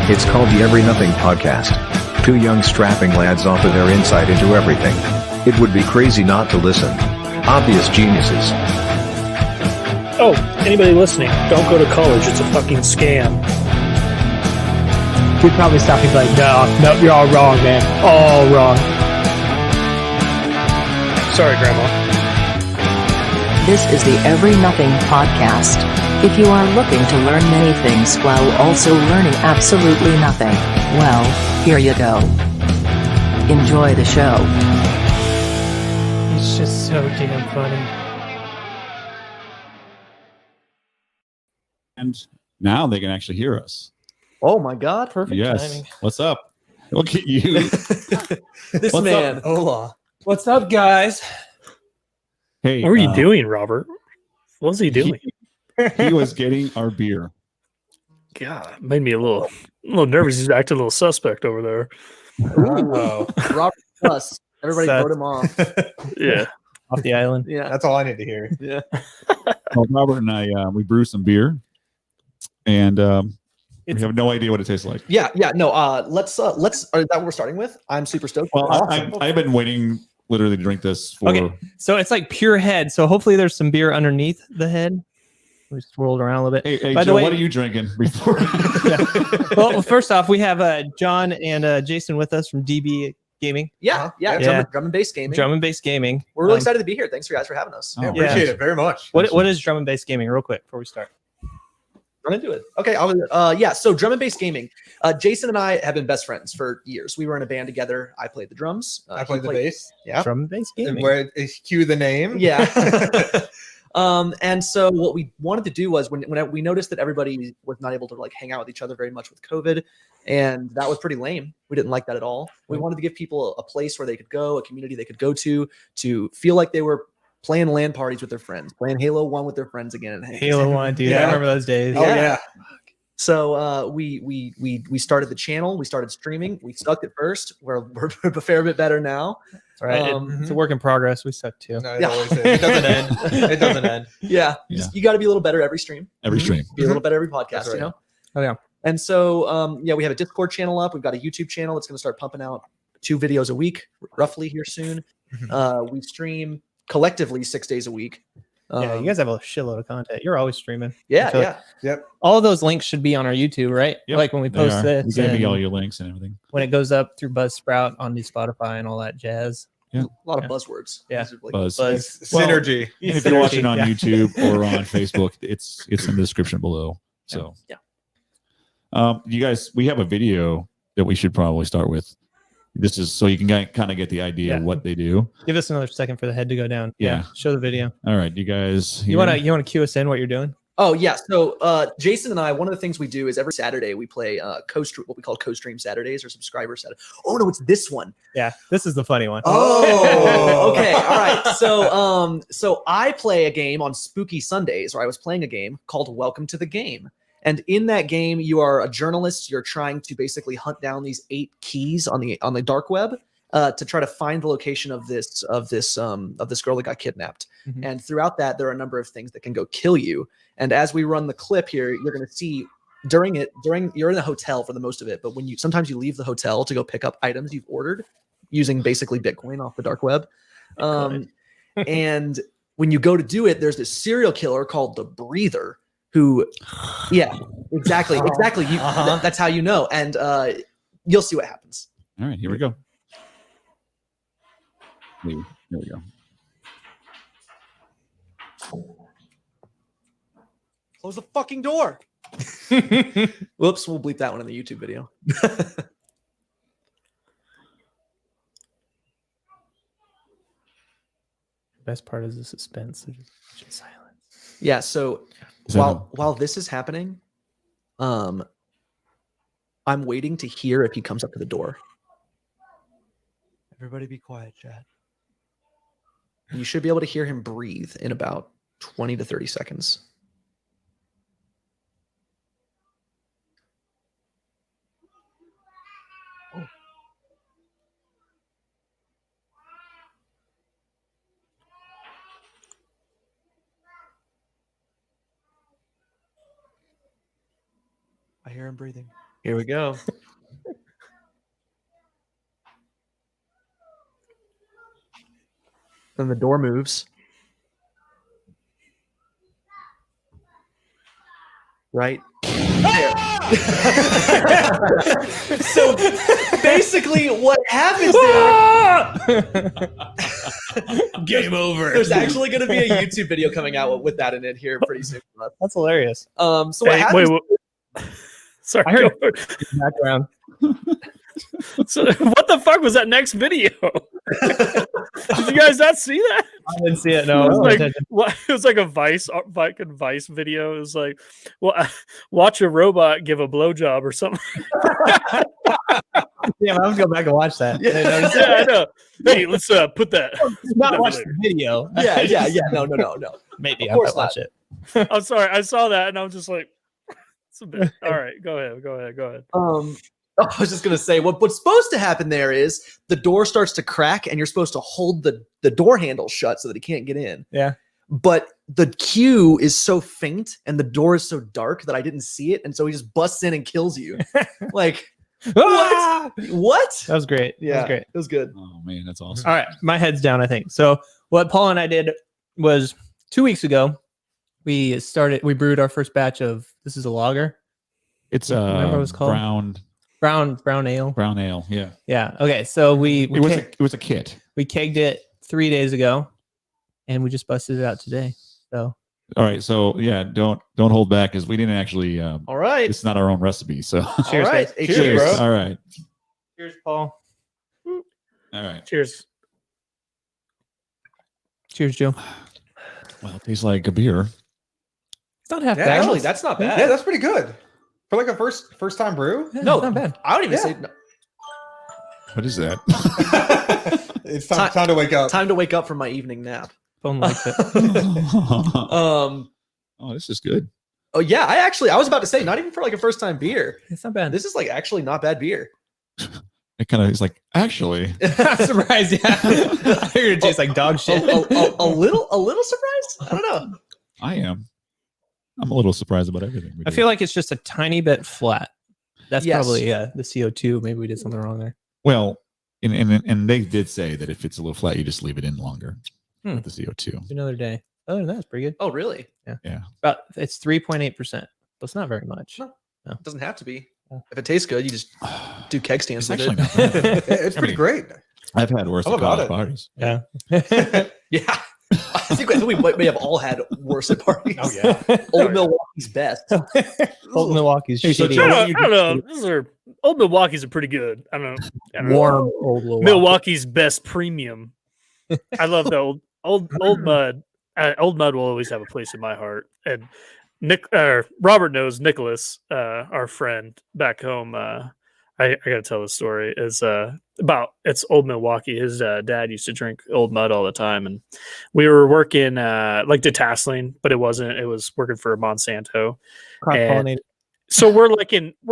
It's called the EveryNothing Podcast. Two young strapping lads offer their insight into everything. It would be crazy not to listen. Obvious geniuses. Oh, anybody listening, don't go to college. It's a fucking scam. We'd probably stop and be like, no, you're all wrong, man. All wrong. Sorry, Grandma. This is the EveryNothing Podcast. If you are looking to learn many things while also learning absolutely nothing, well, here you go. Enjoy the show. It's just so damn funny. And now they can actually hear us. Oh my God. Perfect Yes. timing. What's up? Look at you. This What's man. up? Hola. What's up, guys? Hey, What were you doing, Robert? What was he doing? He was getting our beer. God, made me a little nervous. He's acting a little suspect over there. Oh, Robert Plus. Everybody Sad. vote him off. Yeah. Off the island. Yeah. That's all I need to hear. Yeah. Well, Robert and I, we brewed some beer, and we have no idea what it tastes like. Yeah. No. Let's. Is that what we're starting with? I'm super stoked. Well, Awesome. I've been waiting literally to drink this for. Okay. So it's like pure head. So hopefully there's some beer underneath the head. We swirled around a little bit. Hey, By the Joe, way- what are you drinking before? Well, first off, we have John and Jason with us from DB Gaming, yeah. Yeah. Drum and bass gaming. Drum and Bass Gaming. We're really excited to be here. Thanks for guys for having us. Oh, I appreciate it very much. What is Drum and Bass Gaming, real quick, before we start? Run into it. Okay. So drum and bass gaming. Jason and I have been best friends for years. We were in a band together. I played the drums. I He played the bass. Yeah. Drum and Bass Gaming. Where cue the name. Yeah. And so what we wanted to do was when we noticed that everybody was not able to like hang out with each other very much with COVID, and that was pretty lame. We didn't like that at all. We wanted to give people a place where they could go, a community they could go to feel like they were playing LAN parties with their friends, playing Halo 1 with their friends again. And Halo 1, dude. I Yeah. remember those days. Oh yeah. So we started the channel. We started streaming. We sucked at first. We're a fair bit better now. That's right. It's a work in progress. We suck too. No, it Yeah. always is. It doesn't end. It doesn't end. Yeah, Yeah. You got to be a little better every stream. Every stream. Be a little better every podcast. That's right. You know. Oh, yeah. And so we have a Discord channel up. We've got a YouTube channel that's going to start pumping out 2 videos a week, roughly here soon. We stream collectively 6 days a week. Yeah, you guys have a shitload of content. You're always streaming. Yeah, I feel yeah. Yep. All of those links should be on our YouTube, right? Yep, Like when we They post are. this, You gave me and all your links and everything. when it goes up through Buzzsprout on the Spotify and all that jazz. A lot of Yeah. buzzwords. Yeah. These are like- Buzz. Synergy. And if you're watching on Yeah. YouTube or on Facebook, it's in the description below. So Yeah. You guys, we have a video that we should probably start with. This is so you can kind of get the idea of Yeah. what they do. Give us another second for the head to go down. Yeah. Show the video. All right, you guys. You wanna cue us in what you're doing? Oh yeah. So Jason and I, one of the things we do is every Saturday we play what we call co-stream Saturdays or subscriber Saturday. Oh no, it's this one. Yeah, this is the funny one. Oh, okay. All right. So I play a game on Spooky Sundays, or I was playing a game called Welcome to the Game. And in that game, you are a journalist. You're trying to basically hunt down these 8 keys on the dark web to try to find the location of this girl that got kidnapped. Mhm. And throughout that, there are a number of things that can go kill you. And as we run the clip here, you're going to see during you're in a hotel for the most of it, but sometimes you leave the hotel to go pick up items you've ordered using basically Bitcoin off the dark web. And when you go to do it, there's this serial killer called the Breather who, yeah, exactly. That's how you know. And you'll see what happens. All right, here we go. Here we go. Close the fucking door. Whoops, we'll bleep that one in the YouTube video. Best part is the suspense. Just silence. Yeah, so Is that while this is happening, I'm waiting to hear if he comes up to the door. Everybody be quiet, chat. You should be able to hear him breathe in about 20 to 30 seconds. I hear him breathing. Here we go. Then the door moves. Right there. So basically, what happens there? Game over. There's actually going to be a YouTube video coming out with that in it here pretty soon. That's hilarious. So what Hey, happens? Sorry. I heard go- background. So, what the fuck was that next video? Did you guys not see that? I didn't see it. No, It was I like, wasn't it was like a fucking Vice video. It was like, well, watch a robot give a blowjob or something. yeah, I was go back and watch that. Yeah, I know. Hey, let's put that. Not watch the video. Yeah. No. Maybe Of I course might watch it. I'm sorry, I saw that and I was just like, it's a bit. All right, go ahead. I was just gonna say what's supposed to happen there is the door starts to crack and you're supposed to hold the door handle shut so that he can't get in. Yeah. But the cue is so faint and the door is so dark that I didn't see it, and so he just busts in and kills you. Like Ah! what? That was great. Yeah, That was great. it was good. Oh man, that's awesome. All right, my head's down, I think. So what Paul and I did was 2 weeks ago, we brewed our first batch of, this is a lager, It's Remember what it was called? brown ale. brown ale. Yeah, Yeah. Okay. So we it was a kit. we kegged it 3 days ago, and we just busted it out today. So All right, so yeah, don't hold back because we didn't actually. All right. It's not our own recipe, so cheers, All right. guys. Hey, Cheers, cheers. bro. all right, Cheers, Paul. all right. Cheers. Cheers, Joe. Well, it tastes like a beer. It's not half Yeah, bad. Actually, that's not bad. Yeah, that's pretty good for like a first time brew. Yeah, no. it's not bad. I don't even Yeah. say no. What is that? It's time to wake up. Time to wake up from my evening nap. Phone likes it. Oh, this is good. Oh yeah, I was about to say, not even for like a first time beer. It's not bad. This is like actually not bad beer. It kind of is like actually. I'm surprised. Yeah, I figured it tastes like dog shit. A little surprised. I don't know. I am. I'm a little surprised about everything. we I do. feel like it's just a tiny bit flat. That's Yes. probably the CO2. Maybe we did something wrong there. Well, and they did say that if it's a little flat, you just leave it in longer with the CO2. Another day. Other than that, it's pretty good. Oh really? But it's 3.8%. So it's not very much. No. No. It doesn't have to be. Yeah. If it tastes good, you just do keg stands It's with actually it. not bad. It's pretty great. I've had worse I'm at about college it. parties. Yeah. Yeah. I think we may have all had worse at parties. Oh yeah. Old Milwaukee's best. Old Milwaukee's Hey, so shitty. Joe, I don't know. These are old Milwaukee's are pretty good. I don't know. Warm old Milwaukee. Milwaukee's best premium. I love the old mud. Old mud will always have a place in my heart. And Robert knows Nicholas, our friend back home. I got to tell the story. Is it's Old Milwaukee. His dad used to drink Old Mud all the time, and we were working like detasseling, but it wasn't. It was working for Monsanto. Cross-pollinated. So we're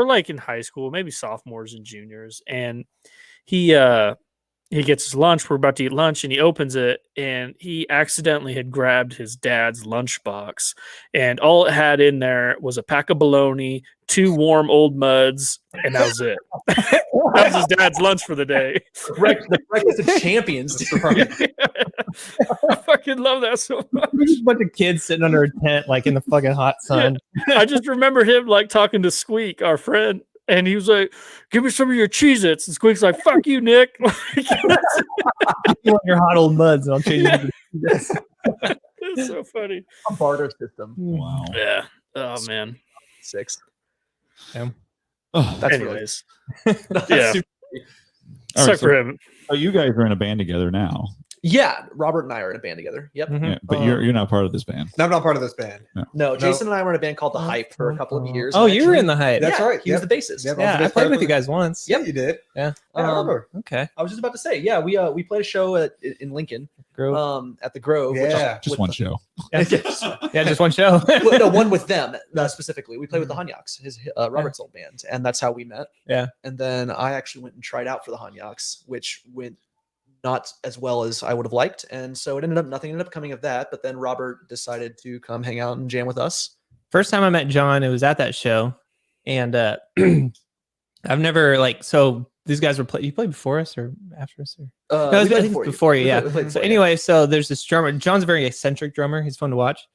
like in high school, maybe sophomores and juniors, and he gets his lunch. We're about to eat lunch, and he opens it, and he accidentally had grabbed his dad's lunchbox, and all it had in there was a pack of bologna, 2 warm Old Muds, and that was it. That was his dad's lunch for the day. The breakfast of champions. I fucking love that so much. There's a bunch of kids sitting under a tent, like in the fucking hot sun. I just remember him like talking to Squeak, our friend, and he was like, "Give me some of your Cheez-Its." And Squeak's like, "Fuck you, Nick." You want your hot old muds, and I'll change it. It's so funny. A barter system. Wow. Yeah. Oh man. 6. Oh, That's Anyways, That's yeah. super- all suck right, for him. so you guys are in a band together now, Yeah, Robert and I are in a band together. Yep. Mhm. yeah, but you're not part of this band. I'm not part of this band. No, Jason and I were in a band called The Hype for a couple of years. Oh, and you were actually- in the hype. That's Yeah, right. He was Yep. the bassist. Yep. Yeah, I played with you guys once. Yeah, you did. Yeah. Yeah, I remember. Okay. I was just about to say, yeah, we played a show in Lincoln, Grove. at the Grove. Yeah. Just one show. Yeah, just one show. Well, no, one with them specifically. We played with the Hunyaks, his Robert's old band, and that's how we met. Yeah. And then I actually went and tried out for the Hunyaks, which went not as well as I would have liked, and so nothing ended up coming of that. But then Robert decided to come hang out and jam with us. First time I met John, it was at that show, and I've never so these guys were you played before us or after us? Or? No, we I played think before you. We Yeah. played So before you. anyway, so there's this drummer. John's a very eccentric drummer. He's fun to watch,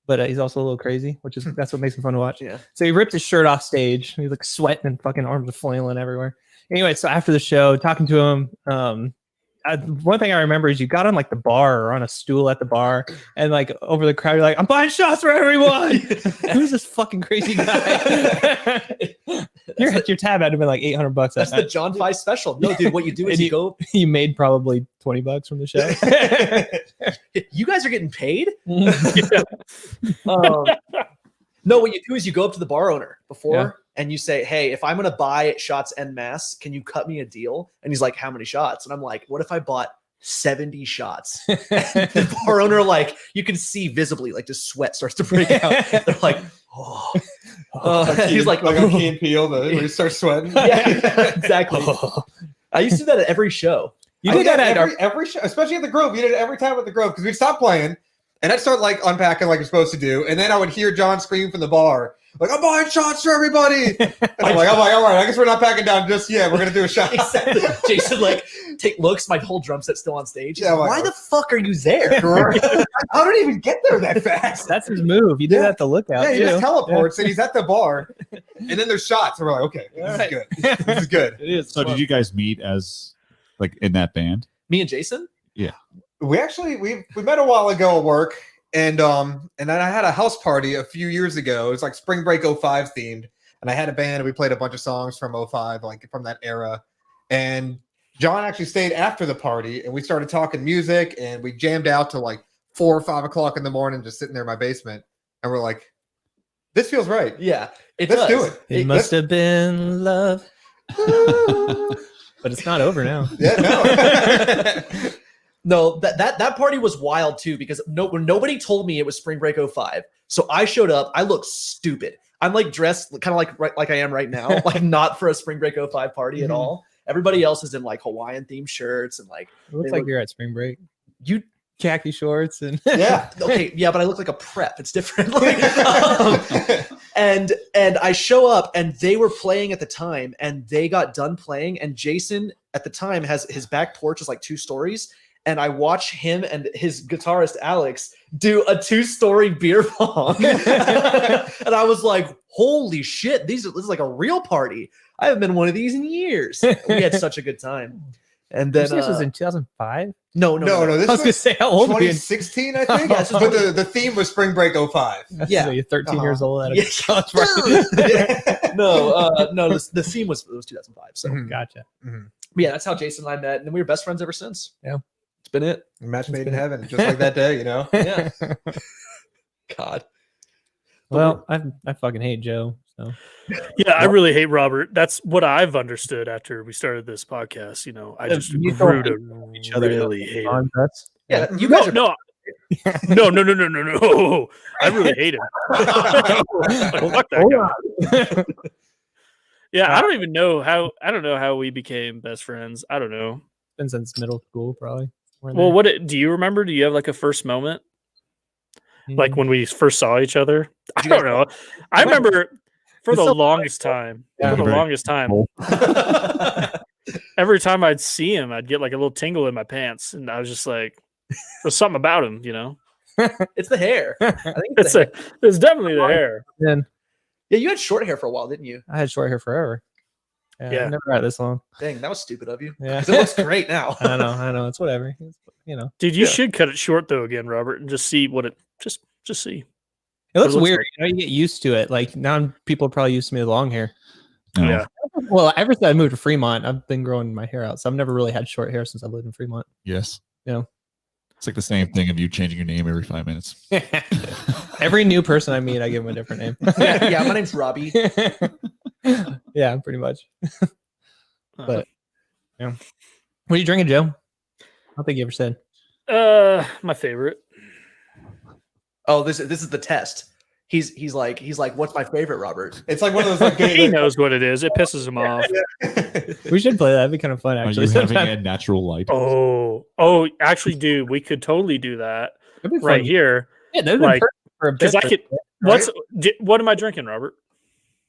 but he's also a little crazy, that's what makes him fun to watch. Yeah. So he ripped his shirt off stage. He's like sweating and fucking arms are flailing everywhere. Anyway, so after the show, talking to him, one thing I remember is you got on like the bar or on a stool at the bar, and like over the crowd, you're like, "I'm buying shots for everyone." Who's this fucking crazy guy? your tab had to be like $800. That's the John 5 special. No, dude, what you do is you go. You made probably $20 from the show. You guys are getting paid? Yeah. No, what you do is you go up to the bar owner before and you say, "Hey, if I'm going to buy shots en masse, can you cut me a deal?" And he's like, "How many shots?" And I'm like, "What if I bought 70 shots?" And the bar owner, like, you can see visibly, like, just sweat starts to break out. They're like, "Oh." He's like on Key and Peele, where he starts sweating. Yeah, exactly. I used to do that at every show. You did that at every show, especially at the Grove. You did it every time at the Grove because we'd stop playing, and I'd start like unpacking like you're supposed to do, and then I would hear John scream from the bar, like, "I'm buying shots for everybody." And I'm like, all right, I guess we're not packing down just yet. We're gonna do a shot. Exactly. Jason looks. My whole drum set's still on stage. Yeah, Why the fuck are you there? How did he even get there that fast? That's his move. You did that at the lookout. Yeah, he too. just teleports and he's at the bar, and then there's shots, and we're like, okay, this is good. This is good. It is. So did you guys meet as like in that band? Me and Jason? We actually we met a while ago at work, and then I had a house party a few years ago. It was like Spring Break 05 themed, and I had a band and we played a bunch of songs from 05, like from that era. And John actually stayed after the party, and we started talking music, and we jammed out to like 4 or 5 o'clock in the morning, just sitting there in my basement, and we're like, "This feels right. Yeah, Let's do it." It must have been love. But it's not over now. Yeah, no. No, that party was wild too because nobody told me it was Spring Break 05. So I showed up. I looked stupid. I'm like dressed kind of like I am right now, like not for a Spring Break 05 party at all. Everybody else is in like Hawaiian themed shirts and like It looks like you're at spring break. you. Khaki shorts and Yeah. Okay, yeah, but I look like a prep. It's different. Like, and I show up and they were playing at the time and they got done playing and Jason at the time has his back porch is like 2 stories. And I watch him and his guitarist Alex do a 2-story beer pong. And I was like, holy shit, this is like a real party. I haven't been one of these in years. We had such a good time. And then this was in 2005. No. This I was was gonna say how old are you? 2016, I think. Yeah, so But the theme was Spring Break 05. Yeah. So you're 13 years old. At a Yeah. college party. No, the theme was 2005. So Mhm. Gotcha. yeah, that's how Jason and I met, and then we were best friends ever since. Yeah. It's been it. Match made in heaven, just like that day, you know? Yeah. God. Well, I fucking hate Joe. So Yeah, I really hate Robert. That's what I've understood after we started this podcast. You know, I just You grew don't to each other really hate him. Yeah, you guys are No. I really hate him. Like, fuck that guy. Yeah, I don't even know how. I don't know how we became best friends. I don't know. been since middle school, probably. Well, do you remember? Do you have like a first moment, like when we first saw each other? I don't know. I remember for the longest time. Yeah. For the longest time, every time I'd see him, I'd get like a little tingle in my pants, and I was just like, "There's something about him," you know. it's the hair. I think it's It's definitely the hair. Then yeah, you had short hair for a while, didn't you? I had short hair forever. Yeah. I never had this long. Dang, that was stupid of you. Yeah. 'Cause it looks great now. I know. It's whatever. It's, Dude, you should cut it short though again, Robert, and just see what it just see. It looks looks weird. like. You get used to it. Like now, people are probably used to me with long hair. No. Yeah. Well, ever since I moved to Fremont, I've been growing my hair out. So I've never really had short hair since I lived in Fremont. Yes. Yeah. It's like the same thing of you changing your name every 5 minutes. Every new person I meet, I give them a different name. yeah, my name's Robbie. Yeah, pretty much. But yeah. What are you drinking, Joe? I don't think you ever said. My favorite. Oh, this is the test. He's like, what's my favorite, Robert? It's like one of those like He knows what it is. It pisses him off. We should play that. That'd be kind of fun, Are actually. you having sometime. a natural light? Oh, actually, dude, we could totally do that That'd be fun. right here. Yeah, that'd be like, perfect for a Because bit. I could. What am I drinking, Robert?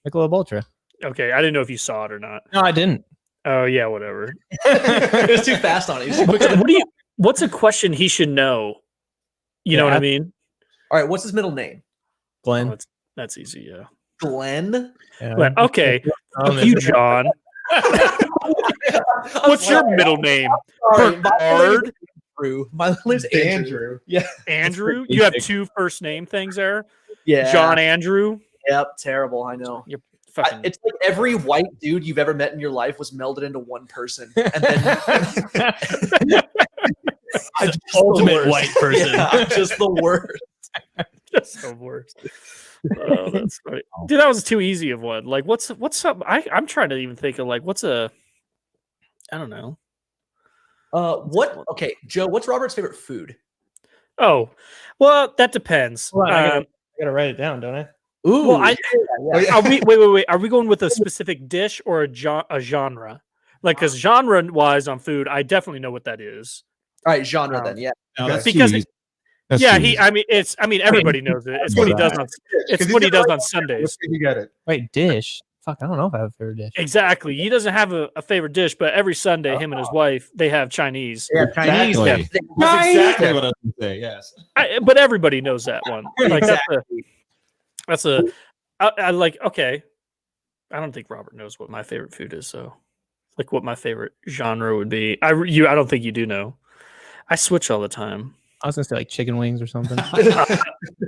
Michelob Ultra. Okay, I didn't know if you saw it or not. No, I didn't. Oh yeah, whatever. It was too fast on you. What's a question he should know? You know what I mean? All right, what's his middle name? Glenn. Oh, that's easy. Yeah. Glenn. Yeah. Glenn. Okay. Fuck you, John. What's your middle name? Bernard? My middle name's Andrew. Andrew. Yeah. Andrew? You have two first name things there? Yeah. John Andrew? Yep. Terrible. I know. You're fucking... It's like every white dude you've ever met in your life was melded into one person. And then I'm just ultimate white person. Yeah, I'm just the worst. Just the worst. Oh, that's funny. Dude, that was too easy of one. Like, what's up? I'm trying to even think of like, I don't know. Okay, Joe, what's Robert's favorite food? Oh, well, that depends. Hold on, I gotta write it down, don't I? Ooh. Well, are we wait? Are we going with a specific dish or a genre? Like, because genre-wise on food, I definitely know what that is. All right, genre then, yeah. No, that's Because too easy. That's yeah, too easy. everybody knows it. It's what he does on. It's what he does on Sundays. You get it. Wait, dish. Fuck, I don't know if I have a favorite dish. Exactly. He doesn't have a favorite dish, but every Sunday, him and his wife, they have Chinese. Yeah, Chinese. Exactly. Yeah. That's exactly what I was going to say. Yes. But everybody knows that one. Like Exactly. I like. Okay, I don't think Robert knows what my favorite food is. So, like, what my favorite genre would be. I don't think you do know. I switch all the time. I was gonna say like chicken wings or something.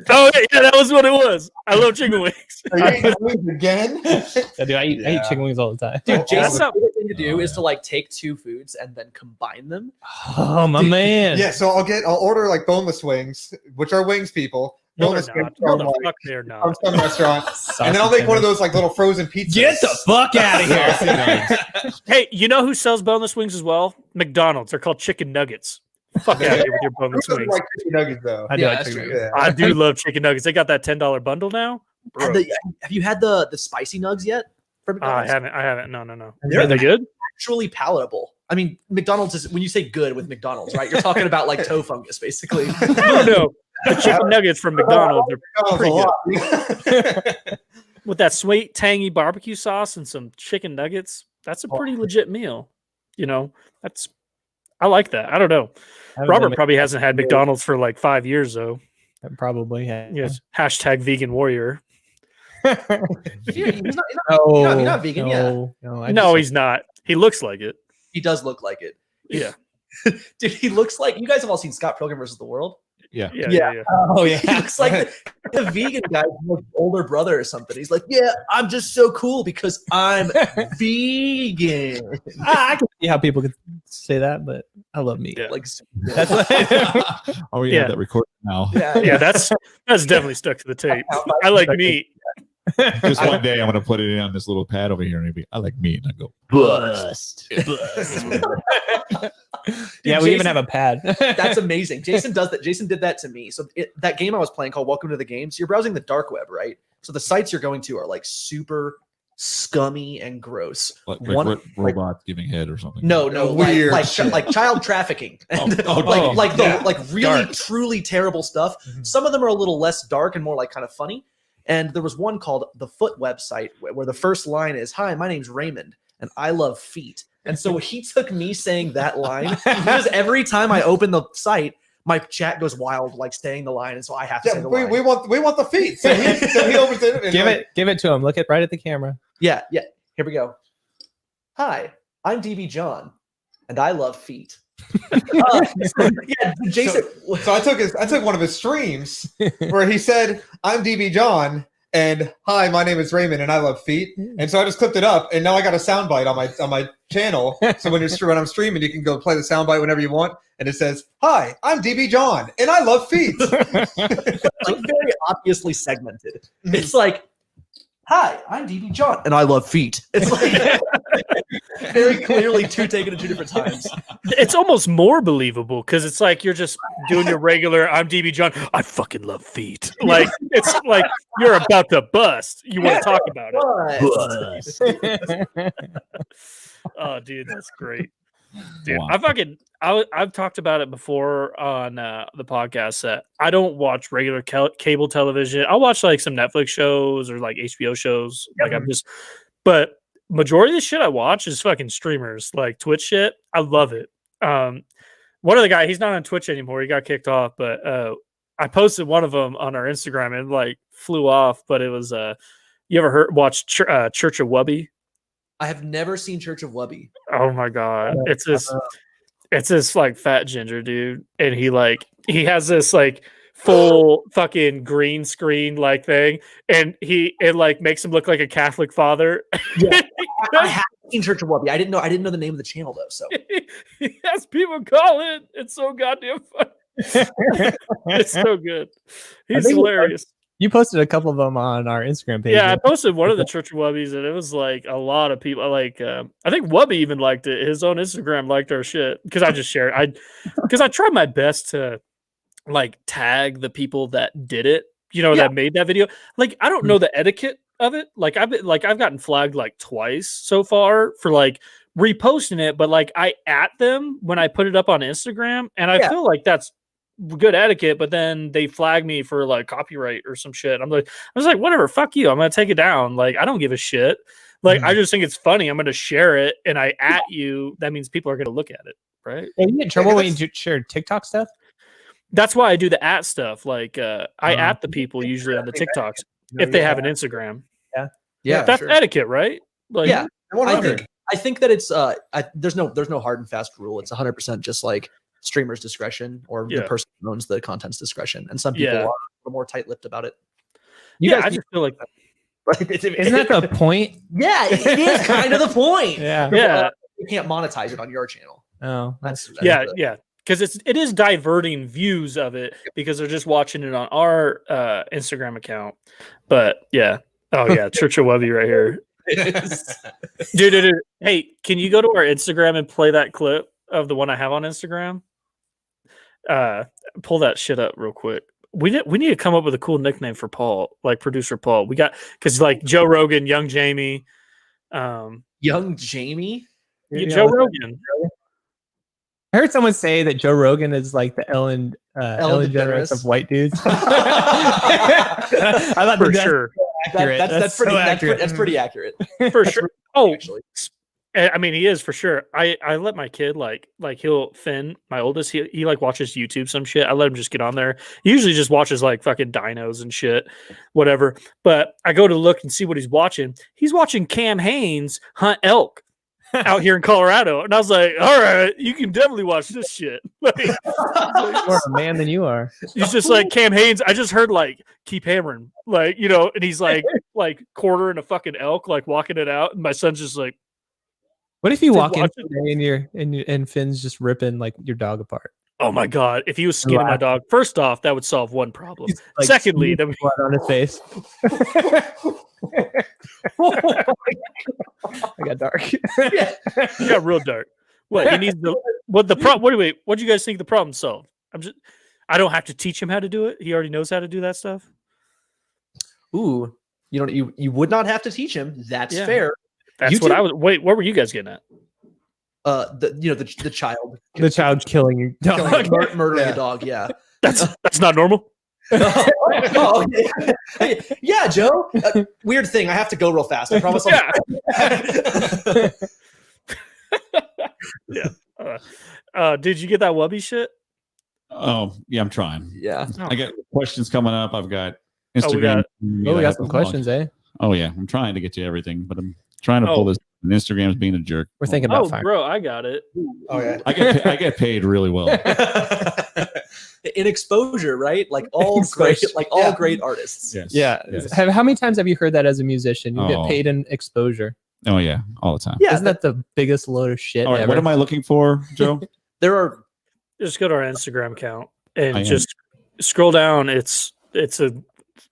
Oh yeah, that was what it was. I love chicken wings. Are you eating wings again? Yeah, dude, I eat chicken wings all the time. Dude, That's Jason's not- favorite thing to do is to like take two foods and then combine them. Oh my man. Yeah, so I'll order like boneless wings, which are wings, people. No, Boneless they're not. wings No, from, the like, fuck they're from not. some restaurant. And then I'll make one of those like little frozen pizzas. Get the fuck out of here. Hey, you know who sells boneless wings as well? McDonald's. They're called chicken nuggets. Fuck out of here with your Who boneless doesn't wings. like chicken nuggets though? I do Yeah, like that's chicken true. wings. Yeah. I do love chicken nuggets. They got that $10 bundle now. Bro. Have you had the spicy nugs yet? From I McDonald's? haven't. No. They're Are they good? Actually palatable. I mean, McDonald's is when you say good with McDonald's, right? You're talking about like toe fungus, basically. No. The chicken nuggets from McDonald's are pretty good. good. With that sweet, tangy barbecue sauce and some chicken nuggets. That's a pretty legit meal. You know, I like that. I don't know. Robert probably hasn't had McDonald's for like 5 years though. Probably. Yeah. Yes. Hashtag vegan warrior. He's not No, you're not vegan, yeah. No, he's not. He looks like it. He does look like it. Yeah. Dude, he looks like you guys have all seen Scott Pilgrim versus the World. Yeah. Yeah. Oh He yeah. looks like the vegan guy's older brother or something. He's like, yeah, I'm just so cool because I'm vegan. I can see how people could say that, but I love meat. Yeah. Like, That's Oh, we Yeah. have that recorded now. Yeah, that's definitely stuck to the tape. I like meat. Just one day I'm going to put it in on this little pad over here and it'll be, I like meat. And I go, Bust. Yeah, we even Jason- have a pad. That's amazing. Jason does that. Jason did that to me. So that game I was playing called Welcome to the Game. So you're browsing the dark web, right? So the sites you're going to are like super scummy and gross. like robots giving head or something. No, Weird like shit. child trafficking, and oh, like really Dark. truly terrible stuff. Some of them are a little less dark and more like kind of funny. And there was one called the Foot website where the first line is, "Hi, my name's Raymond, and I love feet." And so he took me saying that line because every time I open the site, my chat goes wild, like saying the line, and so I have to say Yeah, the we line. want the feet. So he opens it. And Give it to him. Look right at the camera. Yeah. Here we go. Hi, I'm DB John, and I love feet. Yeah, Jason. So I took one of his streams where he said, "I'm DB John, and hi, my name is Raymond, and I love feet." And so I just clipped it up, and now I got a soundbite on my channel. So when I'm streaming, you can go play the soundbite whenever you want, and it says, "Hi, I'm DB John, and I love feet." Like very obviously segmented. It's like, hi, I'm DB John, and I love feet. It's like very clearly taken at two different times. It's almost more believable because it's like you're just doing your regular "I'm DB John, I fucking love feet." Like it's like you're about to bust. You want to talk about it. Oh, dude, that's great. Dude, Wow. I've talked about it before on the podcast that I don't watch regular cable television. I'll watch like some Netflix shows or like HBO shows. Like I'm just But majority of the shit I watch is fucking streamers, like Twitch shit. I love it. One of the guy, he's not on Twitch anymore. He got kicked off, but I posted one of them on our Instagram and like flew off. But it was you ever watched Church of Wubby? I have never seen Church of Wubby. Oh my god, it's this like fat ginger dude, and he has this like full fucking green screen like thing, and it like makes him look like a Catholic father. Yeah. I have seen Church of Wubby. I didn't know the name of the channel though. So he has people call it. It's so goddamn fun. It's so good. He's hilarious. You posted a couple of them on our Instagram page. Yeah, I posted one of the Church of Wubbies, and it was like a lot of people. Like, I think Wubby even liked it. His own Instagram liked our shit because I just shared. Because I tried my best to like tag the people that did it. That made that video. Like, I don't know the etiquette of it. Like, I've gotten flagged like twice so far for like reposting it, but like I at them when I put it up on Instagram, and I feel like that's good etiquette, but then they flag me for like copyright or some shit. I was like, whatever, fuck you. I'm gonna take it down. Like, I don't give a shit. Like, I just think it's funny. I'm gonna share it, and I at you. That means people are gonna look at it, right? Are you in trouble when you share TikTok stuff? That's why I do the at stuff. Like, I at the people usually on the TikToks if they have an Instagram. Yeah, that's etiquette, right? Like, yeah, I think that it's there's no hard and fast rule. It's 100% just like streamer's discretion or the person who owns the content's discretion. And some people are a little more tight-lipped about it. I just feel like isn't that the point? Yeah, it is kind of the point. Yeah. You can't monetize it on your channel. Oh, that's because it is diverting views of it because they're just watching it on our Instagram account. But yeah. Oh yeah, Church of Wubby right here. Dude. Hey, can you go to our Instagram and play that clip of the one I have on Instagram? Pull that shit up real quick. We need to come up with a cool nickname for Paul, like producer Paul. We got because like Joe Rogan, Young Jamie, Young Jamie, Joe Rogan. I heard someone say that Joe Rogan is like the Ellen DeGeneres of white dudes. I thought for sure. That's pretty accurate. For sure. Oh, actually. I mean, he is for sure. I let my kid like Finn, my oldest, he like watches YouTube some shit. I let him just get on there. He usually just watches like fucking dinos and shit, whatever. But I go to look and see what he's watching. He's watching Cam Haines hunt elk out here in Colorado, and I was like, all right, you can definitely watch this shit. Like, more of a man than you are. He's just like Cam Haines. I just heard like keep hammering, like and he's like quartering a fucking elk, like walking it out, and my son's just like. What if you walk in today and Finn's just ripping like your dog apart? Oh my god! If he was skinning my dog, first off, that would solve one problem. Like, secondly, that would blood on his face. I got dark. You got real dark. What he needs what the problem? What do you guys think the problem solved? I don't have to teach him how to do it. He already knows how to do that stuff. Ooh, you would not have to teach him. That's fair. That's what I was. Wait, what were you guys getting at? The child. The child killing your dog. Murdering a dog. Yeah. That's not normal. Yeah, Joe. Weird thing. I have to go real fast. I promise. Yeah. Did you get that Wubby shit? Oh yeah, I'm trying. Yeah. I got questions coming up. I've got Instagram. We got some questions, eh? Oh yeah, I'm trying to get to everything, but I'm trying to pull this. And Instagram's being a jerk. We're thinking about fire. Bro, I got it. Oh yeah, I get paid really well. In exposure, right? Like all great artists. Yes. Yeah. Yes. How many times have you heard that as a musician? You get paid in exposure. Oh yeah, all the time. Yeah, isn't that the biggest load of shit all right, ever? what am I looking for, Joe? Just go to our Instagram account and just scroll down. It's a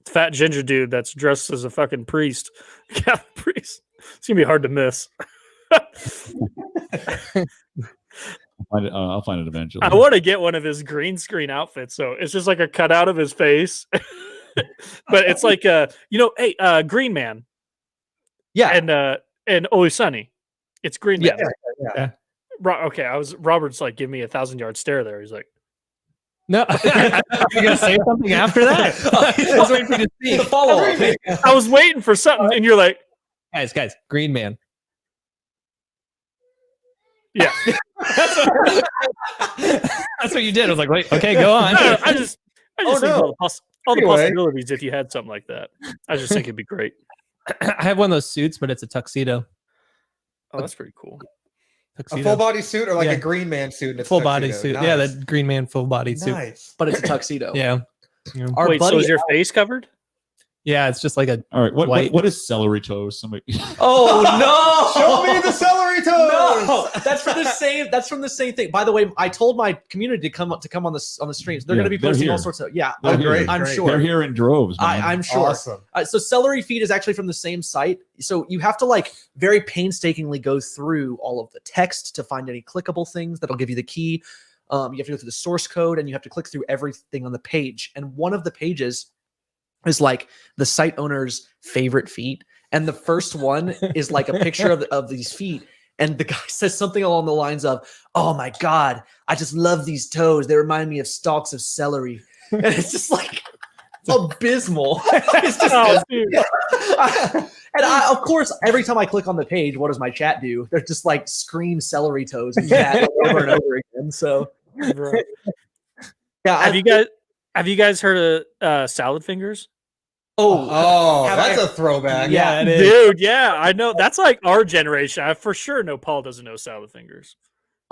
fat ginger dude that's dressed as a fucking priest. Catholic priest. It's gonna be hard to miss. I'll find it eventually. I want to get one of his green screen outfits. So it's just like a cutout of his face, but it's like Green Man. Yeah, and Always Sunny. It's Green Man. Yeah. Okay, Robert's like, give me 1,000-yard stare there. He's like, no, you're gonna say something after that. I was waiting for you to speak. The follow-up. I was waiting for something, and you're like, Guys, Green Man. Yeah. That's what you did. I was like, wait, okay, go on. I just think no. all the Anyway. possibilities if you had something like that. I just think it'd be great. I have one of those suits, but it's a tuxedo. Oh, that's pretty cool. A Tuxedo. full body suit or like Yeah. a Green Man suit? And it's Full body tuxedo? suit. Yeah, Nice. that Green Man full body suit. Nice. But it's a tuxedo. Yeah. Yeah. Our Wait, so buddy is your face covered? Yeah, it's just like a All right. White. What is celery toast? Somebody. Oh no! Show me the celery toes. No, that's from the same. That's from the same thing. By the way, I told my community to come on the streams. They're Yeah, going to be they're posting all here. sorts of. Yeah, They're here. great. I'm great. sure. They're here in droves. Man. I'm sure. Awesome. So celery feed is actually from the same site. So you have to like very painstakingly go through all of the text to find any clickable things that'll give you the key. You have to go through the source code and you have to click through everything on the page. And one of the pages is like the site owner's favorite feet. And the first one is like a picture of these feet. And the guy says something along the lines of, "Oh my God, I just love these toes. They remind me of stalks of celery." And it's just like abysmal. It's just Oh, dude. and of course, every time I click on the page, what does my chat do? They're just like scream celery toes in chat over and over again. So Right. yeah, Have you guys heard of salad fingers? Oh, Have that's I- a throwback. yeah, it is. Dude, yeah, I know. That's like our generation. I for sure know Paul doesn't know salad fingers.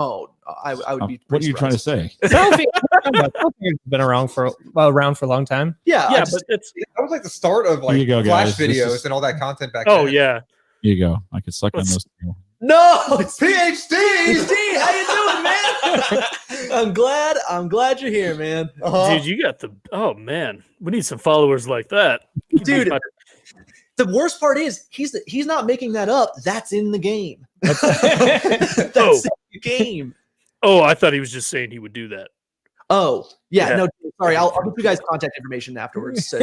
I would be. What are pretty you trying to surprised. say? Salad fingers has been around for a long time. Yeah, Yeah, I just- but it's That was like the start of like Here you go, Flash guys. This videos is- and all that content back oh then. yeah. Here you go. I could suck on those. Two. no, it's PhD. PhD. How you doing, man? I'm glad you're here, man. Uh-huh. Dude, you got the oh man. We need some followers like that. You Dude, make my- The worst part is he's not making that up. That's in the game. That's Oh. in the game. oh, I thought he was just saying he would do that. Oh, yeah. Yeah. No, sorry. I'll give you guys contact information afterwards to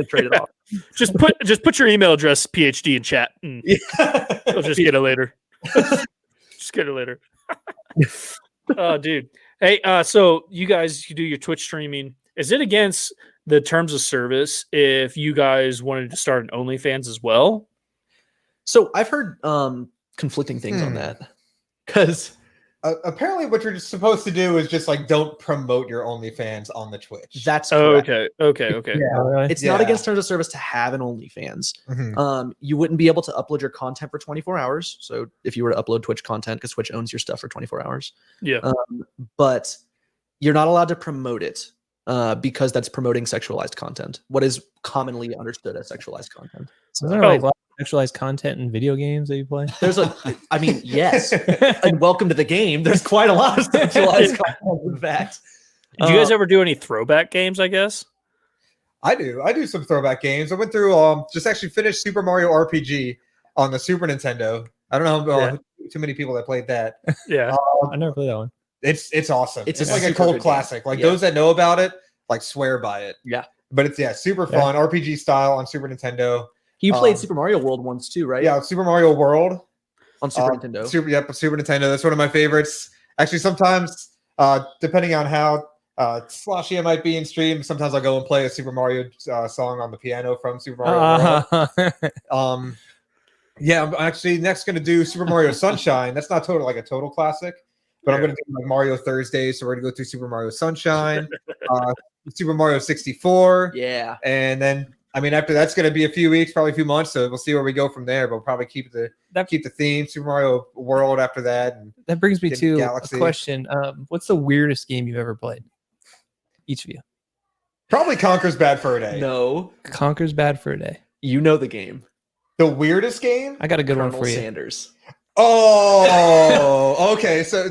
trade it off. Just put your email address PhD in chat and you'll just get it later. Just get it later. Oh, dude. Hey, so you guys do your Twitch streaming. Is it against the terms of service if you guys wanted to start an OnlyFans as well? So I've heard conflicting things on that because Apparently, what you're supposed to do is just like don't promote your OnlyFans on the Twitch. that's Oh, correct. okay. Yeah, really. It's not Yeah. against terms of service to have an OnlyFans. Mhm. You wouldn't be able to upload your content for 24 hours. So if you were to upload Twitch content, because Twitch owns your stuff for 24 hours, Yeah. but you're not allowed to promote it because that's promoting sexualized content. What is commonly understood as sexualized content. So there like a lot of sexualized content in video games that you play. There's I mean, yes. And welcome to the game. There's quite a lot of sexualized content, in fact. Did you guys ever do any throwback games, I guess? I do some throwback games. I went through just actually finished Super Mario RPG on the Super Nintendo. I don't know too many people that played that. Yeah. I never played that one. It's awesome. It's It's a like a super cult good game. classic. Like Yeah. those that know about it, like swear by it. Yeah. But it's super Yeah. fun RPG style on Super Nintendo. You played Um, Super Mario World once too, right? Yeah, Super Mario World. On Super Nintendo. Super Nintendo. That's one of my favorites. Actually, sometimes depending on how sloshy I might be in stream, sometimes I'll go and play a Super Mario song on the piano from Super Mario World. Yeah, I'm actually next going to do Super Mario Sunshine. That's not like a total classic, but I'm going to do like Mario Thursdays. So we're going to go through Super Mario Sunshine, Super Mario 64, Yeah. and then I mean after that's going to be a few weeks, probably a few months. So we'll see where we go from there. But we'll probably keep the theme Super Mario World after that. And That brings me Get to Galaxy. a question. What's the weirdest game you've ever played? Each of you. probably Conker's Bad Fur Day. No, Conker's Bad for a Day. you know the game. The weirdest game? I got a good one Colonel for you. Sanders. Oh, okay. So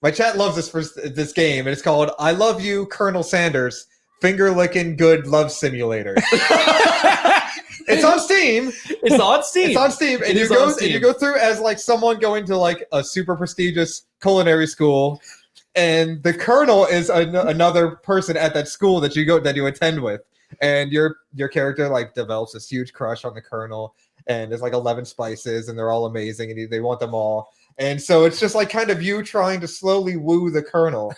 my chat loves this game, and it's called "I Love You, Colonel Sanders: Finger Licking Good Love Simulator." It's on Steam. It's on Steam. It's on Steam, and It you is go on Steam. and you go through as like someone going to like a super prestigious culinary school, and the colonel is another person at that school that you attend with, and your character like develops this huge crush on the colonel, and there's like 11 spices, and they're all amazing, and they want them all. And so it's just like kind of you trying to slowly woo the colonel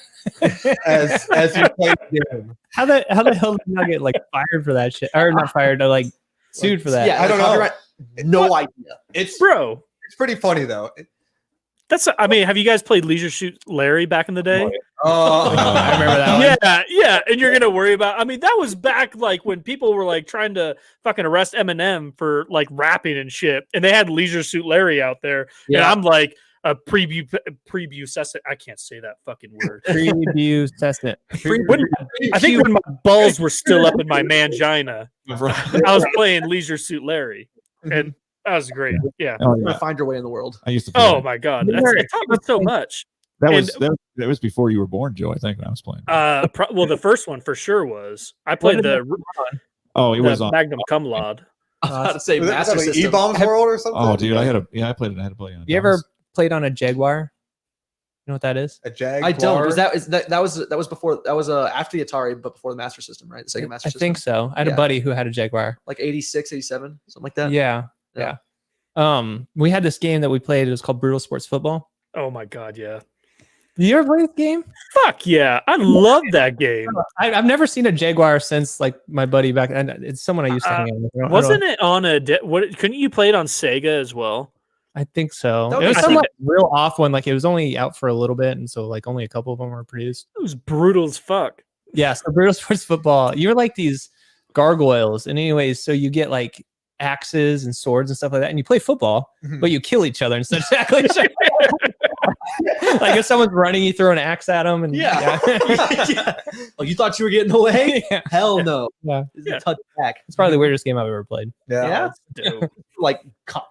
as you play the game. How the hell did you not get like fired for that shit? Or not fired, like sued for that? Yeah, I don't know. No idea. It's Bro, pretty funny though. I mean, have you guys played Leisure Suit Larry back in the day? I remember that one. Yeah, and you're gonna worry about. I mean, that was back like when people were like trying to fucking arrest Eminem for like rapping and shit, and they had Leisure Suit Larry out there, and I'm like a prepubescent. I can't say that fucking word. Prepubescent. I think when my balls were still up in my mangina, I was playing Leisure Suit Larry, and that was great. Yeah. Oh, You're gonna find your way in the world. I used to play Oh that. my god, it taught me so much. That was before you were born, Joe, I think, when I was playing. Well, the first one for sure was. I played the It was on. Magnum Cum Laude. I was about to say Was Master that like System. E-Bombs World or something? Oh, dude, I played it. I had to play on. You ever played on a Jaguar? You know what that is? A Jag? I don't. That was before. That was after the Atari, but before the Master System, right? The Sega Master I System. think so. I had a Yeah. buddy who had a Jaguar. Like 86, 87, something like that. Yeah. We had this game that we played. It was called Brutal Sports Football. Oh my god, yeah. Did you ever play this game? Fuck yeah, I love that game. I've never seen a Jaguar since like my buddy back. And it's someone I used to hang out with. Wasn't it on a? Couldn't you play it on Sega as well? I think so. That It was was- some like real off one. Like it was only out for a little bit, and so like only a couple of them were produced. It was brutal as fuck. Yeah. So Brutal Sports Football. You were like these gargoyles, and anyways, so you get like axes and swords and stuff like that, and you play football, but you kill each other instead of tackling each other. Like if someone's running, you throw an axe at them, and Yeah. Oh, you thought you were getting away? Yeah. Hell no. Yeah. It's a touch back. It's probably the weirdest game I've ever played. Yeah. Dope. Like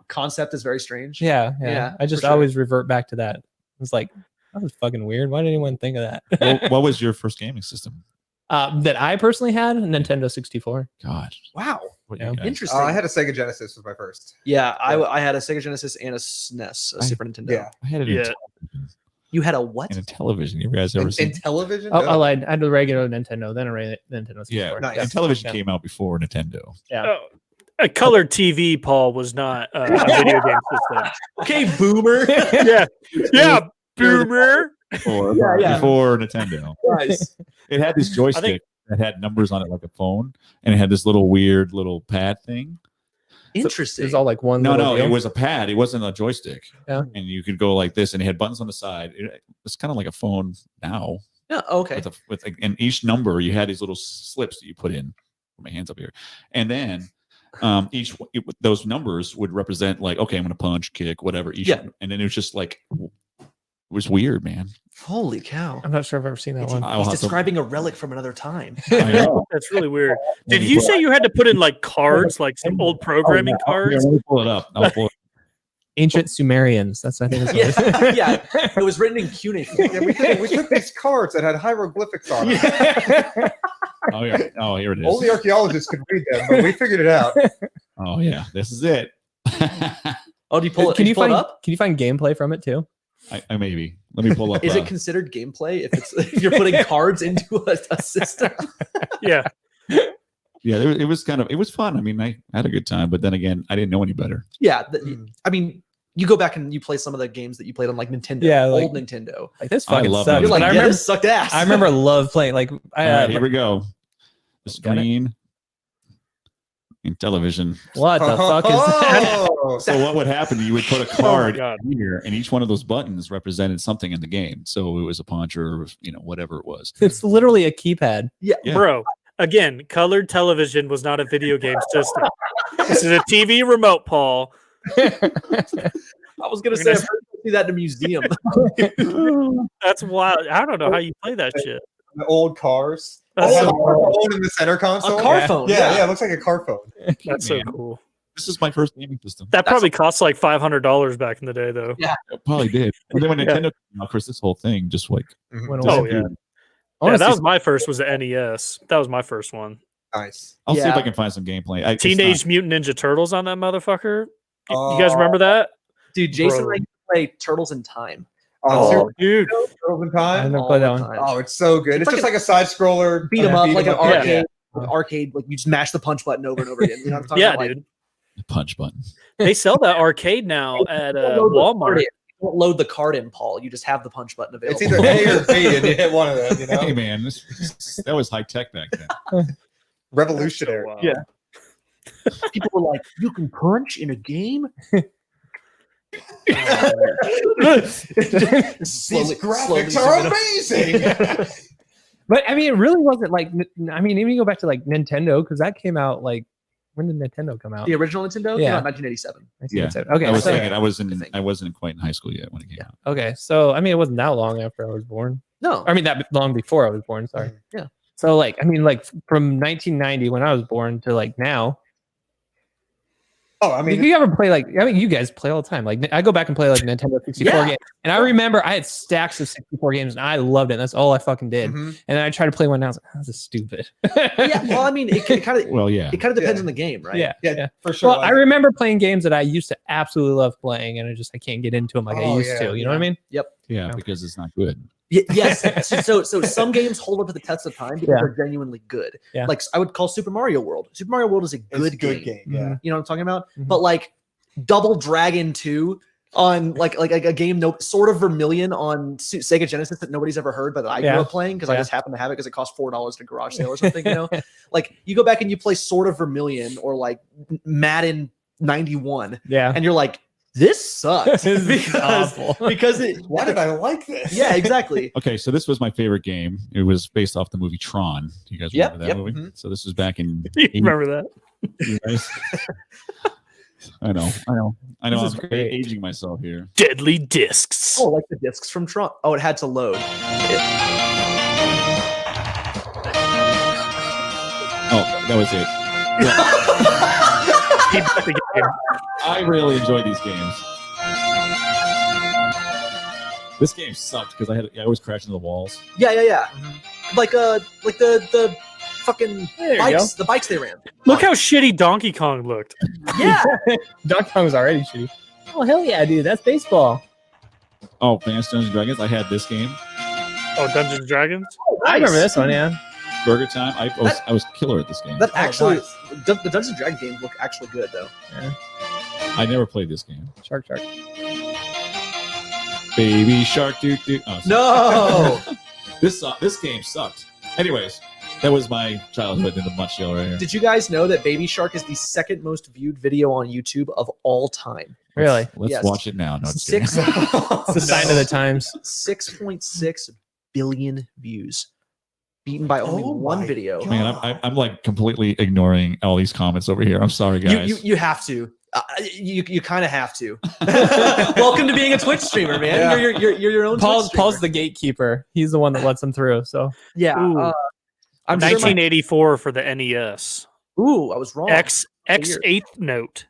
concept is very strange. Yeah. Yeah, I just for sure. always revert back to that. It's like that was fucking weird. Why did anyone think of that? what was your first gaming system? That I personally had a Nintendo 64. God. Wow. What Yeah. you guys- Interesting. I had a Sega Genesis was my first. Yeah, I had a Sega Genesis and a SNES, a Super Nintendo. Yeah. I had it Yeah. in television. You had a what? In a television. You guys ever In seen? television? Oh, No. I lied. I had the regular Nintendo, then a Nintendo 64. Yeah. Nice. And television Yeah. came out before Nintendo. Yeah. Oh, a colored TV, Paul, was not a video game system. Okay, boomer. Yeah, boomer. Before Nintendo. Nice. It had this joystick that had numbers on it like a phone, and it had this little weird little pad thing. Interesting. It was all like one. No, little deal. it was a pad. It wasn't a joystick. Yeah. And you could go like this, and it had buttons on the side. It's kind of like a phone now. Yeah, okay. And each number, you had these little slips that you put in. Put my hands up here, and then those numbers would represent like, okay, I'm gonna punch, kick, whatever. And then it was just like, it was weird, man. Holy cow. I'm not sure if I've ever seen that one. I'll He's have to- describing a relic from another time. I know. That's really weird. Did you say you had to put in like cards, like some old programming cards? Let me pull it up. I'll pull it. Ancient Sumerians. That's I think. That's what it is. Yeah, it was written in cuneiform. Yeah, we took these cards that had hieroglyphics on them. Oh, yeah. Oh, here it is. Only archaeologists could read them, but we figured it out. Oh, yeah. This is it. Oh, do you pull it? Can you pull find? it up? Can you find gameplay from it too? I maybe. Let me pull up. Is it considered gameplay if you're putting cards into a system? Yeah. Yeah, it was fun. I mean, I had a good time, but then again, I didn't know any better. Yeah, I mean, you go back and you play some of the games that you played on like Nintendo, Yeah, like- old Nintendo. Like this I fucking love sucks. it. You're like, But I yeah, remember. this sucked ass. I remember love playing. Like I All right, here we go. The Got it? screen and television. what the fuck is that? Oh, So what would happen? You would put a Oh my card God. here, and each one of those buttons represented something in the game. So it was a punch or whatever it was. It's literally a keypad. Yeah. Bro, again, colored television was not a video game system. This is a TV remote, Paul. I was gonna say I've heard you see that in a museum. That's wild. I don't know how you play that shit. the old cars. That's It had so a car phone in the center console. A car Yeah. phone. Yeah, it looks like a car phone. That's so Man. cool. This is my first gaming system. That probably cost like $500 back in the day, though. It probably did. And then when Yeah. Nintendo came out, of course, this whole thing just like Went Oh, away. yeah. Yeah, that was my first. Was the NES. That was my first one. Nice. I'll see if Yeah. I can find some gameplay. It's Teenage Mutant Ninja Turtles on that motherfucker. You guys remember that? Dude, Jason Bro. and I used to play Turtles in Time. Oh, Super dude. Turtles in I Time. never All played that the one. time. Oh, it's so good. It's It's just like a side scroller. Beat 'em up like an Yeah. arcade. Arcade, like you just mash the punch button over and over again. You know what I'm talking Yeah, about? Like, dude. the punch button. They sell that arcade now at don't load the card Walmart. in. You don't load the card in, Paul. You just have the punch button available. It's either A or B, and you hit one of them. You know, Hey man, that was high tech back then. revolutionary. Wow. Yeah. People were like, "You can punch in a game." These graphics are amazing. But I mean, it really wasn't like. I mean, even you go back to like Nintendo because that came out like. When did Nintendo come out? The original Nintendo? Yeah. 1987. Yeah. Okay. I was so, saying I wasn't quite in high school yet when it came out. okay. So I mean, it wasn't that long after I was born. No. I mean, that long before I was born. Sorry. Yeah. So like, I mean, like from 1990 when I was born to like now. Oh, I mean, you ever play like? I mean, you guys play all the time. Like, I go back and play like Nintendo 64 games, and I remember I had stacks of 64 games, and I loved it. And that's all I fucking did. mhm. And then I tried to play one, and I was like, oh, "This is stupid." Yeah. Well, I mean, it kind of Well, yeah. it kind of depends Yeah. on the game, right? Yeah. for sure. Well, I remember playing games that I used to absolutely love playing, and I can't get into them like I Oh, used yeah, to. You know what I mean? Yeah, Yeah. because it's not good. Yes. So some games hold up to the test of time because Yeah. they're genuinely good. Yeah. Like I would call Super Mario World. Super Mario World is a it's a good game. Yeah. You know what I'm talking about? Mhm. But like Double Dragon 2 on like a game sort of Vermilion on Sega Genesis that nobody's ever heard, but that I grew Yeah. up playing because I Yeah. just happened to have it because it cost $4 at a garage sale or something. You know, like you go back and you play sort of Vermilion or like Madden 91, Yeah. and you're like, this sucks This is because awful. because it. Why did I like this? Yeah, exactly. Okay, so this was my favorite game. It was based off the movie Tron. Do you guys Yep, remember that yep, movie? So this was back in. You remember that? You guys? I know. This is I'm great. aging myself here. Deadly discs. Oh, like the discs from Tron. Oh, it had to load. Oh, that was it. Keep the game. I really enjoyed these games. This game sucked because I always crashed into the walls. Yeah. Like the fucking There you bikes. The bikes they ran. Look how shitty Donkey Kong looked. Yeah. Donkey Kong was already shitty. Oh hell yeah, dude! That's baseball. Oh, Advanced Dungeons and Dragons. I had this game. Oh, Dungeons and Dragons? I remember this one. Yeah. Burger Time. I was killer at this game. That Oh, actually, nice. the Dungeons and Dragons games look actually good though. I never played this game. Shark. Baby Shark. Doo doo. Oh, sorry. No. This game sucked. Anyways, that was my childhood in the nutshell right here. Did you guys know that Baby Shark is the second most viewed video on YouTube of all time? Really? Let's Yes. watch it now. No, just kidding. 6 It's the sign of the times. 6.6 billion views, beaten by only Oh one my video. God. Man, I'm like completely ignoring all these comments over here. I'm sorry, guys. You have to. You kind of have to. Welcome to being a Twitch streamer, man. Yeah. You're your own. Paul's Twitch streamer. the gatekeeper. He's the one that lets them through. So Yeah. Ooh. I'm sure my- 1984 for the NES. Ooh, I was wrong. X Weird. 8th note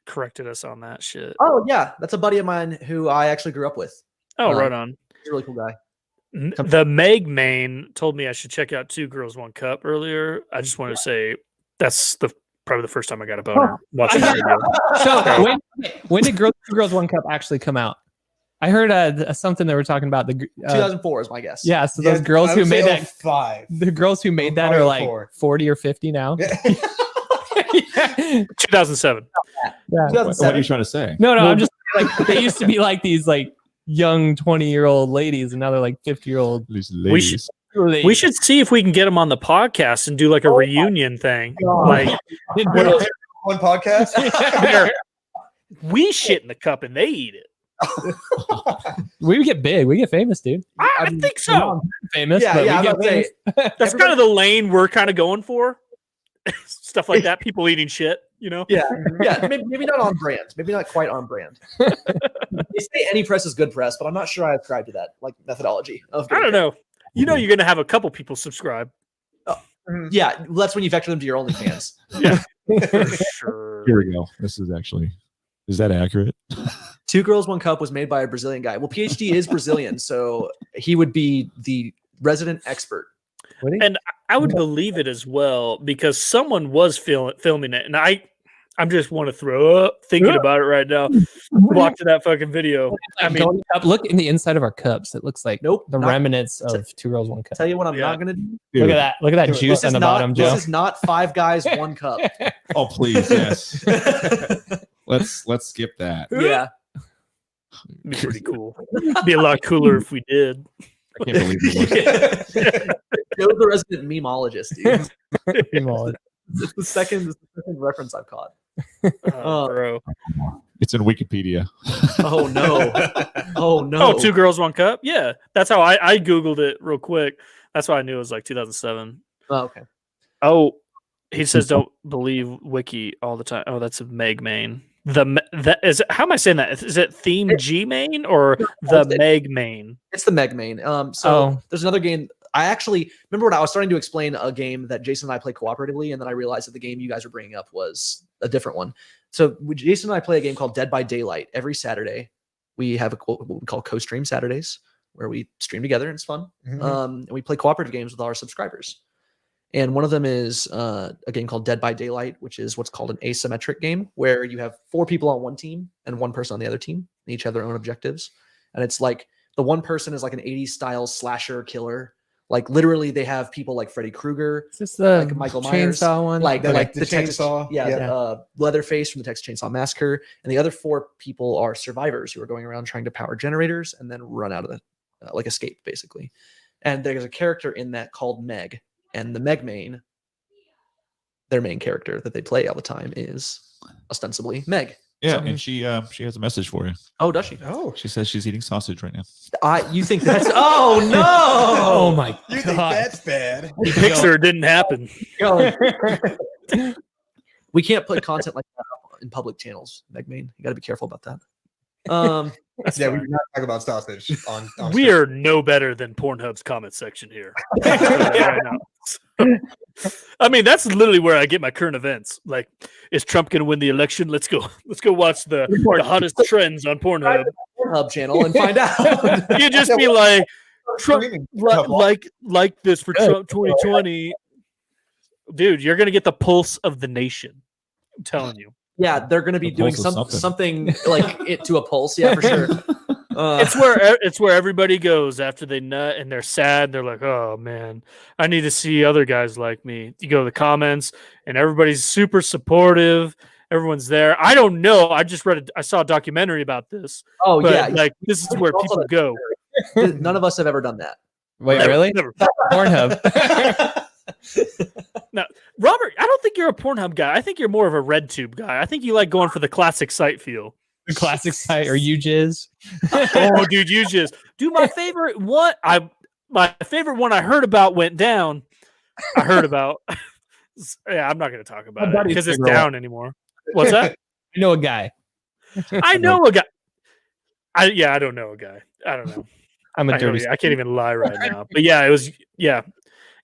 corrected us on that shit. Oh yeah, that's a buddy of mine who I actually grew up with. Oh, right on. He's a really cool guy. The Meg main told me I should check out Two Girls One Cup earlier. I just wanted to say that's probably the first time I got a boner watching that video. So when did Two Girls One Cup actually come out? I heard something they were talking about the 2004 is my guess. yeah. So those girls who made that, 5. the girls who made that are Probably like 4. 40 or 50 now. Yeah. Yeah. 2007. Yeah. What are you trying to say? No, I'm just like they used to be like these like young 20-year-old ladies, and now they're like 50-year-old. These We should ladies. we should see if we can get them on the podcast and do like a reunion thing. Like One podcast. where we shit in the cup and they eat it. We get big, we get famous, dude. I think so. Famous, Yeah, but yeah. we I'm get about to say, famous. That's kind of the lane we're kind of going for. Stuff like that. People eating shit, you know? yeah. Maybe not on brand. Maybe not quite on brand. They say any press is good press, but I'm not sure I ascribe to that like methodology of. I don't know. You know, you're going to have a couple people subscribe. Yeah, well, that's when you factor them to your OnlyFans. For sure. Here we go. This is actually. Is that accurate? Two Girls, One Cup was made by a Brazilian guy. Well, PhD is Brazilian, so he would be the resident expert. And I would believe it as well because someone was filming it. And I just want to throw up thinking about it right now. Watching that fucking video. I mean, Golden Cup, look in the inside of our cups. It looks like Nope, the not- remnants of Two Girls, One Cup. Tell you what, I'm Yeah. not gonna do. Look at that! Look at that Dude, juice This on is the bottom, not. Joe. This is not Five Guys, One Cup. Oh, please, yes. Let's skip that. Yeah. it'd be pretty cool. Be a lot cooler if we did. I can't believe it. Joe's the resident memeologist, dude. It's the second reference I've caught. Bro. It's in Wikipedia. Oh no! Oh no! Oh, Two Girls, One Cup? Yeah. That's how I Googled it real quick. That's why I knew it was like 2007. Oh, okay. Oh, he says don't believe Wiki all the time. Oh, that's a Meg main. How am I saying that? Is it theme G main or the Meg main? It's the Meg main. There's another game. I actually remember when I was starting to explain a game that Jason and I play cooperatively, and then I realized that the game you guys were bringing up was a different one. So Jason and I play a game called Dead by Daylight every Saturday. We have what we call co-stream Saturdays, where we stream together and it's fun. And we play cooperative games with our subscribers. And one of them is a game called Dead by Daylight, which is what's called an asymmetric game, where you have 4 people on one team and 1 person on the other team. They each have their own objectives. And it's like the one person is like an 80s style slasher killer. Like literally they have people like Freddy Krueger, Is this the like Michael Myers, chainsaw one? like The the Texas, chainsaw? Leatherface from the Texas Chainsaw Massacre. And the other 4 people are survivors who are going around trying to power generators and then run out of the, like escape basically. And there's a character in that called Meg. And the Meg main, their main character that they play all the time is ostensibly Meg. Yeah, and she has a message for you. Oh, does she? Oh, She says she's eating sausage right now. You think that's? Oh no! Oh my you think god! that's bad? Pixar didn't happen. We can't put content like that up in public channels, Meg main. You got to be careful about that. That's Yeah, we fine. do not talk about sausage on We are no better than Pornhub's comment section here. Right now. I mean, that's literally where I get my current events. Like, is Trump going to win the election? Let's go watch the hottest trends on Pornhub. Pornhub channel and find out. You just be like, Trump, Streaming. like this for Trump 2020, dude. You're going to get the pulse of the nation. I'm telling you. Yeah, they're going to be The doing pulse of something like it to a pulse. Yeah, for sure. It's where everybody goes after they nut and they're sad. They're like, oh man, I need to see other guys like me. You go to the comments and everybody's super supportive. Everyone's there. I don't know. I saw a documentary about this. Oh But yeah, like this is where people go. none of us have ever done that. Wait, Never- really? never. Pornhub. No, Robert, I don't think you're a Pornhub guy. I think you're more of a RedTube guy. I think you like going for the classic site feel. The classic site or you jizz. Oh, dude, you just do my favorite one. My favorite one I heard about went down. I heard about. Yeah, I'm not going to talk about it buddy's because it's favorite down anymore. What's that? I know a guy. I know a guy. I don't know a guy. I don't know. I'm a I dirty. can't even lie right now. But yeah, it was. Yeah,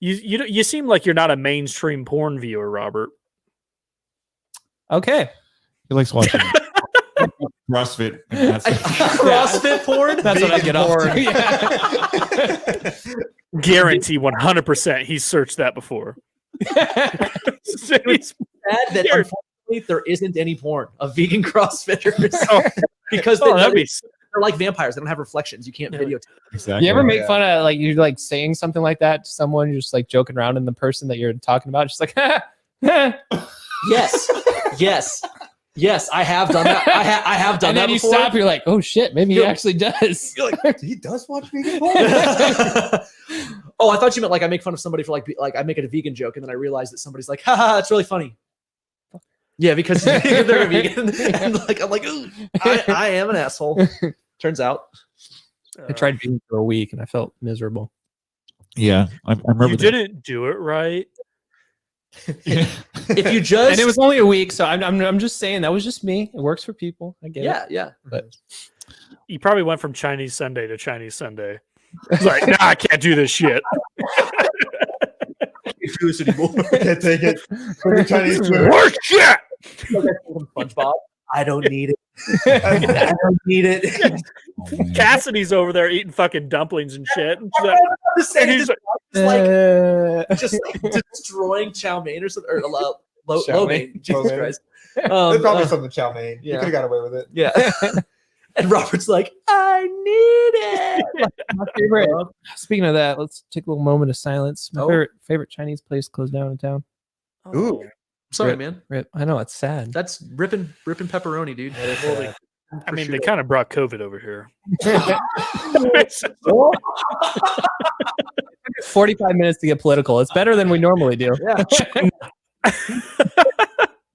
you seem like you're not a mainstream porn viewer, Robert. Okay. He likes watching CrossFit. And that's CrossFit porn. That's what I get off porn. to. Yeah. Guarantee 100% he's searched that before. So he's- Sad that Here. unfortunately there isn't any porn of vegan CrossFitters Oh. because that'd be they're like vampires. They don't have reflections. You can't Yeah. videotape. exactly. You ever make Yeah. fun of like you're like saying something like that to someone, you're just like joking around, and the person that you're talking about just like, Yes, I have done that. I have done and that then you before. stop, you're like, oh shit, maybe he You're- actually does. You're like, He does watch vegan porn. oh, I thought you meant like I make fun of somebody for like I make it a vegan joke, and then I realize that somebody's like, haha, it's really funny. Yeah, because they're a vegan, and like I'm like, ooh, I am an asshole. Turns out, I tried vegan for a week and I felt miserable. Yeah, I remember. You that. didn't do it right. Yeah. if you just And it was only a week, so I'm just saying that was just me. It works for people. I get it. yeah. But You probably went from Chinese Sunday to Chinese Sunday. It's like, nah, I can't do this shit. Can't do this anymore. Can't take it. Every Chinese food. Work shit. SpongeBob. I don't need it. I don't need it. Oh, man. Cassidy's over there eating fucking dumplings and shit. And she's like, The same, and he's like, just like destroying chow mein or something, or lo Chow mein. mein. Jesus Chow mein. Christ. There's probably something chow mein. You yeah. could have got away with it. Yeah. And Robert's like, I need it. my favorite. Speaking of that, let's take a little moment of silence. My Oh. favorite Chinese place closed down in town. Ooh. Sorry, Rip. man. Rip. I know it's sad. That's ripping pepperoni, dude. I mean, they kind of brought COVID over here. 45 minutes to get political. It's better than we normally do. Yeah.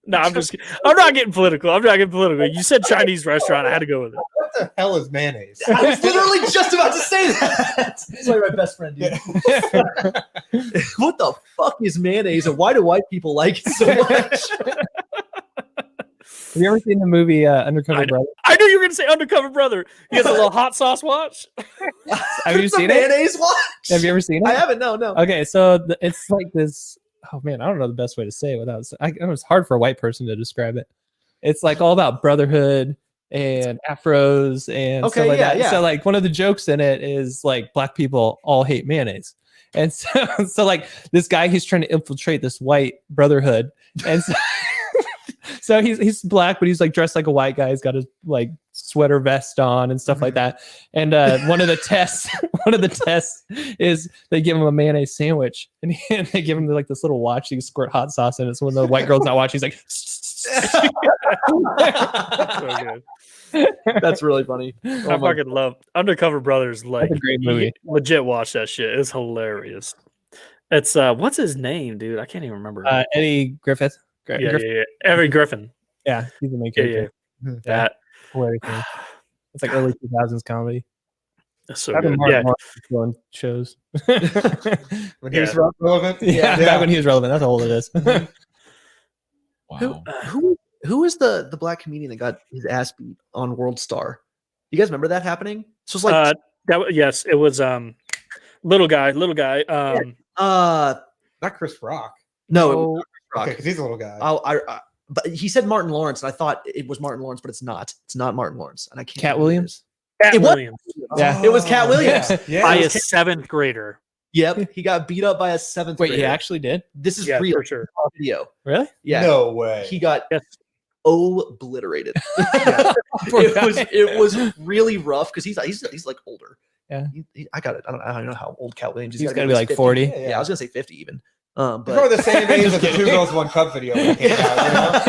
No, I'm not getting political. I'm not getting political. You said Chinese restaurant. I had to go with it. What the hell is mayonnaise? I was literally just about to say that. That's like my best friend, dude. What the fuck is mayonnaise, and why do white people like it so much? Have you ever seen the movie Undercover Brother? I knew you were going to say Undercover Brother. He has a little hot sauce watch. Have you The seen it? mayonnaise watch? Have you ever seen it? I haven't. No. Okay, so it's like this. Oh man, I don't know the best way to say it without. It's hard for a white person to describe it. It's like all about brotherhood and afros and Okay, stuff like yeah, that. yeah. So like one of the jokes in it is like black people all hate mayonnaise, and so like this guy, he's trying to infiltrate this white brotherhood, and so, so he's black, but he's like dressed like a white guy. He's got his like sweater vest on and stuff like that. And one of the tests is they give him a mayonnaise sandwich, and they give him like this little watch. You can squirt hot sauce in it. So when the white girl's not watching, he's like, So good. That's really funny. I fucking love Undercover Brothers. Like, That's a great movie. Legit watch that shit. It's hilarious. It's what's his name, dude? I can't even remember. Eddie Griffith. yeah. Every Griffin. Yeah, he's the main Yeah, character. yeah. That. Hilarious movie. It's like early 2000s comedy. That's so Back when good. Mark Yeah. Morris was doing shows. When he was relevant. Yeah, back when he was relevant. That's how old it is. Wow. Who is the black comedian that got his ass beat on World Star? You guys remember that happening? So it's like yes, it was little guy. Not Chris Rock. no, Oh, it was Rock. Okay, because he's a little guy. But he said Martin Lawrence, and I thought it was Martin Lawrence, but it's not. It's not Martin Lawrence, and I can't. Cat remember who it Williams? is. Cat It was- Williams Yeah. It was Cat Williams. Yeah. by it a was Cat- 7th grader. Yep, he got beat up by a 7th wait, grader. he actually did? This is Yeah, real for sure. video. Really? Yeah, No way. he got Yes. obliterated. Poor it was really rough because he's like older. Yeah. I got it. I don't know how old Cat Williams is. He's gotta gotta be like 50. 40. Yeah, I was gonna say 50 even. He's But probably the same age as the kidding. Two Girls One Cup video. When it came out,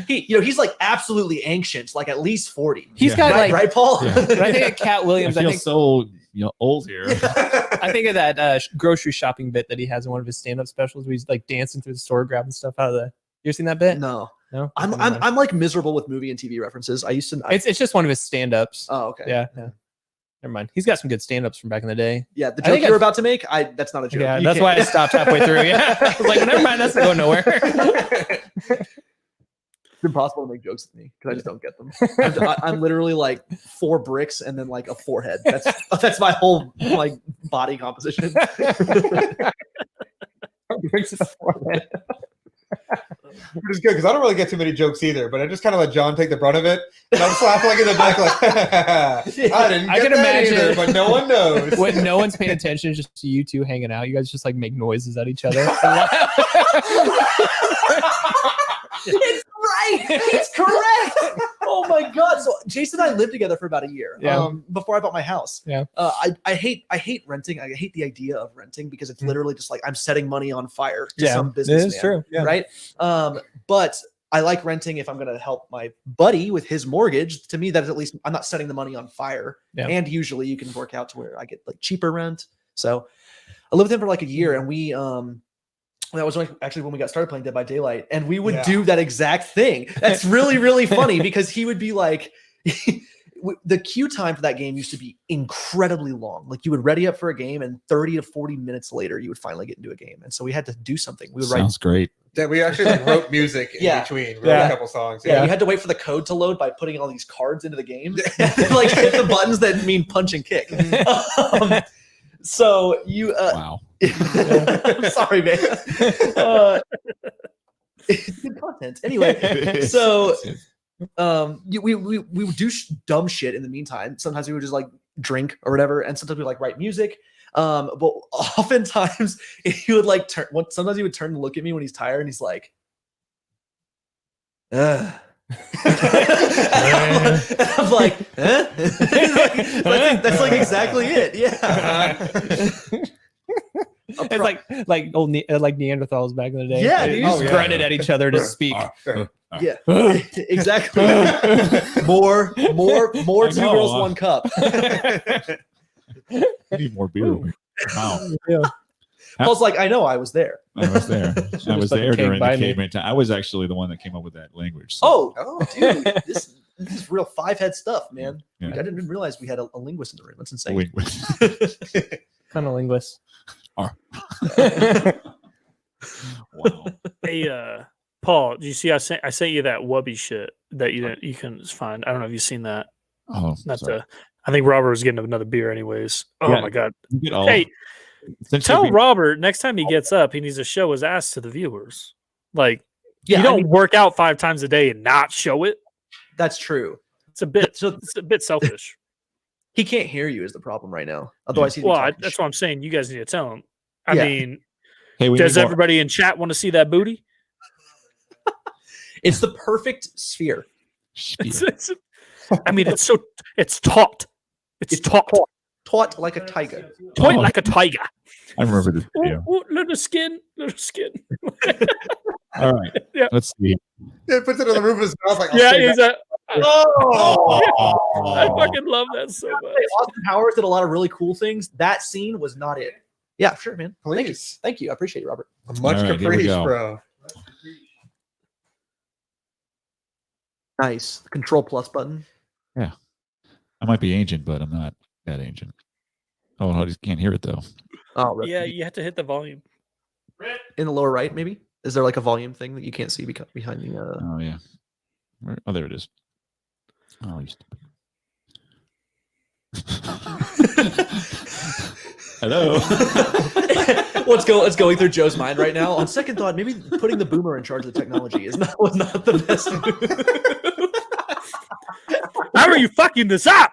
you know? he's like absolutely ancient, like at least 40. He's got right, like, right, Paul? Yeah. when I think of Cat Williams, I I feel think so old here. I think of that grocery shopping bit that he has in one of his stand-up specials where he's like dancing through the store grabbing stuff out of the. You ever seen that bit? No, No. I'm like miserable with movie and TV references. I used to. It's just one of his stand-ups. Oh, okay. Yeah. Never mind. He's got some good stand-ups from back in the day. Yeah, the I joke think you're I- about to make, that's not a joke. Yeah, You that's can't- why I stopped halfway through. Yeah, I was like, never mind, that's not going nowhere. It's impossible to make jokes with me because I just don't get them. I'm literally like 4 bricks and then like a forehead. That's my whole like body composition. Brings it up forehead. Which is good because I don't really get too many jokes either, but I just kind of let John take the brunt of it. And I'm just laughing like in the back, like I didn't get I can that imagine- either, but no one knows. When no one's paying attention, it's just you two hanging out. You guys just like make noises at each other. It's right. It's correct. Oh my god. So Jason and I lived together for about a year. Yeah. Before I bought my house. Yeah. I hate renting. I hate the idea of renting because it's literally just like I'm setting money on fire to Yeah, some it businessman. is true. Yeah. Right. But I like renting if I'm going to help my buddy with his mortgage. To me, that's at least I'm not setting the money on fire. Yeah. And usually you can work out to where I get like cheaper rent. So I lived with him for like a year, and we that was actually when we got started playing Dead by Daylight, and we would do that exact thing. That's really, really funny because he would be like, the queue time for that game used to be incredibly long. Like you would ready up for a game, and 30 to 40 minutes later, you would finally get into a game. And so we had to do something. We would Sounds great. That we actually like wrote music in Yeah. between. We wrote Yeah. a couple songs. Yeah, you had to wait for the code to load by putting all these cards into the game, like hit the buttons that mean punch and kick. So you, Wow. I'm sorry, man. It's good content. Anyway, so we would do dumb shit in the meantime. Sometimes we would just like drink or whatever, and sometimes we would like write music. But oftentimes he would like turn. Sometimes he would turn and look at me when he's tired, and he's like, "Ugh." And I'm like, huh? That's like exactly it. Yeah. It's like old like Neanderthals back in the day. Yeah, they dude. just Oh, yeah. grunted at each other to speak. Yeah, exactly. more I two know, girls, huh? one cup. I need more beer. Wow. Yeah. Paul's like, I know, I was there. I was there. I was there fucking came during the by me. caveman time. I was actually the one that came up with that language. So. Oh, dude, this is real five-head stuff, man. Yeah. I didn't realize we had a linguist in the room. That's insane. Wait. Kind of linguist. Wow. Hey, Paul, do you see? I sent you that Wubby shit that you can find. I don't know if you've seen that. Oh, Not sorry. I think Robert was getting another beer, anyways. Oh Yeah. my god! You get all- Hey, since tell you've been- Robert next time he gets up, he needs to show his ass to the viewers. Like, Yeah, you I don't mean, work out 5 times a day and not show it. that's true. It's a bit So selfish. he can't hear you is the problem right now. Otherwise, he'd be Well, talking that's shit. what I'm saying. You guys need to tell him. I Yeah. mean, Hey, we does need more- everybody in chat want to see that booty? It's the perfect sphere. I mean, it's taut. It's taut. Taut like a tiger. Taut Oh. like a tiger. I remember this Ooh, video. ooh, little skin. All right. Yeah. Let's see. He puts it on the roof of his mouth like, I'll Yeah, say he's that. a. I fucking love that so much. Hey, Austin Powers did a lot of really cool things. That scene was not it. Yeah, sure, man. Please. Thank you. I appreciate it, Robert. Much All right, here we caprice, go. bro. Nice. Control plus button. I might be ancient, but I'm not that ancient. Oh, I just can't hear it though. Oh, right. Yeah, you have to hit the volume. In the lower right, maybe. Is there like a volume thing that you can't see behind the? Oh yeah. Oh, there it is. Oh, you stupid. Hello. What's going through Joe's mind right now? On second thought, maybe putting the boomer in charge of the technology was not the best move. How are you fucking this up?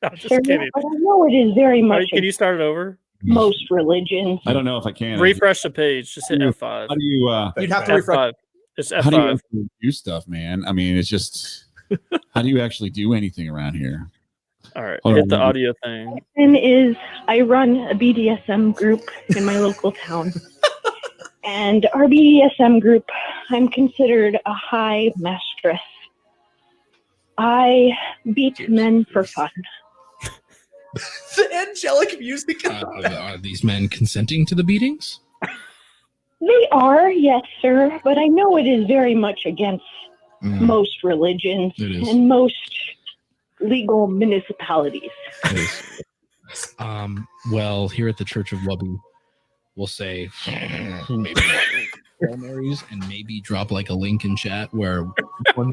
I'm just kidding. I know it is very much Can you start it over? most religions. I don't know if I can. Refresh the page. Just hit F5. How do you? You'd have to refresh. F5. Just How do you F5. actually do stuff, man? I mean, it's just. How do you actually do anything around here? All right. Hold Hit on, the let me- audio thing. And I run a BDSM group in my local town. And our BDSM group, I'm considered a high mistress. I beat men for fun. The angelic music. Are these men consenting to the beatings? They are, yes, sir, but I know it is very much against most religions It is. and most legal municipalities. It is. Well, here at the Church of Wubby, we'll say maybe Hail Marys and maybe drop like a link in chat where one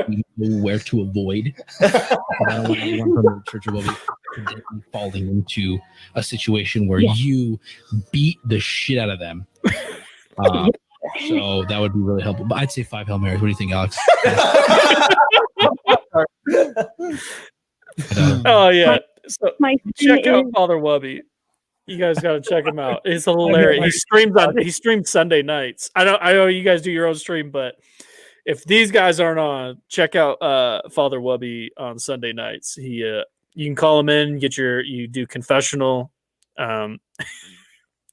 we know where to avoid. I don't want anyone from the Church of Wubby accidentally falling into a situation where Yeah. you beat the shit out of them. So that would be really helpful. But I'd say 5 Hail Marys. What do you think, Alex? Oh, yeah. So My check sin out is Father Wubby. You guys got to check him out. It's hilarious. He streams Sunday nights. I know you guys do your own stream, but if these guys aren't on, check out Father Wubby on Sunday nights. You can call him in, you do confessional.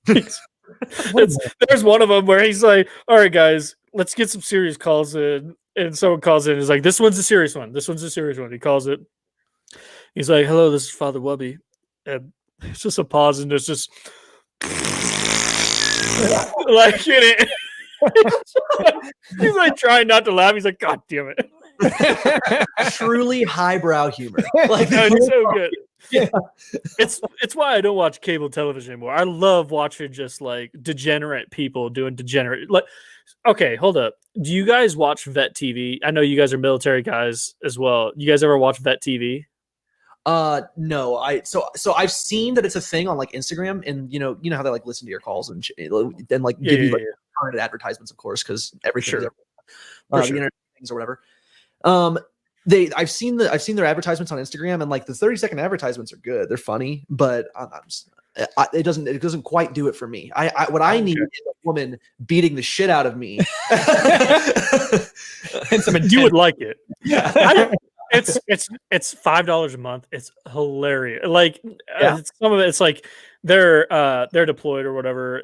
There's one of them where he's like, all right, guys, let's get some serious calls in. And someone calls in and is like, this one's a serious one. This one's a serious one. He calls it. He's like, hello, this is Father Wubby. And it's just a pause and there's just like in it. He's like trying not to laugh. He's like, God damn it. Truly highbrow humor. Like No, it's so good. It's why I don't watch cable television anymore. I love watching just like degenerate people doing degenerate. Like, okay, hold up. Do you guys watch Vet TV? I know you guys are military guys as well. You guys ever watch Vet TV? No, so I've seen that it's a thing on like Instagram, and you know how they like listen to your calls and then like give you like targeted advertisements, of course, because everything Sure. is For the sure. internet things or whatever. I've seen their advertisements on Instagram, and like the 30-second advertisements are good. They're funny, but it doesn't quite do it for me. What I need is a woman beating the shit out of me. And you would like it. Yeah. It's $5 a month. It's hilarious. Like some of it, it's like they're deployed or whatever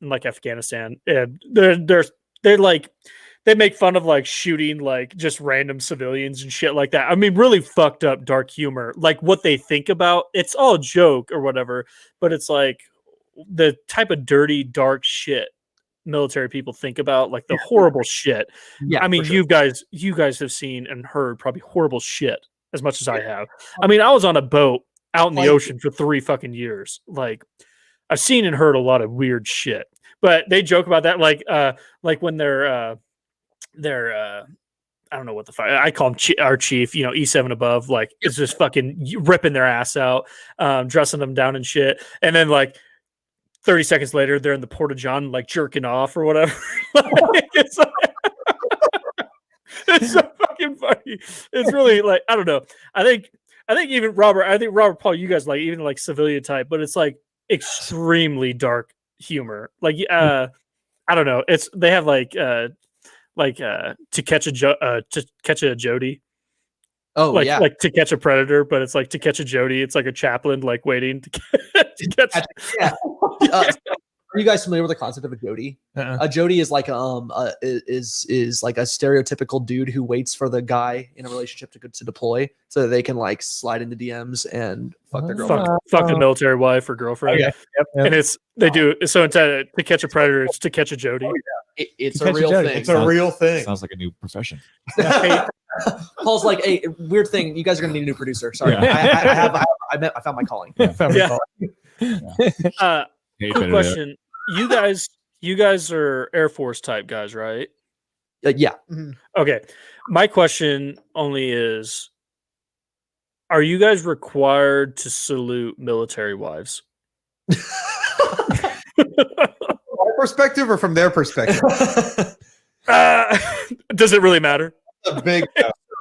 in like Afghanistan, and they're like they make fun of like shooting like just random civilians and shit like that. I mean, really fucked up dark humor. Like what they think about, it's all a joke or whatever, but it's like the type of dirty, dark shit military people think about, like the horrible shit. Yeah, I mean, for sure. you guys have seen and heard probably horrible shit as much as I have. I mean, I was on a boat out in the ocean for 3 fucking years. Like I've seen and heard a lot of weird shit. But they joke about that, like when they're I don't know what the fuck I call him our chief, you know, E7 above, like it's just fucking ripping their ass out, dressing them down and shit, and then like 30 seconds later they're in the Porta John like jerking off or whatever. It's so fucking funny. It's really like I don't know. I think even Robert Paul, you guys like even like civilian type, but it's like extremely dark humor. Like I don't know. It's they have like to catch a Jody. Oh like yeah, like To Catch a Predator, but it's like To Catch a Jody. It's like a chaplain like waiting to catch. yeah. Are you guys familiar with the concept of a Jody? A Jody is like is like a stereotypical dude who waits for the guy in a relationship to deploy so that they can like slide into DMs and fuck their girlfriend. Fuck the military wife or girlfriend. Okay. Yep. And they do so instead of To Catch a Predator, it's To Catch a Jody. It's To a Catch a real Jody. thing. It's a real thing. Sounds like a new profession. Paul's like, hey, weird thing. You guys are gonna need a new producer. Sorry, Yeah. I found my calling. Yeah. Hey, Quick better question. You guys are Air Force type guys, right? Yeah. Okay. My question only is, are you guys required to salute military wives? Our perspective or from their perspective? Does it really matter? A big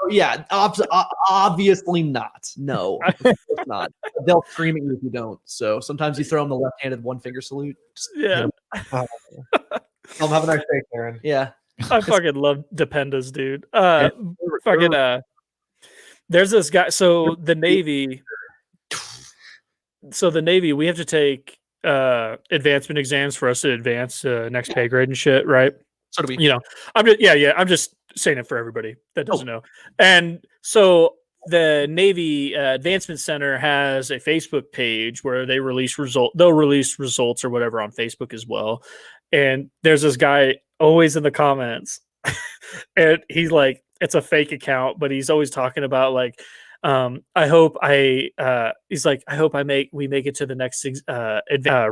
Yeah, obviously not. No, of course not. They'll scream at you if you don't. So sometimes you throw them the left-handed one-finger salute. Just hit Yeah. 'em. have a nice day, Karen. Yeah. I fucking love Dependas, dude. There's this guy. So the Navy, we have to take advancement exams for us to advance next pay grade and shit, right? So do we. You know, I'm just saying it for everybody that doesn't know. And so the Navy Advancement Center has a Facebook page where they'll release results or whatever on Facebook as well. And there's this guy always in the comments, and he's like, it's a fake account, but he's always talking about like, I hope we make it to the next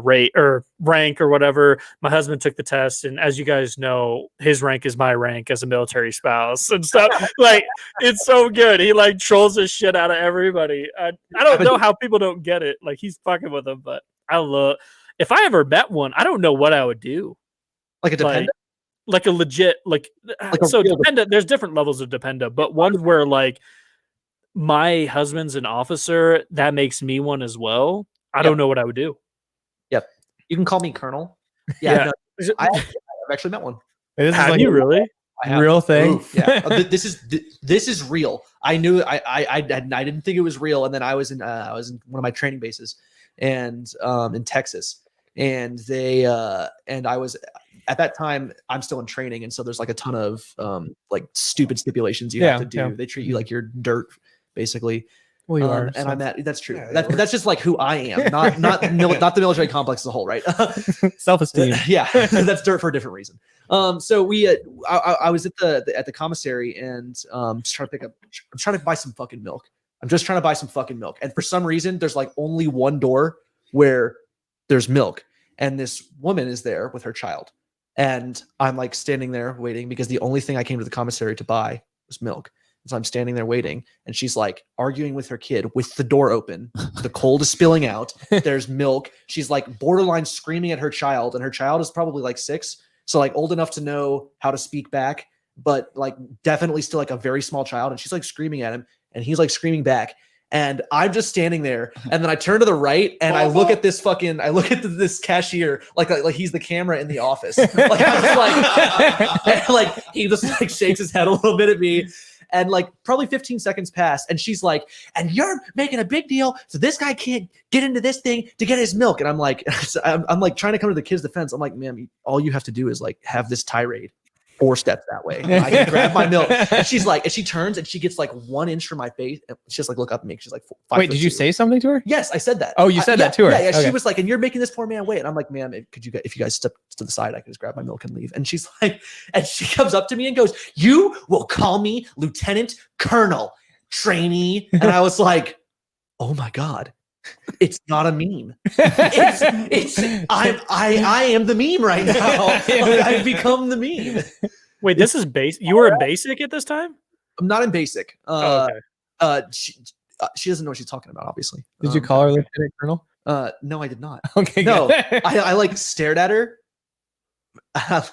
rate or rank or whatever. My husband took the test, and as you guys know, his rank is my rank as a military spouse and stuff. Like, it's so good. He like trolls the shit out of everybody. I don't know how people don't get it. Like, he's fucking with them, but I love. If I ever met one, I don't know what I would do. Like a dependent? Like a legit dependent. There's different levels of dependent, but one where like my husband's an officer, that makes me one as well. I don't know what I would do. Yep. You can call me Colonel. Yeah. Yeah. No, I've actually met one. Have you really? Real thing? Yeah. This is real. I knew I didn't think it was real, and then I was in one of my training bases, and in Texas, and they and I was at that time I'm still in training, and so there's like a ton of like stupid stipulations you have to do. Yeah. They treat you like you're dirt, basically. Well, you are. And I'm at. That's true. Yeah, That's just like who I am, not the military complex as a whole, right? Self-esteem. Yeah, that's dirt for a different reason. So we, I was at the commissary and just trying to pick up. I'm trying to buy some fucking milk. I'm just trying to buy some fucking milk, and for some reason, there's like only one door where there's milk, and this woman is there with her child, and I'm like standing there waiting because the only thing I came to the commissary to buy was milk. So I'm standing there waiting, and she's like arguing with her kid with the door open. The cold is spilling out. There's milk. She's like borderline screaming at her child, and her child is probably like 6, so like old enough to know how to speak back, but like definitely still like a very small child. And she's like screaming at him, and he's like screaming back. And I'm just standing there, and then I turn to the right, and I look at this this cashier like he's the camera in the office. Like I'm just like, like he just like shakes his head a little bit at me. And like probably 15 seconds pass, and she's like, and you're making a big deal, so this guy can't get into this thing to get his milk. And I'm like, I'm like trying to come to the kid's defense. I'm like, ma'am, all you have to do is like have this tirade. 4 steps that way. And I can grab my milk. And she's like, and she turns and she gets like 1 inch from my face. And she just like look up at me. She's like 5'2". Did you say something to her? Yes, I said that. Oh, you said that to her. Yeah. Okay. She was like, and you're making this poor man wait. And I'm like, ma'am, if you guys step to the side, I can just grab my milk and leave. And she's like, and she comes up to me and goes, you will call me Lieutenant Colonel Trainee. And I was like, oh my God. It's not a meme. I am the meme right now. I've become the meme. Wait, this is basic. You were in basic at this time? I'm not in basic. Okay. She doesn't know what she's talking about, obviously. Did you call her Lieutenant Colonel? No, I did not. Okay. No, good. I like stared at her. I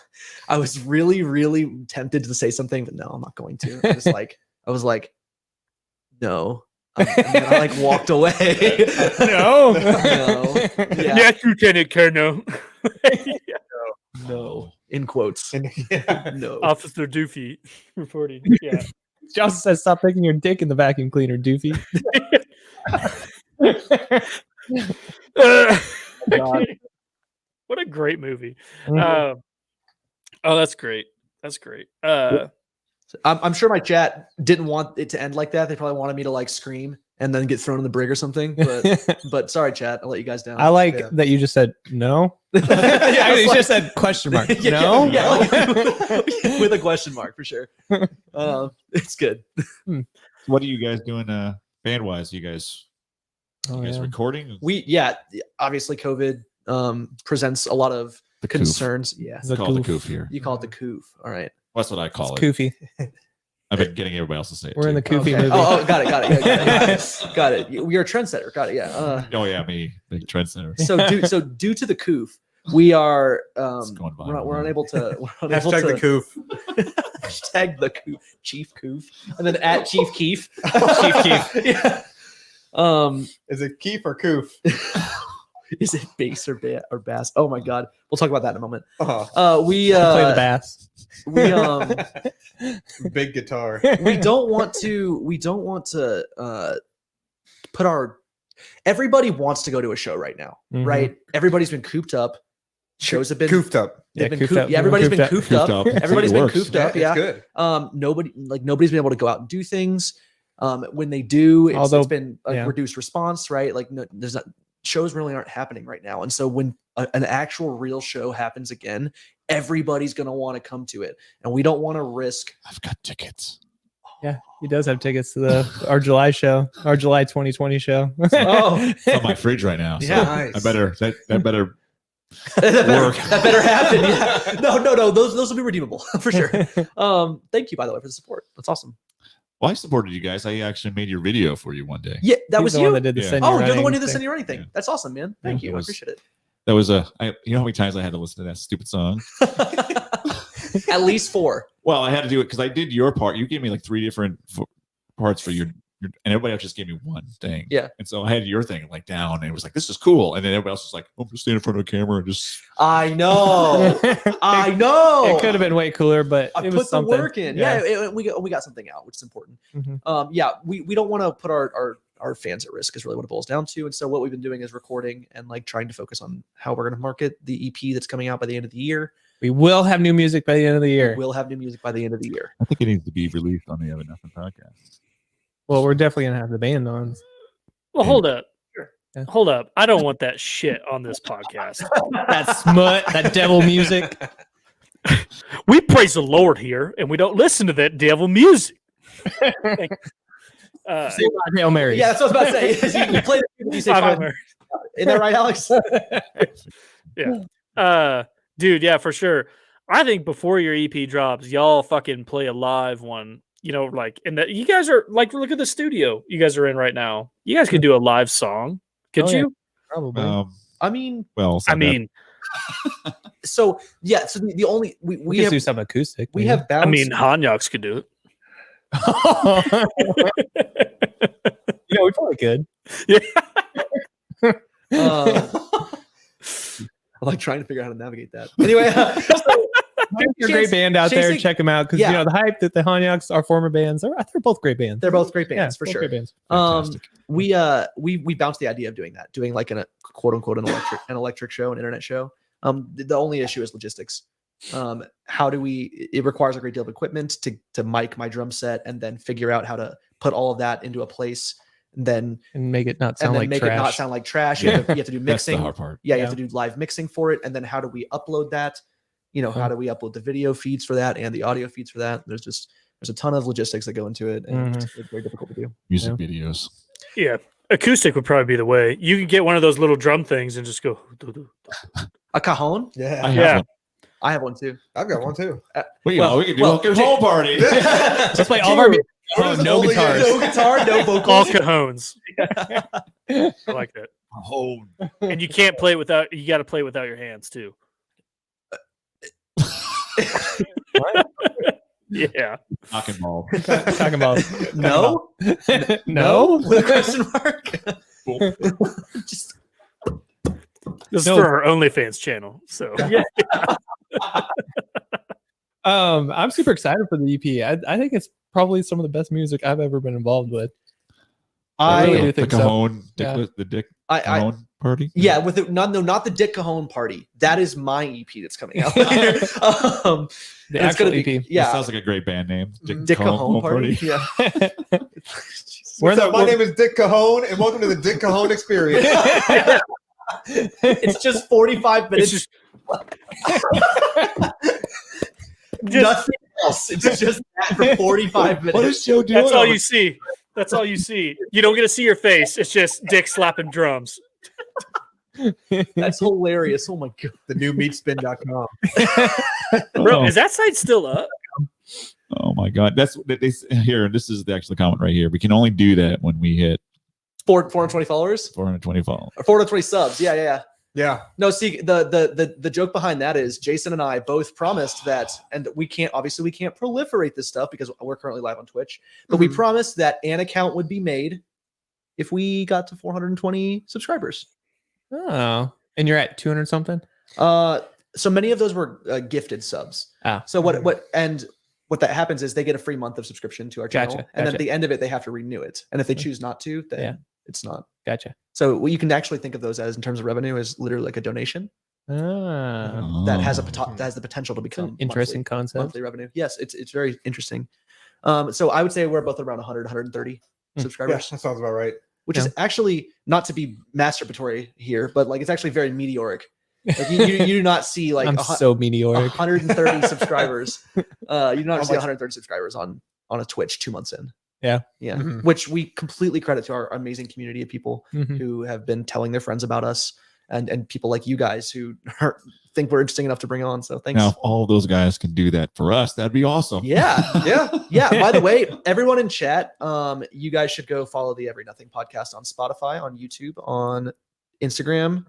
was really, really tempted to say something, but no, I'm not going to. I was like, no. And then I like walked away. No. No. Yeah. Yes, Lieutenant Colonel. No. In quotes. No. Officer Doofy reporting. Yeah. Johnson says, "Stop taking your dick in the vacuum cleaner, doofy." What a great movie. Mhm. Oh, that's great. That's great. I'm sure my chat didn't want it to end like that. They probably wanted me to like scream and then get thrown in the brig or something. But sorry, chat. I'll let you guys down. I like Yeah. that you just said no. Yeah, You like- just said question mark. Yeah, No. yeah, like- with a question mark for sure. It's good. What are you guys doing band wise? You guys Oh, yeah. recording? Obviously COVID presents a lot of The coof. concerns. Yeah. The Call it the coof. coof here. You call it the coof. All right. That's what I call It's it. koofy. I've been getting everybody else to say it. We're in the too. koofy Okay. movie. Oh, got it. Yeah, got it. You're a trendsetter. Got it. Yeah. Oh yeah, me, big trendsetter. So due to the coof, we are It's going viral. we're unable to Hashtag the coof. hashtag the coof, Chief Coof, and then at Chief Keef. Chief Keef. Yeah. Is it keef or coof? Is it bass or bass? Oh my God, we'll talk about that in a moment. Oh, We Play the bass. we big guitar. we don't want to put our everybody wants to go to a show right now, Mhm. right? Everybody's been cooped up. Shows have been Coofed up. they've Yeah, been cooped cooped- up. yeah, everybody's been Cooped cooped up. Cooped up. Everybody's It been works. cooped up. It's Yeah. good. Nobody's been able to go out and do things. When they do, it's Although- been a yeah. reduced response, right? Like there's not shows really aren't happening right now. And so when an actual real show happens again, everybody's going to want to come to it. And we don't want to risk. I've got tickets. Yeah, he does have tickets to our July show, our July 2020 show. Oh, It's on my fridge right now. So Yeah. Nice. I better that better that better happen. Yeah. No. Those will be redeemable for sure. Thank you, by the way, for the support. That's awesome. Well, I supported you guys. I actually made your video for you one day. Yeah, that He's was the you. one that did the Yeah. Send Oh, Your you're the one who Running did the thing. Send Your Running thing. Yeah. That's awesome, man. Thank Yeah, you. it I was- appreciate it. That was you know how many times I had to listen to that stupid song? At least 4. Well, I had to do it because I did your part. You gave me like 3 different parts for your and everybody else just gave me one thing. Yeah. And so I had your thing like down and it was like, this is cool. And then everybody else was like, I'm just stand in front of a camera and just I know. I know. It could have been way cooler, but I it put was the something. work in. Yeah, we got something out, which is important. Mhm. Yeah, we don't want to put our fans at risk is really what it boils down to. And so what we've been doing is recording and like trying to focus on how we're going to market the EP that's coming out by the end of the year. We will have new music by the end of the year. We'll have new music by the end of the year. I think it needs to be released on the EveryNothing podcast. Well, we're definitely gonna have the band on. Well, hold up. Yeah. Hold up. I don't want that shit on this podcast. That smut, that devil music. We praise the Lord here, and we don't listen to that devil music. Say Hail Mary. Yeah, that's what I was about to say. you play the you say I'm five. over. Isn't that right, Alex? Dude, yeah, for sure. I think before your EP drops, y'all fucking play a live one. You know, like, and that you guys are like, look at the studio you guys are in right now. You guys could do a live song, could Oh, yeah. you? Probably. I mean, Well, I mean, so yeah. So the only we we have could do something acoustic. we maybe. have I bounced. mean, Hanyoks could do it. Yeah, we probably could. I'm like trying to figure out how to navigate that. Anyway, They're a great band out there. chasing- Check them out because Yeah. you know the hype that the Hanyoks, our former bands, they're both great bands. they're both great Yeah, bands for both sure. Great bands. fantastic. We bounced the idea of doing that, doing like a quote unquote an electric show, an internet show. The only issue is logistics. How do we? It requires a great deal of equipment to mic my drum set and then figure out how to put all of that into a place. And make it not sound like make trash. it not sound like trash. Yeah. You have to do That's the mixing. hard part. Yeah, you have to do live mixing for it. And then how do we upload that? How do we upload the video feeds for that and the audio feeds for that? There's a ton of logistics that go into it, and it's very difficult to do. Music videos. Yeah. Acoustic would probably be the way. You can get one of those little drum things and just go. A cajon? Yeah. I have one too. I've got one too. We can do a home party. Let's play all of our music. Oh, no guitars. No guitar, no vocals. All cajones. I like that. And you can't play without. You got to play without your hands too. Yeah. Talking ball. Talking about No? no. With a question mark? Just This No. is for our OnlyFans channel. So I'm super excited for the EP. I think it's probably some of the best music I've ever been involved with. I really do the think so. cajon, Yeah. the Dick I Cajon party. yeah, with it, not the Dick Cajon party. That is my EP that's coming out later. The it's actual gonna be EP. That yeah, sounds like a great band name. Dick Cajon party. Yeah. We're So the- my name is Dick Cajon, and welcome to the Dick Cajon Experience. It's just 45 minutes. it's just Nothing else. It's just that for 45 minutes. What is Joe doing? that's all you see. That's all you see. You don't get to see your face. It's just Dick slapping drums. That's hilarious. Oh my god. The new meatspin.com. Bro, is that site still up? Oh my god, that's here. This is the actual comment right here. We can only do that when we hit 420 followers 420 followers. or 420 subs. Yeah. Yeah. No, see, the joke behind that is Jason and I both promised that, and we can't proliferate this stuff because we're currently live on Twitch, but we promised that an account would be made if we got to 420 subscribers. Oh, and you're at 200 something. So many of those were gifted subs. Ah. So what that happens is they get a free month of subscription to our channel, Gotcha, and then gotcha. at the end of it they have to renew it. And if they choose not to, then it's not. Gotcha. So what you can actually think of those as in terms of revenue is literally like a donation that has the potential to become Interesting concept. monthly revenue. Yes, it's very interesting. So I would say we're both around 100, 130 Yeah, subscribers, that sounds about right. which is actually not to be masturbatory here, but like it's actually very meteoric. Like you do not see like I'm so meteoric. 130 subscribers. You do not see 130 subscribers on a Twitch 2 months in. Yeah. Mhm. Which we completely credit to our amazing community of people Mhm. who have been telling their friends about us, and people like you guys who think we're interesting enough to bring on. So thanks. Now, if all those guys can do that for us, that'd be awesome. Yeah. By the way, everyone in chat, you guys should go follow the EveryNothing Podcast on Spotify, on YouTube, on Instagram,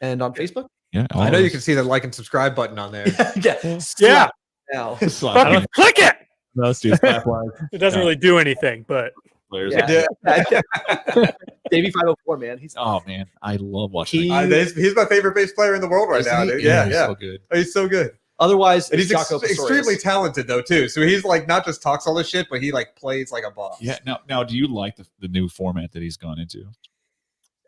and on Facebook. Yeah, I know you can see the like and subscribe button on there. Yeah. Yeah. Now. Fucking click it. Most It doesn't really do anything, but Players. Yeah. Davey 504, man. He's Oh man, I love watching. He's my favorite bass player in the world right Isn't now, he? dude. Yeah, he's yeah. so good. He's so good. otherwise And he's Jaco extremely Pastorius. talented though too. So he's like not just talks all this shit, but he like plays like a boss. Yeah. Now, do you like the new format that he's gone into?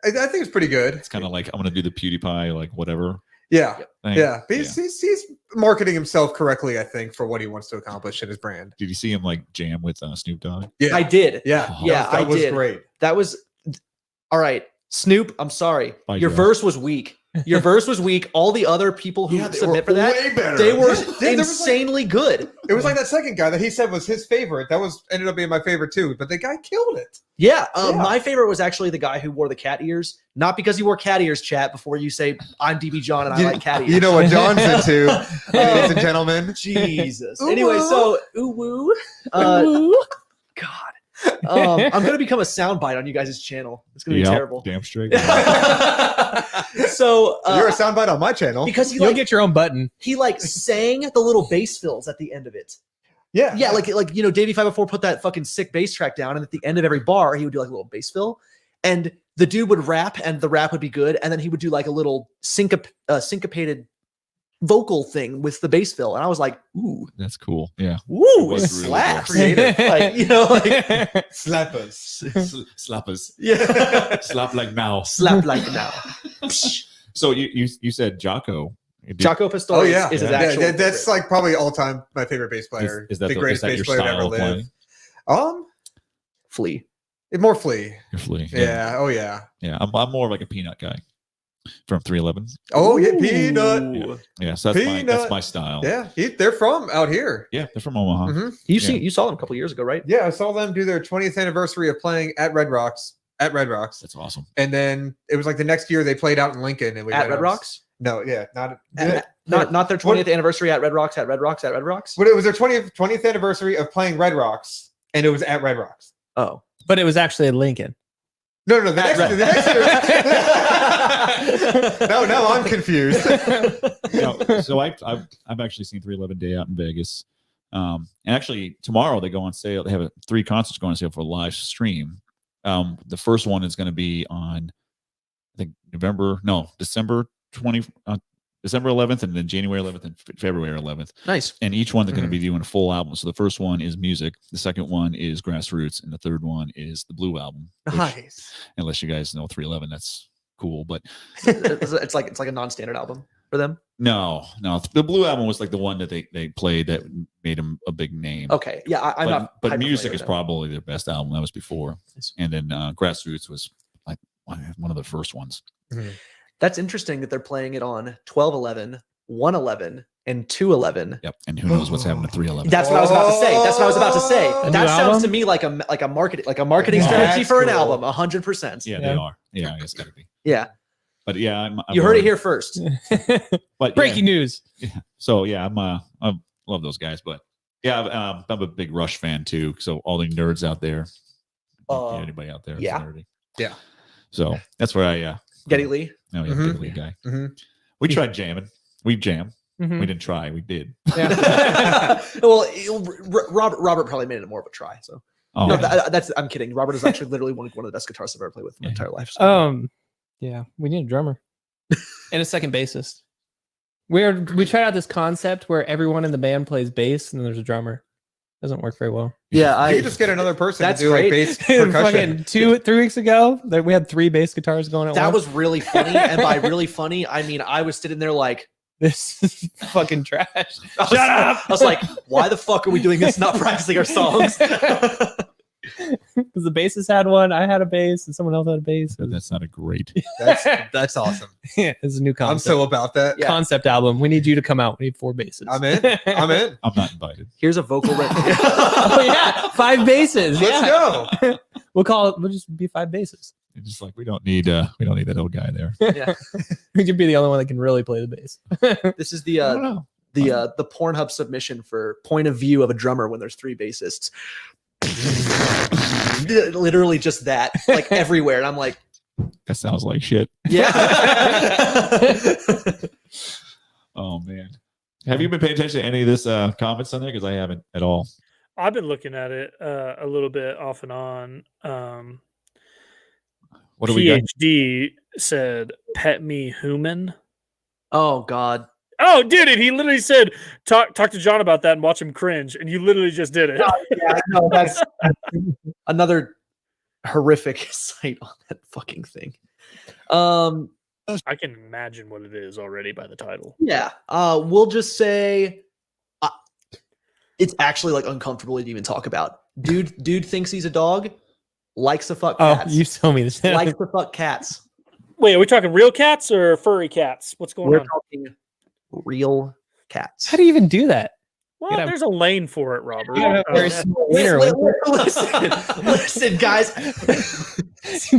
I think it's pretty good. It's kind of like I'm gonna do the PewDiePie, like whatever. Yeah, Thing. yeah. But he's marketing himself correctly, I think, for what he wants to accomplish in his brand. Did you see him like jam with Snoop Dogg? Yeah, I did. yeah, Oh. Yeah, that was I did. great. That was all right. Snoop, I'm sorry. Bye, Your Joe. verse was weak. Your verse was weak. All the other people who submit for that, way better. they were There was like- insanely good. It was like that second guy that he said was his favorite. That was ended up being my favorite too. But the guy killed it. Yeah, Yeah. my favorite was actually the guy who wore the cat ears. Not because he wore cat ears, chat, before you say, I'm DB John and I like cat ears. You know what John's into, ladies and gentlemen. Jesus. Ooh, Anyway, woo. so, ooh, woo. God. I'm going to become a soundbite on you guys' channel. It's going to be Yep, terrible. Damn straight. So, You're a soundbite on my channel. because he You'll like, get your own button. he like sang the little bass fills at the end of it. Yeah, Yeah, like you know, Davey 504 put that fucking sick bass track down, and at the end of every bar, he would do like a little bass fill, and the dude would rap, and the rap would be good, and then he would do like a little syncopated vocal thing with the bass fill, and I was like, ooh, That's cool. Yeah. ooh, It it was really slaps. cool. Creative, like you know, like slappers. Slappers. yeah, Slap like now. slap like now. So you said Jaco Jaco Pastorius Oh yeah, is his yeah, actual. that's like probably all time my favorite bass player. Is that the the- greatest is that bass your player to ever style of live? playing? Flea. More Flea. You're Flea. Yeah. Oh yeah. Yeah. I'm more of like a Peanut guy from 311. Oh yeah, Peanut. Yeah. So that's Peanut. my style. Yeah, they're from out here. Yeah. They're from Omaha. Mhm. You saw them a couple years ago, right? Yeah, I saw them do their 20th anniversary of playing at Red Rocks. That's awesome. And then it was like the next year they played out in Lincoln. And we At went Red out- Rocks? No, yeah, not Not their 20th anniversary at Red Rocks. At Red Rocks. But it was their 20th anniversary of playing Red Rocks, and it was at Red Rocks. Oh, But it was actually in Lincoln. No, the next year. No, I'm confused. So I've actually seen 311 Day out in Vegas. And actually tomorrow they go on sale. They have 3 concerts going on sale for a live stream. The first one is going to be on, I think December 11th, and then January 11th and February 11th. nice. And each one they're going to be doing a full album. So the first one is music, the second one is grassroots, and the third one is the Blue album. which, Nice. unless you guys know 311, that's cool. But It's like a non-standard album for them. no, the Blue album was like the one that they played that made them a big name. Okay, yeah, I'm not. But hyper music familiar is with them. probably their best album. That was before, and then grassroots was like one of the first ones. That's interesting that they're playing it on 12/11, 1/11, and 2/11. Yep. And who knows what's happening to 311? That's what I was about to say. A That new sounds album? to me like a marketing strategy That's for an cool. album. 100%. Yeah, they are. Yeah, it's got to be. Yeah. But yeah, I'm You heard it here first. But Breaking news. Yeah. So yeah, I love those guys. But yeah, I'm a big Rush fan too. So all the nerds out there, anybody out there, is yeah. nerdy. Yeah. So that's where I Getty Lee. Oh yeah, Mhm. Geddy Lee guy. Mhm. We tried jamming. We jam. Mhm. We didn't try. We did. Well, Robert probably made it more of a try. So Oh, no, yeah. I'm kidding. Robert is actually literally one of the best guitarists I've ever played with in my entire life. So. Yeah, we need a drummer and a second bassist. We tried out this concept where everyone in the band plays bass and then there's a drummer. Doesn't work very well. Yeah, You could just get another person That's to do like great. bass percussion. Fucking 3 weeks ago, we had 3 bass guitars going at that once. was really funny. And by really funny, I mean I was sitting there like, This is fucking trash. Shut up! I was like, why the fuck are we doing this? Not practicing our songs. Because the bassist had one, I had a bass, and someone else had a bass. But that sounded great. That's awesome. Yeah, it's a new concept. I'm so about that. Yeah. Concept album. We need you to come out. We need 4 basses. I'm in. I'm in. I'm not invited. Here's a vocal. Oh yeah, 5 basses. Let's Yeah, go. we'll just be 5 basses. It's just like we don't need that old guy there. Yeah. We could be the only one that can really play the bass. This is I don't know. the Pornhub submission for point of view of a drummer when there's 3 bassists. Literally just that, like everywhere, and I'm like, That sounds like shit. yeah. Oh man. Have you been paying attention to any of this comments on there? Because I haven't at all. I've been looking at it a little bit off and on. What do we got? PhD said, "Pet me, human." Oh God. Oh, did it? He literally said, "Talk to John about that and watch him cringe," and you literally just did it. Yeah, no, that's another horrific sight on that fucking thing. I can imagine what it is already by the title. Yeah. We'll just say it's actually like uncomfortable to even talk about. Dude thinks he's a dog, likes to fuck Oh, cats. you told me this. Likes to fuck cats. Wait, are we talking real cats or furry cats? What's going We're on? talking real cats. How do you even do do that? Well, you know- there's a lane for it, Robert. You have a very small wiener. Listen, guys.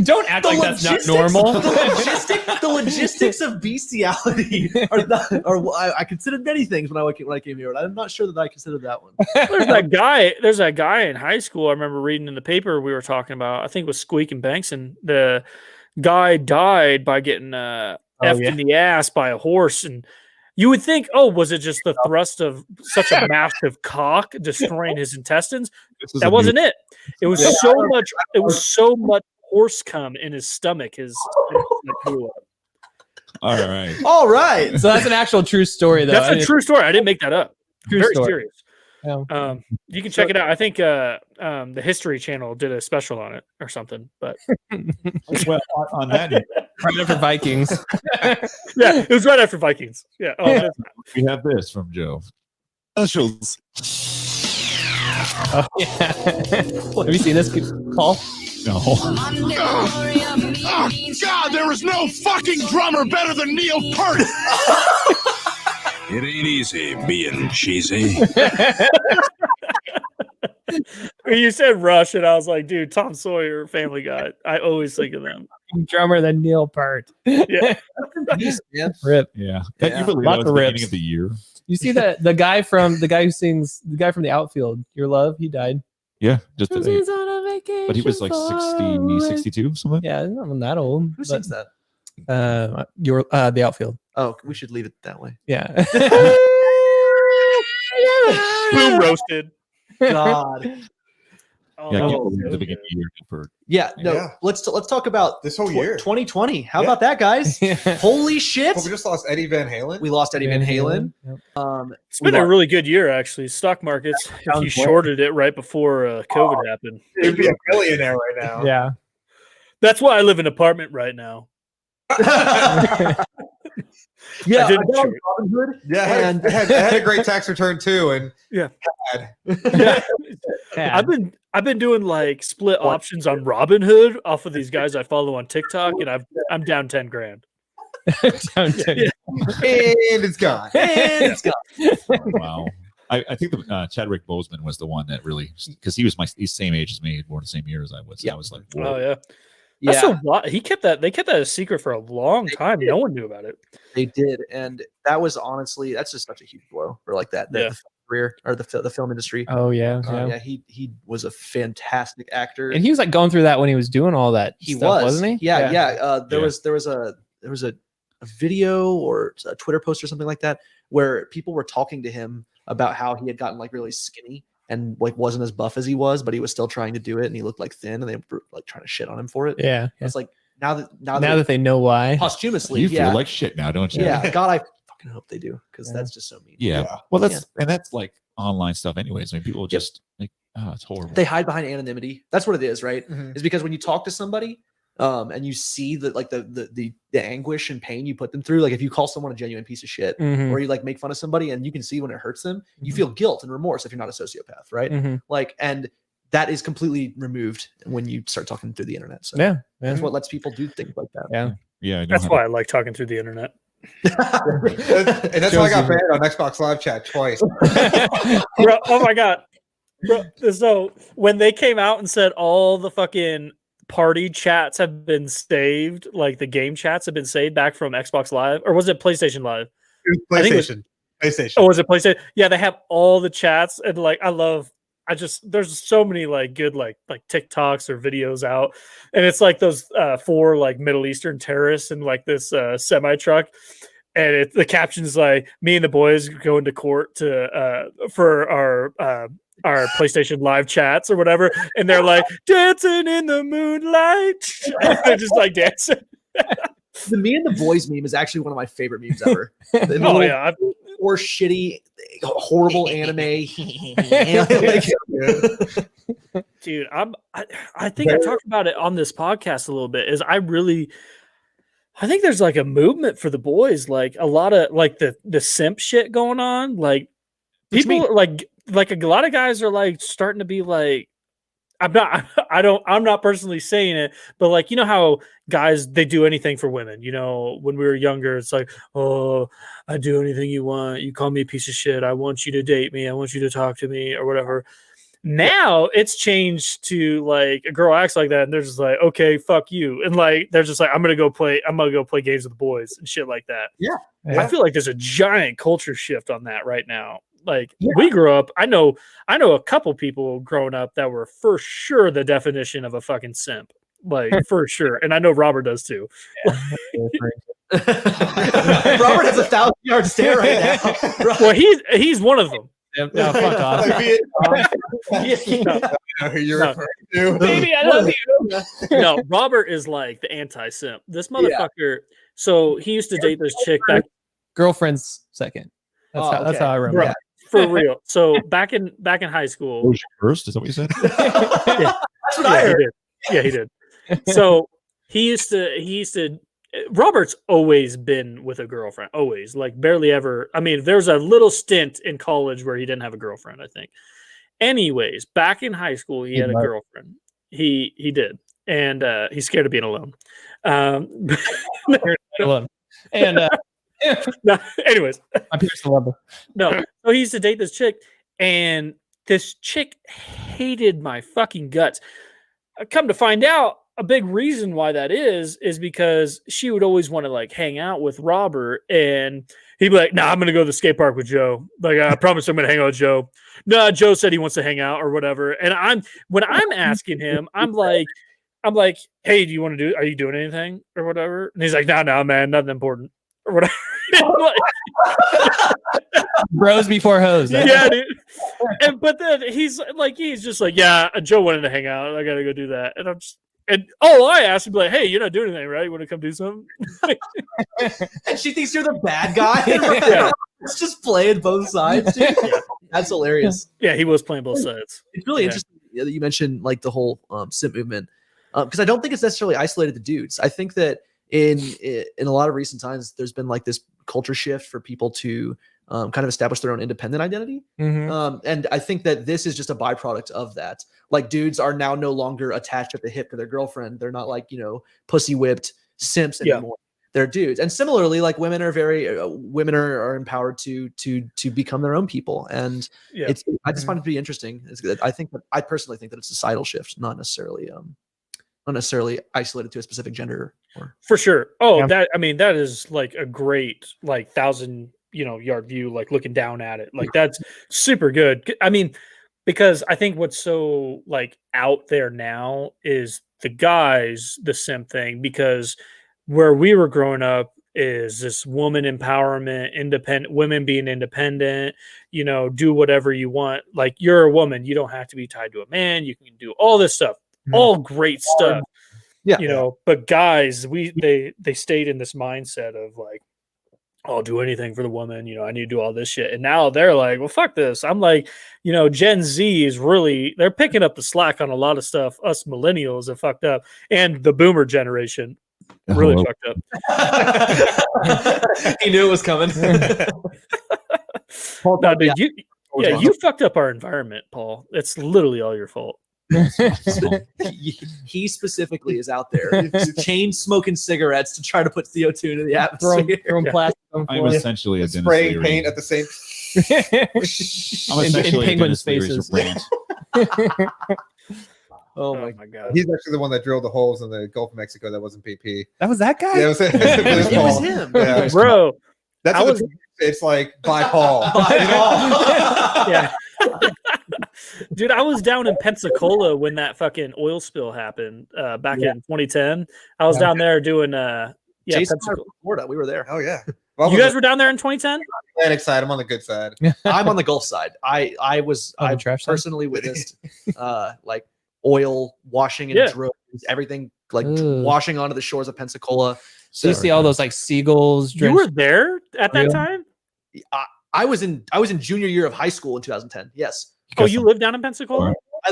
Don't act like that's not normal. The logistics of bestiality I considered many things when I came here, and I'm not sure that I considered that one. There's that guy in high school I remember reading in the paper we were talking about. I think it was Squeak and Bankson. The guy died by getting effed in the ass by a horse, and you would think, oh, was it just the thrust of such a massive cock destroying his intestines? That wasn't it. It was so much. It was so much horse cum in his stomach. All right. All right. So that's an actual true story, though. That's a true story. I didn't make that up. True Very story. serious. Yeah. You can check it out. I think the History Channel did a special on it or something. But Well, on that Right after Vikings. Yeah, it was right after Vikings. Yeah. Oh, that's- We have this from Joe. Specials. Oh, yeah. Have you seen this, Paul? No. Oh, God, there is no fucking drummer better than Neil Peart. It ain't easy being cheesy. You said Rush, and I was like, dude, Tom Sawyer, Family Guy. I always think of them. Drummer than Neil Peart. Yeah. Yeah. Rip. Yeah. Yeah. Can you believe Lots that was of the rips. beginning of the year? You see that the guy from the outfield, Your Love, he died. Yeah. Just today. He's on a vacation. But he was like 60, 62, something. Yeah, he's not that old. Who sings that? The outfield. Oh, we should leave it that way. Yeah. Boom roasted. God. Oh, Yeah, I that can't was believe so the beginning good. of the year for Yeah, no. Yeah. Let's talk about This whole year. 2020. How Yeah. about that, guys? Holy shit! Well, we just lost Eddie Van Halen. We lost Eddie Van Halen. Yep. It's been a really good year, actually. Stock markets, if you Sounds great. shorted it right before COVID happened. He'd be a billionaire right now. Yeah. That's why I live in an apartment right now. Yeah, I didn't got on short. Robinhood, Yeah, I had a great tax return too, and Yeah. bad. Yeah. I've been doing like split options on Robinhood off of these guys I follow on TikTok, and I'm down 10 grand. Down to- Yeah. and it's gone. and it's gone. wow. I think the Chadwick Boseman was the one that really, because he was he's the same age as me, born the same year as I was. Yeah. I was like, Oh whoa. yeah. That's a lot. They kept that a secret for a long time. No one knew about it. They did, and that was honestly that's just such a huge blow for like that Yeah. the career or the film industry. Oh yeah. Yeah, he was a fantastic actor. And he was like going through that when he was doing all that. He stuff, was, wasn't he? Yeah. There Yeah. was a video or a Twitter post or something like that where people were talking to him about how he had gotten like really skinny and like wasn't as buff as he was, but he was still trying to do it, and he looked like thin, and they were like trying to shit on him for it. Yeah. It's like now Now that they know why. posthumously, You yeah, feel like shit now, don't you? yeah. God, I fucking hope they do because Yeah. that's just so mean. Yeah. Yeah. Well, that's like online stuff, anyways. I mean, people just like, oh, it's horrible. They hide behind anonymity. That's what it is, right? Mhm. Is because when you talk to somebody, and you see that like the anguish and pain you put them through. Like if you call someone a genuine piece of shit, Mhm. or you like make fun of somebody, and you can see when it hurts them, you feel guilt and remorse if you're not a sociopath, right? Mhm. Like, and that is completely removed when you start talking through the internet. So Yeah. that's what lets people do things like that. Yeah. Yeah. I know That's how why I like talking through the internet. And that's how I got banned on Xbox Live Chat twice. Bro, oh my god. Bro, so when they came out and said all the fucking party chats have been saved, like the game chats have been saved back from Xbox Live, or was it PlayStation Live? I think it was- PlayStation. Oh, was it PlayStation? Yeah, they have all the chats, and like there's so many like good like TikToks or videos out, and it's like those 4 like Middle Eastern terrorists in like this semi truck, and the caption's like, me and the boys going to court to for our PlayStation Live chats or whatever, and they're like dancing in the moonlight. They're just like dancing. The me and the boys meme is actually one of my favorite memes ever. The Oh little yeah, or shitty, horrible anime. Like, dude. I think I talked about it on this podcast a little bit. I think there's like a movement for the boys, like a lot of like the simp shit going on. Like What you people like a lot of guys are like starting to be like, I'm not personally saying it, but like, you know how guys, they do anything for women, you know, when we were younger, it's like, oh, I do anything you want. You call me a piece of shit. I want you to date me. I want you to talk to me or whatever. Now it's changed to like a girl acts like that, and they're just like, okay, fuck you. And like, they're just like, I'm gonna go play games with the boys and shit like that. Yeah. I feel like there's a giant culture shift on that right now. Like we grew up, I know a couple people growing up that were for sure the definition of a fucking simp. Like for sure. And I know Robert does too. Robert has a 1,000-yard stare right now. Well, he's one of them. No, fuck off. You're No. referring to. Baby, I love you. No, Robert is like the anti-simp. This motherfucker. So he used to date this chick back Girlfriend's second. That's how I remember. Bro, for real. So back in high school. was your first? Is that what you said? That's what I He heard. did. Yeah, he did. So he used to Robert's always been with a girlfriend, always, like barely ever. I mean, there's a little stint in college where he didn't have a girlfriend, I think. Anyways, back in high school, he had a girlfriend. He did, and he's scared of being alone. Alone. And no, anyways, my peers love her. no. So he used to date this chick, and this chick hated my fucking guts. I come to find out, a big reason why that is because she would always want to like hang out with Robert, and he'd be like, "Nah, I'm gonna go to the skate park with Joe. Like, I promise I'm gonna hang out with Joe. Nah, Joe said he wants to hang out or whatever." And when I'm asking him, I'm like, "Hey, are you doing anything or whatever?" And he's like, "No, man, nothing important or whatever." Bros before hoes. Yeah, dude. But then he's just like, "Yeah, Joe wanted to hang out. I gotta go do that." And I asked him, like, "Hey, you're not doing anything, right? You want to come do something?" And she thinks you're the bad guy. Yeah. It's just playing both sides, dude. Yeah. That's hilarious. Yeah, he was playing both sides. It's really interesting that you mentioned like the whole simp movement, because I don't think it's necessarily isolated to dudes. I think that in a lot of recent times, there's been like this culture shift for people to kind of establish their own independent identity. And I think that this is just a byproduct of that. Like, dudes are now no longer attached at the hip to their girlfriend. They're not like, pussy whipped simps anymore. They're dudes. And similarly, like, women are empowered to become their own people. And I just find it to be interesting. I personally think that it's a societal shift, not necessarily isolated to a specific gender. For sure. Oh, that is like a great, like, 1,000-yard view, like looking down at it. Like, that's super good. I mean, because I think what's so like out there now is the simp thing, because where we were growing up is this woman empowerment, independent women being independent, do whatever you want. Like, you're a woman, you don't have to be tied to a man. You can do all this stuff, all great stuff. But guys, they stayed in this mindset of like, I'll do anything for the woman, I need to do all this shit. And now they're like, well, fuck this. I'm like, Gen Z is they're picking up the slack on a lot of stuff. Us millennials have fucked up, and the boomer generation really fucked up. He knew it was coming. No, dude, you fucked up our environment, Paul. It's literally all your fault. He specifically is out there chain smoking cigarettes to try to put CO2 into the atmosphere. Throwing plastic on I'm essentially a Dennis spraying Leary. paint at the same. I'm essentially in penguins' Dennis Leary's faces. rant. Oh my God. He's actually the one that drilled the holes in the Gulf of Mexico. That wasn't PP. That was that guy? Yeah, it was, It was him. Yeah. Bro. That's it's like by Paul. Yeah. Dude, I was down in Pensacola when that fucking oil spill happened back in 2010. I was down there doing Jason, Florida. We were there. Oh yeah. Well, you guys were down there in 2010? Atlantic side. I'm on the good side. I'm on the Gulf side. I personally witnessed like oil washing and drones, everything like washing onto the shores of Pensacola. So you see all those like seagulls. You were there at that time? I was in junior year of high school in 2010. Yes. Oh, you lived down in Pensacola? I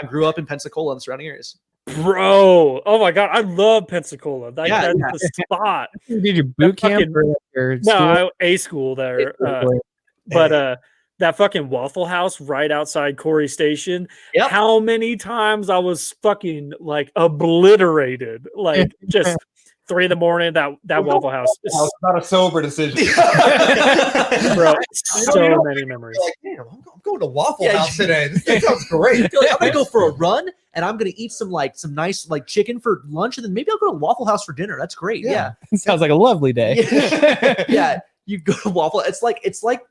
grew up in Pensacola and the surrounding areas. Bro, oh my God, I love Pensacola. That's the spot. Did your boot camp or no, a school there. But that fucking Waffle House right outside Corey Station. Yep. How many times I was fucking like obliterated, like just 3 a.m. That Waffle House. It's not a sober decision, bro. So many memories. Like, damn, I'm going to Waffle House today. This sounds great. Like, I'm gonna go for a run, and I'm gonna eat some nice like chicken for lunch, and then maybe I'll go to Waffle House for dinner. That's great. Yeah. Sounds like a lovely day. Yeah. You go to Waffle. It's like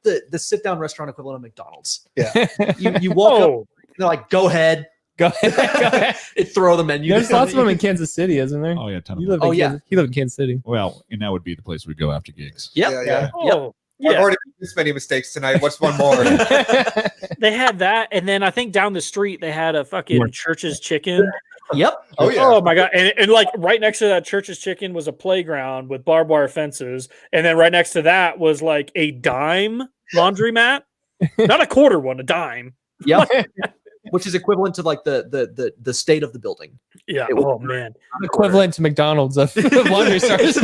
the sit down restaurant equivalent of McDonald's. Yeah. You walk up, and they're like, go ahead. Go ahead. Throw the menu. There's lots of them in Kansas City, isn't there? Oh yeah, ton of you them. live in you live in Kansas City. Well, and that would be the place we'd go after gigs. Yep. Yeah. Oh, I've already made this many mistakes tonight. What's one more? They had that, and then I think down the street they had a fucking Church's Chicken. Yep. Oh yeah. Oh my God. And like right next to that Church's Chicken was a playground with barbed wire fences, and then right next to that was like a dime laundromat, not a quarter one, a dime. Yep. which is equivalent to like the state of the building. Yeah. It was- Oh man. Equivalent to McDonald's of laundry stores.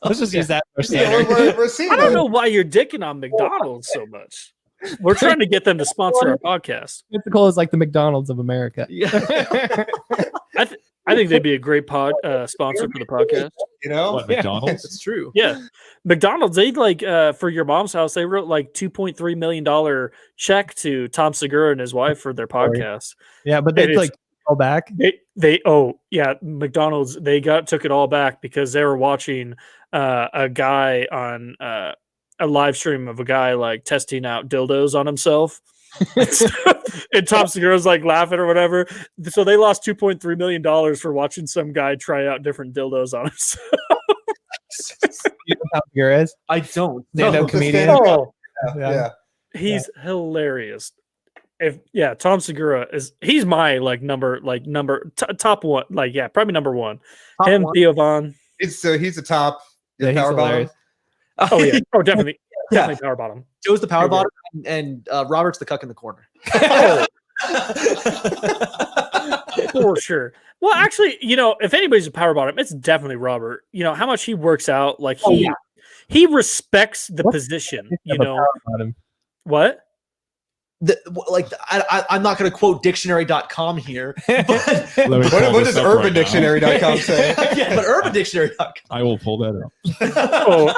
Let's just use that for Yeah, standard. we're seeing I don't that. know why you're dicking on McDonald's so much. We're trying to get them to sponsor our podcast. Mythical is like the McDonald's of America. Yeah. I think they'd be a great sponsor for the podcast. You know, What, McDonald's? It's true. Yeah, McDonald's. They like for your mom's house. They wrote like $2.3 million check to Tom Segura and his wife for their podcast. Yeah, but they And like all back. McDonald's. They took it all back because they were watching a guy on a live stream of a guy like testing out dildos on himself. And Tom Segura's like laughing or whatever. So they lost $2.3 million for watching some guy try out different dildos on himself. You know how Segura is? I don't. Stand-up know. comedian. Oh, yeah. he's hilarious. Tom Segura he's my top one, probably number one. Top Him, one. Theo Von. He's the top. Yeah, he's power bottom. hilarious. Oh yeah, oh definitely, Yeah. definitely power bottom. Joe's the power Okay. bottom, and Robert's the cuck in the corner. For sure. Well, actually, if anybody's a power bottom, it's definitely Robert. How much he works out. Like he respects the position. Bottom. What? I'm not going to quote dictionary.com here, but, Let me What pull does this up right now. UrbanDictionary.com say? yeah, but urbandictionary.com. I will pull that up. Oh,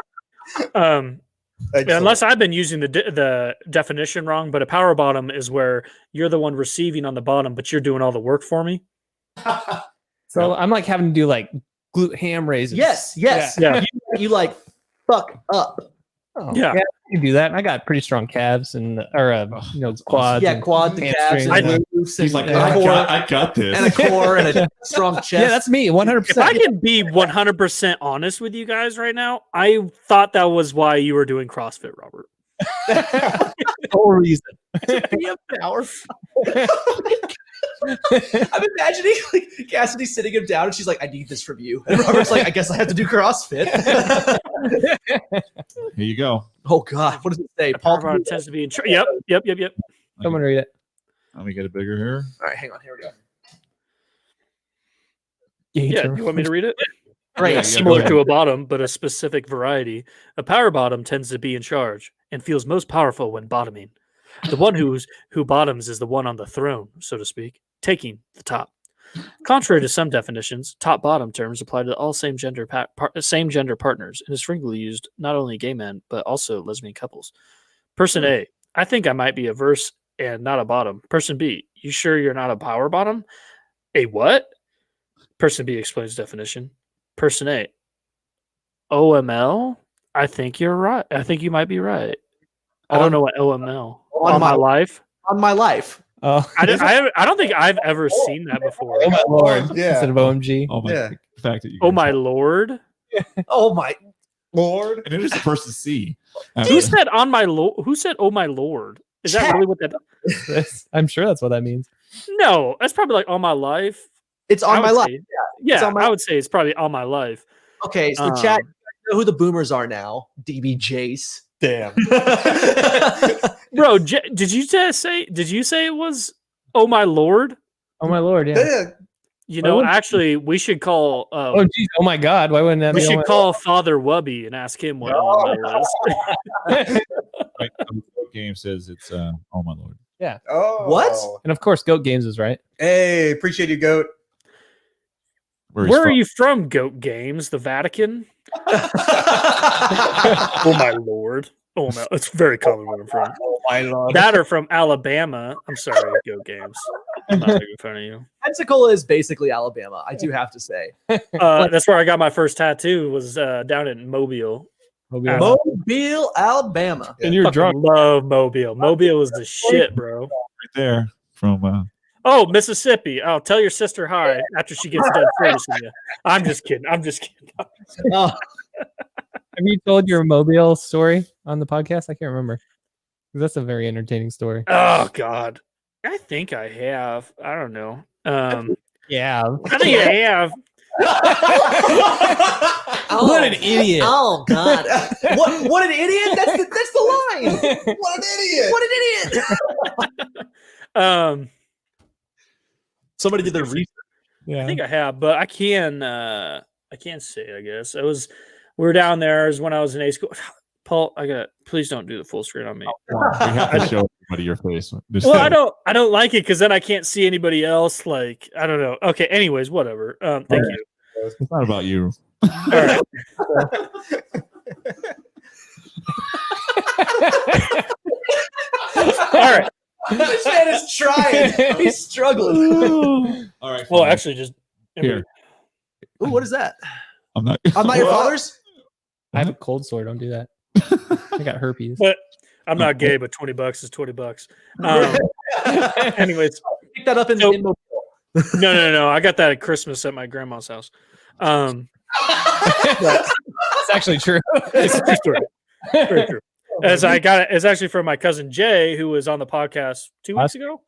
Excellent. unless I've been using the definition wrong, but a power bottom is where you're the one receiving on the bottom, but you're doing all the work for me. So I'm like having to do like glute ham raises. Yes. Yeah. You like fuck up. Oh, Yeah. I can do that. And I got pretty strong calves and quads. Yeah, and quad, the calves, hamstrings. and glutes, He's and like, a core, I got this. and a core, and a strong chest. Yeah, that's me. 100%. If I can be 100% honest with you guys right now, I thought that was why you were doing CrossFit, Robert. the whole reason. Yeah, power. I'm imagining like Cassidy sitting him down, and she's like, "I need this from you." And Robert's like, "I guess I have to do CrossFit." Here you go. Oh God, what does it say? Power Paul. bottom tends to be in Yep. Someone read it. Let me get it bigger here. All right, hang on. Here we go. Yeah, you want me to read it? Right. Yeah, Similar go to ahead. a bottom, but a specific variety. A power bottom tends to be in charge and feels most powerful when bottoming. The one who bottoms is the one on the throne, so to speak, taking the top. Contrary to some definitions, top-bottom terms apply to all same-gender partners and is frequently used not only gay men, but also lesbian couples. Person A, I think I might be a verse and not a bottom. Person B, you sure you're not a power bottom? A what? Person B explains definition. Person A, OML? I think you're right. I think you might be right. I don't know what OML. On my life? On my life. Oh, I don't think I've ever seen that before. oh my lord. Yeah. Instead of OMG. Oh my! Yeah. The fact that you. Oh guys- my lord. Oh my. Lord. And it is the person C. Who said on my lord? Who said oh my lord? Is that really what that? I'm sure that's what that means. No, that's probably like all my life. It's I on my would life. say. Yeah, It's on my- I would say it's probably all my life. Okay, so chat. You know who the boomers are now? DB Jace. Damn. Bro, did you say it was oh my lord? Oh my lord, yeah. Yeah. You Why know, wouldn't- actually, we should call. Oh geez, oh my god, why wouldn't that We be? should oh my- call Father Wubby and ask him what oh my lord is. Right, the game says it's oh my lord. Oh. What? And of course, Goat Games is right. Hey, appreciate you, Goat. Where are you from, Goat Games? The Vatican? Oh my lord. Oh no, it's very common where I'm from. My lord. That or from Alabama. I'm sorry, Goat Games. I'm not making fun of you. Pensacola is basically Alabama. I do have to say. That's where I got my first tattoo. Was down in Mobile. Mobile, Alabama. And you're Fucking drunk. love Mobile. Mobile is the shit, bro. right there from? Oh, Mississippi. Oh, tell your sister hi after she gets done servicing you. I'm just kidding. Oh, Have you told your Mobile story on the podcast? I can't remember. That's a very entertaining story. Oh God. I think I have. I don't know. Yeah. I think I have. What an idiot. Oh God! What an idiot! That's the line. What an idiot. What an idiot! Somebody did their research. Yeah. I think I have, but I can't say. I guess we were down there is when I was in A school. Paul, please don't do the full screen on me. We have to show everybody your face. Well, I don't like it because then I can't see anybody else. Like, I don't know. Okay, anyways, whatever. Thank you. It's not about you. All right. All right. This man is trying. He's struggling. All right. Well, fine. actually, just Here. Ooh, what is that? I'm not. I'm not your father's. I have a cold sore. Don't do that. I got herpes. But I'm not gay, but $20 is $20. Anyways, Pick that up in So- Mobile. no. I got that at Christmas at my grandma's house. It's actually true. It's a true story. Very true. As I got it, it's actually from my cousin Jay, who was on the podcast 2 weeks ago.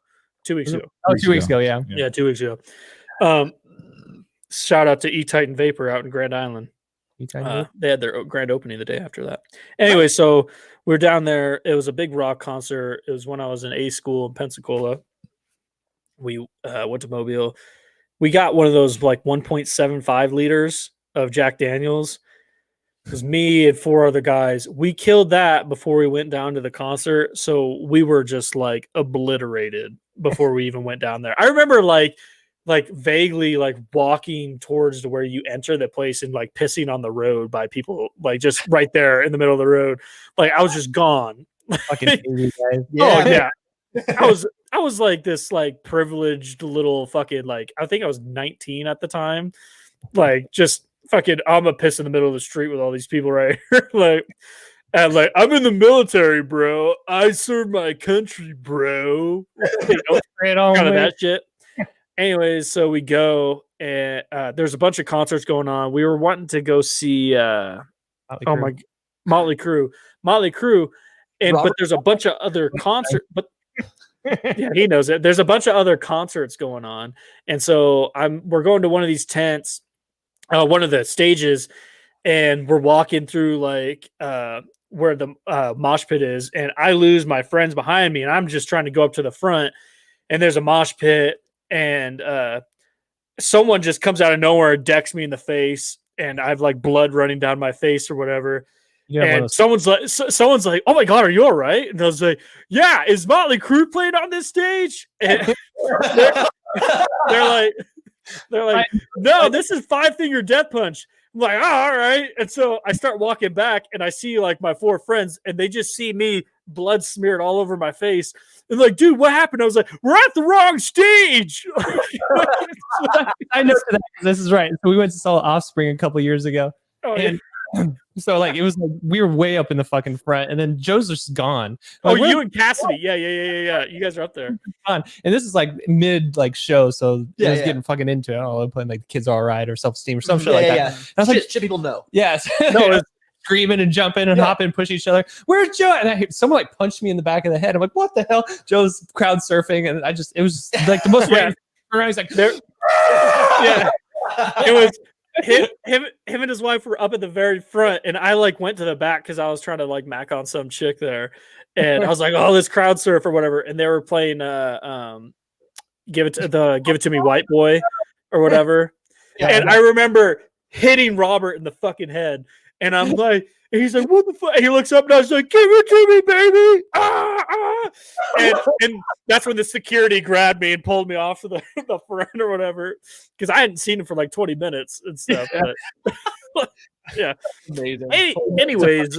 2 weeks ago. Oh, 2 weeks ago. Yeah. Yeah, 2 weeks ago. Shout out to E-Titan Vapor out in Grand Island. They had their grand opening the day after that. Anyway, so we were down there. It was a big rock concert. It was when I was in A school in Pensacola. We went to Mobile. We got one of those like 1.75 liters of Jack Daniels. It was me and 4 other guys. We killed that before we went down to the concert. So we were just like obliterated before we even went down there. I remember like vaguely like walking towards to where you enter the place and like pissing on the road by people like just right there in the middle of the road. Like I was just gone. Fucking crazy guys. Oh yeah. I was like this like privileged little fucking like I think I was 19 at the time. Like just fucking I'm a piss in the middle of the street with all these people right here. like I'm in the military, bro. I serve my country, bro. You know, Right on, kind of man. that shit. Anyways, so we go and there's a bunch of concerts going on. We were wanting to go see Motley Crue. And but there's a bunch of other concerts, but yeah, he knows it. There's a bunch of other concerts going on. And so we're going to one of these tents, one of the stages, and we're walking through like where the mosh pit is, and I lose my friends behind me, and I'm just trying to go up to the front, and there's a mosh pit, and someone just comes out of nowhere and decks me in the face, and I've like blood running down my face or whatever. And someone's like, "Oh my god, are you all right?" And I was like, "Yeah, is Motley Crue playing on this stage?" And they're like, "No, this is Five Finger Death Punch." I'm like, "Oh, all right." And so I start walking back, and I see like my 4 friends, and they just see me blood smeared all over my face. And like, "Dude, what happened?" I was like, "We're at the wrong stage." I know that this is right. So we went to saw Offspring a couple years ago, Oh, and so like it was like we were way up in the fucking front, and then Joe's just gone. Like, you and Cassidy, yeah. You guys are up there. Fun. And this is like mid like show, so Yeah, I was yeah. getting fucking into it. I don't know, playing like the Kids Are Alright or Self Esteem or some shit like that. And I was like, shit people know. yes, No, it's- screaming and jumping and hopping, push each other. Where's Joe? And someone like punched me in the back of the head. I'm like, what the hell? Joe's crowd surfing, and it was just, like the most random. He's like, there. Yeah, it was him and his wife were up at the very front, and I like went to the back because I was trying to like mac on some chick there, and I was like, "Oh, this crowd surf or whatever," and they were playing "Give It to Me, White Boy" or whatever, and I remember hitting Robert in the fucking head, and I'm like, and he's like, "What the fuck?" And he looks up, and I was like, "Give it to me, baby!" And that's when the security grabbed me and pulled me off to the front or whatever, because I hadn't seen him for like 20 minutes and stuff. But yeah, amazing. Anyways,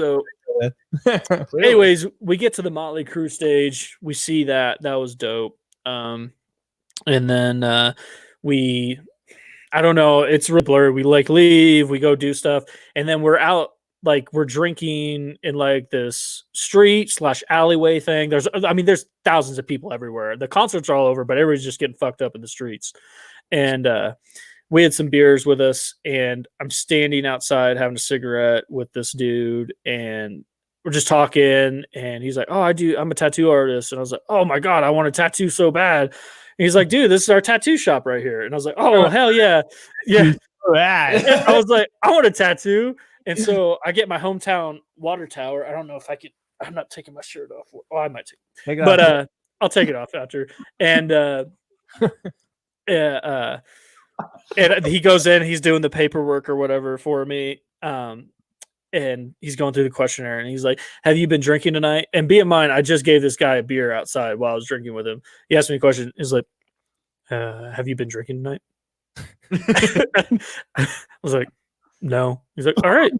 we get to the Motley Crue stage. We see that was dope. And then I don't know, it's real blurry. We like leave, we go do stuff, and then we're out. Like we're drinking in like this street/alleyway thing. There's thousands of people everywhere. The concerts are all over, but everybody's just getting fucked up in the streets. And we had some beers with us, and I'm standing outside having a cigarette with this dude, and we're just talking. And he's like, "Oh, I'm a tattoo artist." And I was like, "Oh my god, I want a tattoo so bad." And he's like, "Dude, this is our tattoo shop right here." And I was like, "Oh hell yeah, yeah." And I was like, "I want a tattoo." And so I get my hometown water tower. I don't know if I could. I'm not taking my shirt off. Oh, I might take it. But I'll take it off after. And and he goes in, he's doing the paperwork or whatever for me. And he's going through the questionnaire and he's like, have you been drinking tonight? And be in mind, I just gave this guy a beer outside while I was drinking with him. He asked me a question. He's like, have you been drinking tonight? I was like, no. He's like, all right.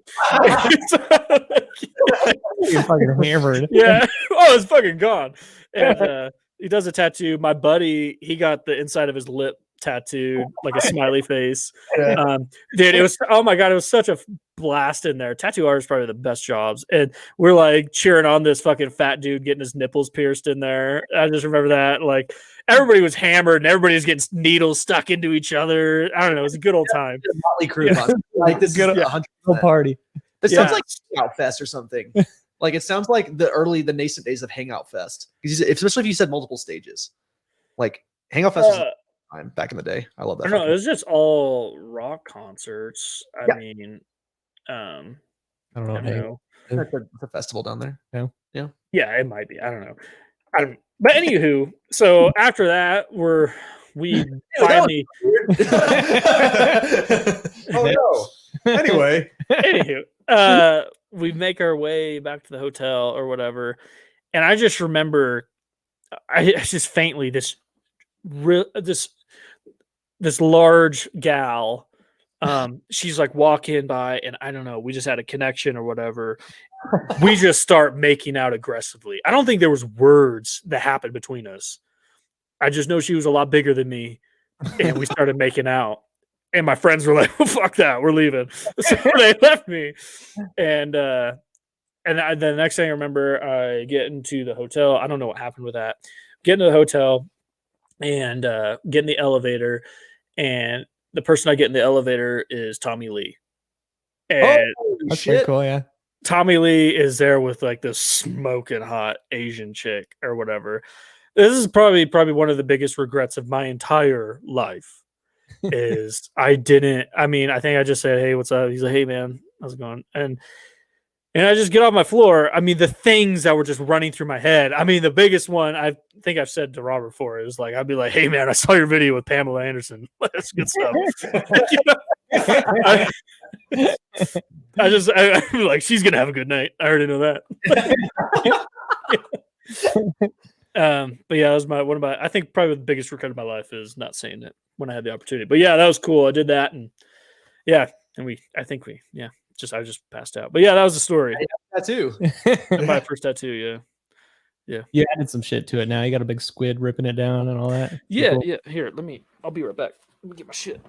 You're fucking hammered. Yeah. Oh, it's fucking gone. And he does a tattoo. My buddy, he got the inside of his lip tattooed, like a smiley face. Dude, it was, oh my God, it was such a blast in there. Tattoo art is probably the best jobs. And we're like cheering on this fucking fat dude getting his nipples pierced in there. I just remember that. Like, everybody was hammered and everybody was getting needles stuck into each other. I don't know. It was a good old time. Motley Crue. Like, this Good is old 100%. party. This sounds like Hangout Fest or something. Like, it sounds like the nascent days of Hangout Fest. Especially if you said multiple stages. Like, Hangout Fest was time back in the day. I love that. I don't know. It was just all rock concerts. I mean, I don't know. It's a festival down there. Yeah, it might be. I don't know. But anywho, so after that, we finally. Oh no. Anyway, Anywho, we make our way back to the hotel or whatever, and I just remember, I just faintly this large gal. She's like walking by, and I don't know. We just had a connection or whatever. We just start making out aggressively. I don't think there was words that happened between us. I just know she was a lot bigger than me, and we started making out. And my friends were like, well, "Fuck that, we're leaving." So they left me, and the next thing I remember, I get into the hotel. I don't know what happened with that. Get into the hotel and get in the elevator, and the person I get in the elevator is Tommy Lee. And That's pretty cool, yeah. Tommy Lee is there with like this smoking hot Asian chick or whatever. This is probably one of the biggest regrets of my entire life. Is I think I just said, "Hey, what's up?" He's like, "Hey, man, how's it going?" And I just get off my floor. I mean, the things that were just running through my head. I mean, the biggest one I think I've said to Robert before is like, I'd be like, "Hey, man, I saw your video with Pamela Anderson. That's good stuff." I'm like, she's gonna have a good night. I already know that. But yeah, that was one of my. I think probably the biggest regret of my life is not saying it when I had the opportunity. But yeah, that was cool. I did that, and yeah, and I just passed out. But yeah, that was the story. Tattoo. My first tattoo. Yeah. You added some shit to it now. You got a big squid ripping it down and all that. Yeah, Cool. yeah. Here, I'll be right back. Let me get my shit.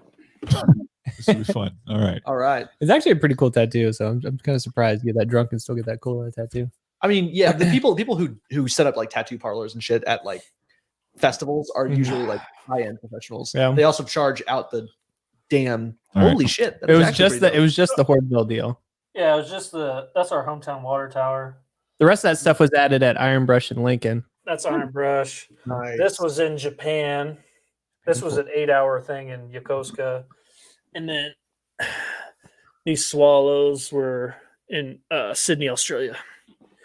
This will be fun. All right. It's actually a pretty cool tattoo. So I'm kind of surprised you get that drunk and still get that cool of a tattoo. I mean, yeah, the people who set up like tattoo parlors and shit at like festivals are usually like high-end professionals. Yeah. They also charge out the damn holy shit. It was just the Hornville deal. Yeah, it was just that's our hometown water tower. The rest of that stuff was added at Iron Brush in Lincoln. That's Iron Brush. nice. This was in Japan. This was an 8-hour thing in Yokosuka. And then these swallows were in Sydney, Australia.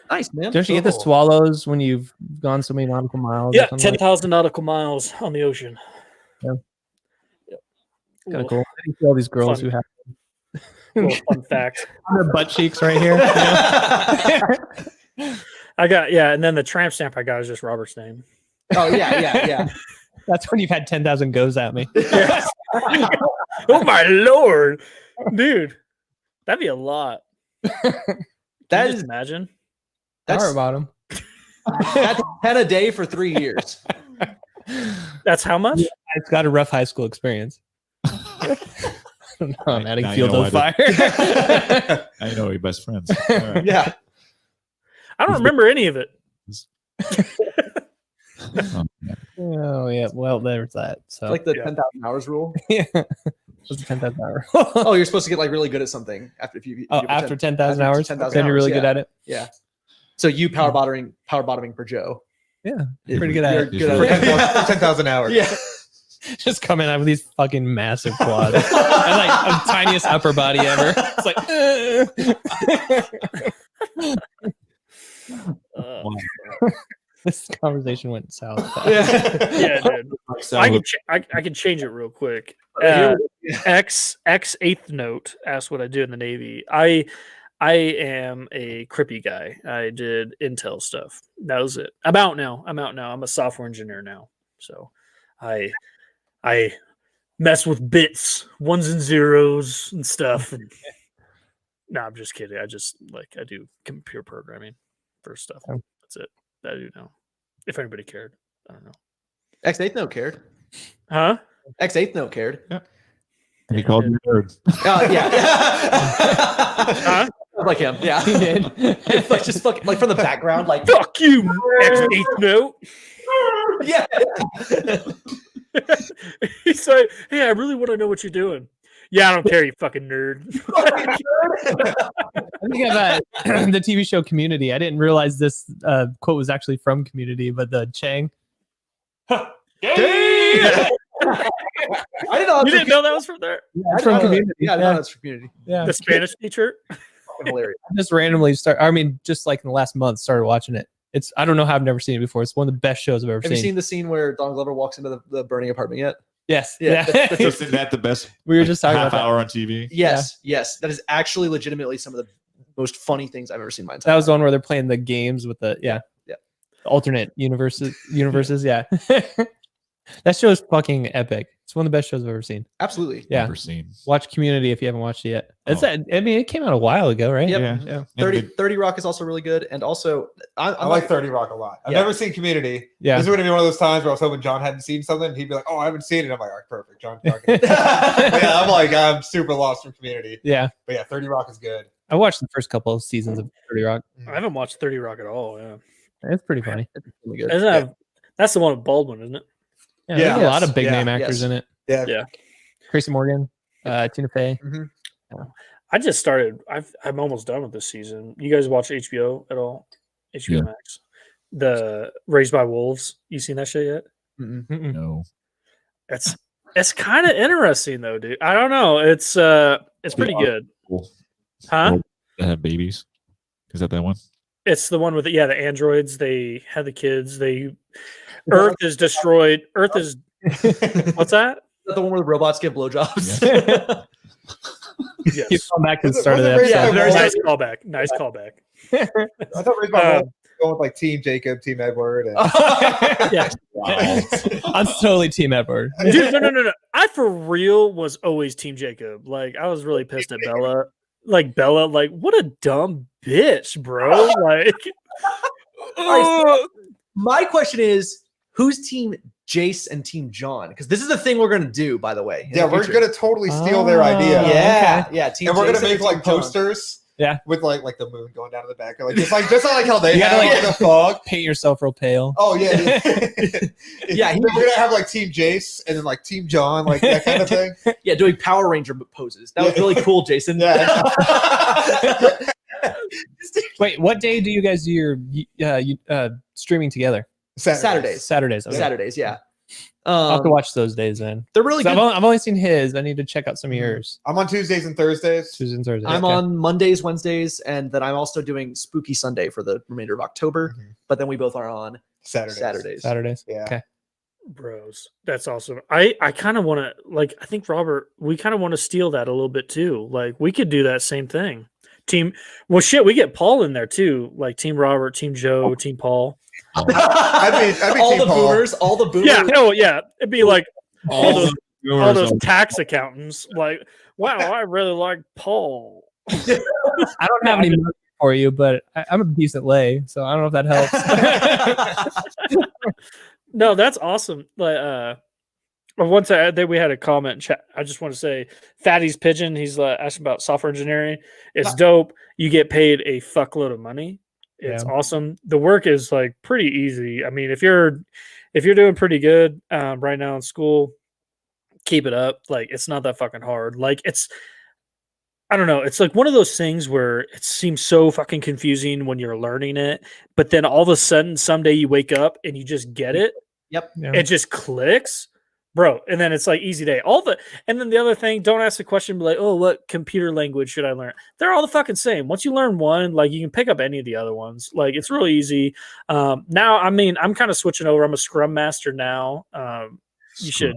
Nice, man. Don't you get the swallows when you've gone so many nautical miles? Yeah, 10,000 nautical miles on the ocean. Yeah. Yep. Kind of cool. I see all these girls Fun. who have Little fun fact. their butt cheeks right here. I got, and then the tramp stamp I got is just Robert's name. Oh yeah. That's when you've had 10,000 goes at me. Yes. Oh my Lord, dude, that'd be a lot. That Just is imagine. Power bottom. That's 10 a day for 3 years. That's how much? It's got a rough high school experience. I don't know. I'm adding Now you fuel know to the why fire. I know your best friends. All right. Yeah. I don't remember any of it. Oh yeah. Well, there's that. So Like the 10,000 hours rule. yeah. What's the 10,000 hour? Oh, you're supposed to get like really good at something after After 10,000 hours, 10,000 then you're really hours, good at it. Yeah. So you power bottoming for Joe. Yeah, pretty good at You're it. good For at it. 10,000 hours. Yeah. Just coming out with these fucking massive quads and like the tiniest upper body ever. It's like, This conversation went south. Yeah, dude. So, I can change it real quick. Here X eighth note asked what I do in the Navy. I am a crippy guy. I did Intel stuff. That was it. I'm out now. I'm a software engineer now. So I mess with bits, ones and zeros and stuff. And no, I'm just kidding. I do computer programming for stuff. Oh. That's it. That I do know. If anybody cared. I don't know. X8 Note cared. Huh? X8 Note cared. he called you nerds. Yeah. Huh? Like him. Yeah. He did. Like just fucking like from the background, like Fuck you, X8 note. yeah. He's like, hey, I really want to know what you're doing. Yeah, I don't care, you fucking nerd. I think of the TV show Community. I didn't realize this quote was actually from Community, but the Chang. I didn't know. You didn't know that was from there? It's from Community. Yeah, I know that's from Community. Yeah. The Spanish teacher? Fucking hilarious. I just randomly just like in the last month, started watching it. I don't know how I've never seen it before. It's one of the best shows I've ever Have you seen the scene where Don Glover walks into the burning apartment yet? Yes. Yeah. Isn't that the best We were just talking half about that. hour on TV? Yes. That is actually legitimately some of the most funny things I've ever seen in my entire That was the life. one where they're playing the games with the Yeah. alternate universes. Yeah. That show is fucking epic. It's one of the best shows I've ever seen. Absolutely. Yeah. Never seen. Watch Community if you haven't watched it yet. Oh. I mean, it came out a while ago, right? Yep. Yeah. 30 Rock is also really good. And also, I like 30 Rock a lot. I've Yeah. never seen Community. Yeah. This would have been one of those times where I was hoping John hadn't seen something. And he'd be like, "Oh, I haven't seen it." I'm like, "All right, perfect, John." I'm super lost from Community. Yeah. But yeah, 30 Rock is good. I watched the first couple of seasons of 30 Rock. I haven't watched 30 Rock at all. Yeah. It's pretty funny. It's really good. Isn't that, that's the one with Baldwin, isn't it? Yeah, Yeah. there's a lot of big Yeah. name actors Yes. in it. Yeah. Tracy Morgan, Tina Fey. I just started. I'm almost done with this season. You guys watch HBO at all? HBO Yeah. Max. The Raised by Wolves. You seen that shit yet? Mm-mm. No. It's kind of interesting though, dude. I don't know. It's pretty good. Cool. Huh? That have babies. Is that one? It's the one with the androids. They had the kids. Earth is destroyed. Earth is what's that? Is that the one where the robots give blowjobs? You Yes. come back to the Was it- start of the was it episode. Raised by Very Wolves? nice callback. Nice callback. I thought Raised by Uh, Wolves was going with like Team Jacob, Team Edward. And... Yeah. I'm totally Team Edward. Dude, no. I for real was always Team Jacob. Like I was really pissed at Bella. Like what a dumb bitch, bro. Like My question is, who's Team Jace and Team John? Because this is the thing we're gonna do, by the way. in yeah, the we're future. gonna totally steal their idea. Yeah. Team And we're gonna Jason make and like Team John. posters. Yeah. With like the moon going down to the back. Like just like how they You gotta, have like- like the fog. Paint yourself real pale. Oh yeah. Yeah, Then we're gonna have like Team Jace and then like Team John, like that kind of thing. Yeah, doing Power Ranger poses. That was really cool, Jason. Yeah. Wait, what day do you guys do your streaming together? Saturdays. Saturdays. Okay. Saturdays, yeah. I'll have to watch those days then. They're really 'Cause good. I've only seen his. I need to check out some of yours. I'm on Tuesdays and Thursdays. Tuesdays and Thursdays. I'm Okay. on Mondays, Wednesdays, and then I'm also doing Spooky Sunday for the remainder of October. Mhm. But then we both are on Saturdays. Saturdays. Yeah. Okay. bros. That's awesome. I kind of want to I think Robert, we kind of want to steal that a little bit too. Like we could do that same thing. Well shit, we get Paul in there too. Like Team Robert, Team Joe, Team Paul. I'd be all Team the Paul. boomers, all the boomers. Yeah, no, yeah. It'd be like all those Viewers all those on- tax accountants. Like, wow, I really like Paul. I don't have any money for you, but I'm a decent lay, so I don't know if that helps. No, that's awesome. Like, one time we had a comment in chat. I just want to say, Fatty's Pigeon. He's asking about software engineering. It's dope. You get paid a fuckload of money. It's awesome. The work is like pretty easy. I mean, if you're doing pretty good right now in school, keep it up. Like, it's not that fucking hard. Like, I don't know. It's like one of those things where it seems so fucking confusing when you're learning it, but then all of a sudden, someday you wake up and you just get it. Yep. Yeah. It just clicks. bro. And then it's like easy day. And then the other thing, don't ask the question, be like, oh, what computer language should I learn? They're all the fucking same. Once you learn one, like you can pick up any of the other ones. Like it's really easy. Now, I mean, I'm kind of switching over. I'm a Scrum Master now. You should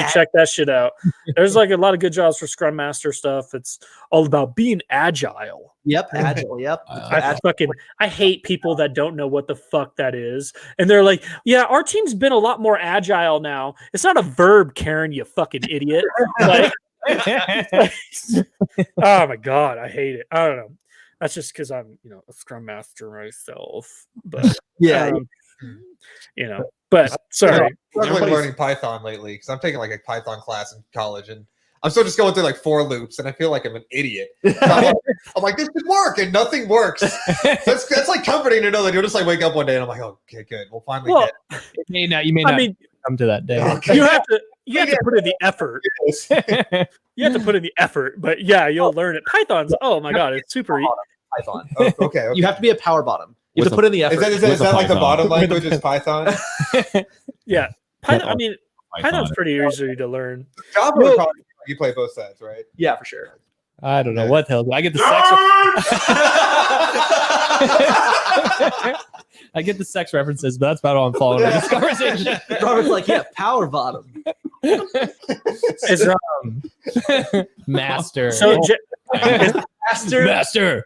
check that shit out. There's like a lot of good jobs for Scrum Master stuff. It's all about being agile. Yep, agile. Yep. I hate people that don't know what the fuck that is, and they're like, "Yeah, our team's been a lot more agile now." It's not a verb, Karen. You fucking idiot. Like, oh my god, I hate it. I don't know. That's just because I'm, a Scrum Master myself. But yeah, But sorry, I'm struggling learning Python lately because I'm taking like a Python class in college, and I'm still just going through like for loops, and I feel like I'm an idiot. I'm like, this should work, and nothing works. That's like comforting to know that you'll just like wake up one day, and I'm like, oh, okay, good, we'll finally get. You may not come to that day. You have to put in the effort. You have to put in the effort, but yeah, you'll learn it. Python's, oh my god, it's super easy. Python. Oh, okay. You have to be a power bottom. You have to put in the effort. Is that like the bottom language is Python? Yeah. Python, I mean, Python's pretty easy to learn. Java would probably, you play both sides, right? Yeah, for sure. I don't know what the hell. I get the sex. I get the sex references, but that's about all I'm following in this conversation. Robert's like, yeah, power bottom. It's master. So, Master.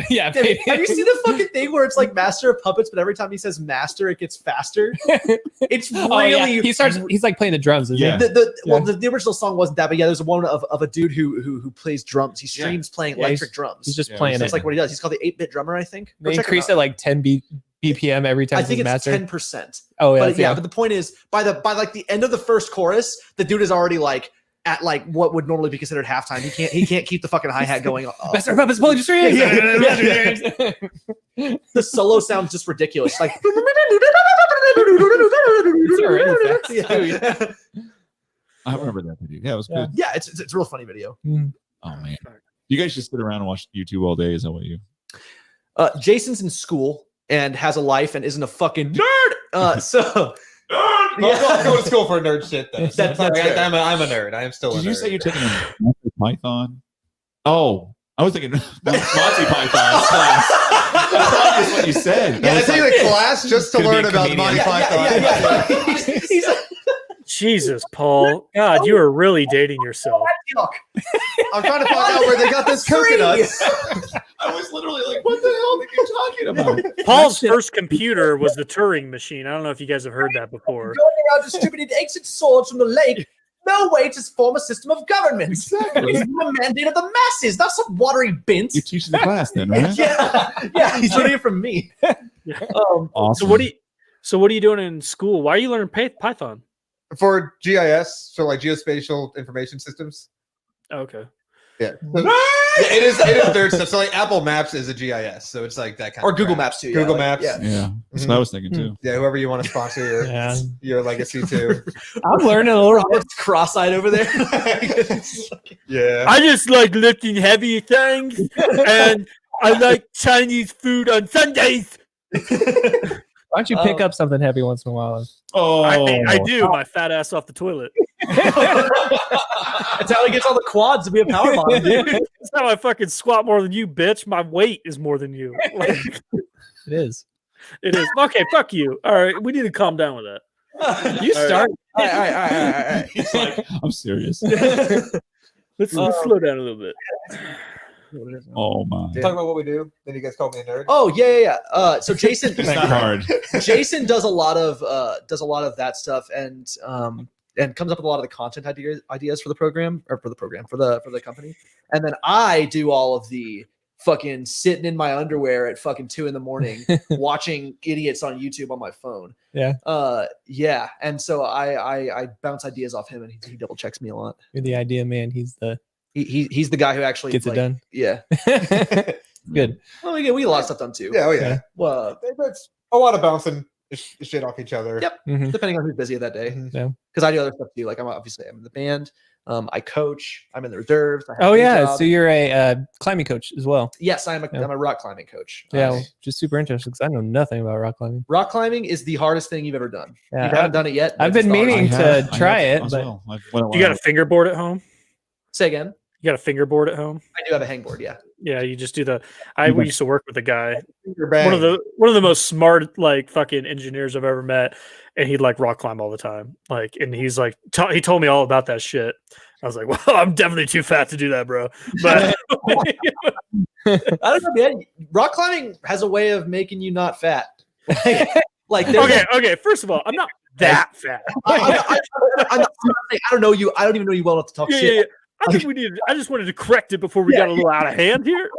Yeah. Have you seen the fucking thing where it's like master of puppets, but every time he says master, it gets faster? It's really. He's like playing the drums. Yeah. The original song wasn't that, but yeah, there's one of a dude who plays drums. He streams playing electric drums. He's just playing it. That's like what he does. He's called the 8-bit drummer, I think. They increase it like 10 BPM every time. I think it's master. 10%. Oh yeah, but the point is, by like the end of the first chorus, the dude is already like at like what would normally be considered halftime. He can't keep the fucking hi-hat going. Master Puppets pulling your strings. The solo sounds just ridiculous. Like I remember that video. Yeah, it was good. Yeah, it's a real funny video. Oh man, you guys just sit around and watch YouTube all day? Is that what you? Jason's in school and has a life and isn't a fucking nerd. So. I'm going to school for nerd shit. Then. I'm a nerd. I am still. Did you say you're taking a Python? Oh, I was thinking Monty Python class. That's what you said. Yeah, I taking a class just to learn about Monty Python. Jesus, Paul. God, you are really dating yourself. I'm trying to find out where they got this coconuts. I was literally like, what the hell are you talking about? Paul's first computer was the Turing machine. I don't know if you guys have heard that before. Going around distributing exit swords from the lake. No way to form a system of government. Exactly. It's the mandate of the masses, not some watery bint. You're teaching the class then, right? yeah, he's learning it from me. Awesome. So what are you doing in school? Why are you learning Python? For GIS, so like geospatial information systems. Okay. Yeah. It is nerd stuff. So like Apple Maps is a GIS, so it's like that kind or of Google crap. Maps too. Google Maps. Yeah. That's what I was thinking too. Yeah, whoever you want to sponsor your legacy to. I'm learning a little bit. Cross-eyed over there. Yeah. I just like lifting heavy things, and I like Chinese food on Sundays. Why don't you pick up something heavy once in a while? Oh, I do. My fat ass off the toilet. That's how he gets all the quads to be a power bottom. That's how I fucking squat more than you, bitch. My weight is more than you. Like, It is. it is. Okay, fuck you. All right, we need to calm down with that. You start. All right. He's like, I'm serious. Let's slow down a little bit. Oh my. Talk about what we do. Then you guys call me a nerd. Oh yeah. So Jason, It's not hard. Jason does a lot of that stuff and comes up with a lot of the content ideas for the program or for the company. And then I do all of the fucking sitting in my underwear at fucking 2 a.m. watching idiots on YouTube on my phone. Yeah. Yeah. And so I bounce ideas off him and he double checks me a lot. You're the idea man. He's the guy who actually gets it done. Yeah. Good. Well, we get a lot of stuff done too. Yeah. Oh yeah. Well, It's a lot of bouncing shit off each other. Yep. Mhm. Depending on who's busy that day. Mhm. Yeah. Because I do other stuff too. Like I'm in the band. I coach. I'm in the reserves. I have Oh a day yeah, job. so you're a climbing coach as well. Yes, I'm a Yeah. I'm a rock climbing coach. Yeah, well, just super interesting because I know nothing about rock climbing. Rock climbing is the hardest thing you've ever done. Yeah, You haven't done it yet. but I've it's been the hardest meaning thing. to try it, as but well. You got a fingerboard at home? Say again. You got a fingerboard at home? I do have a hangboard. Yeah. Yeah, you just do the. We used to work with a guy, Finger one of bang. the most smart like fucking engineers I've ever met, and he'd like rock climb all the time. Like, and he's like, he told me all about that shit. I was like, well, I'm definitely too fat to do that, bro. But I don't know, man. Rock climbing has a way of making you not fat. Like okay. First of all, I'm not that fat. I don't know you. I don't even know you well enough to talk shit. Yeah. I think we needed. I just wanted to correct it before we got a little out of hand here.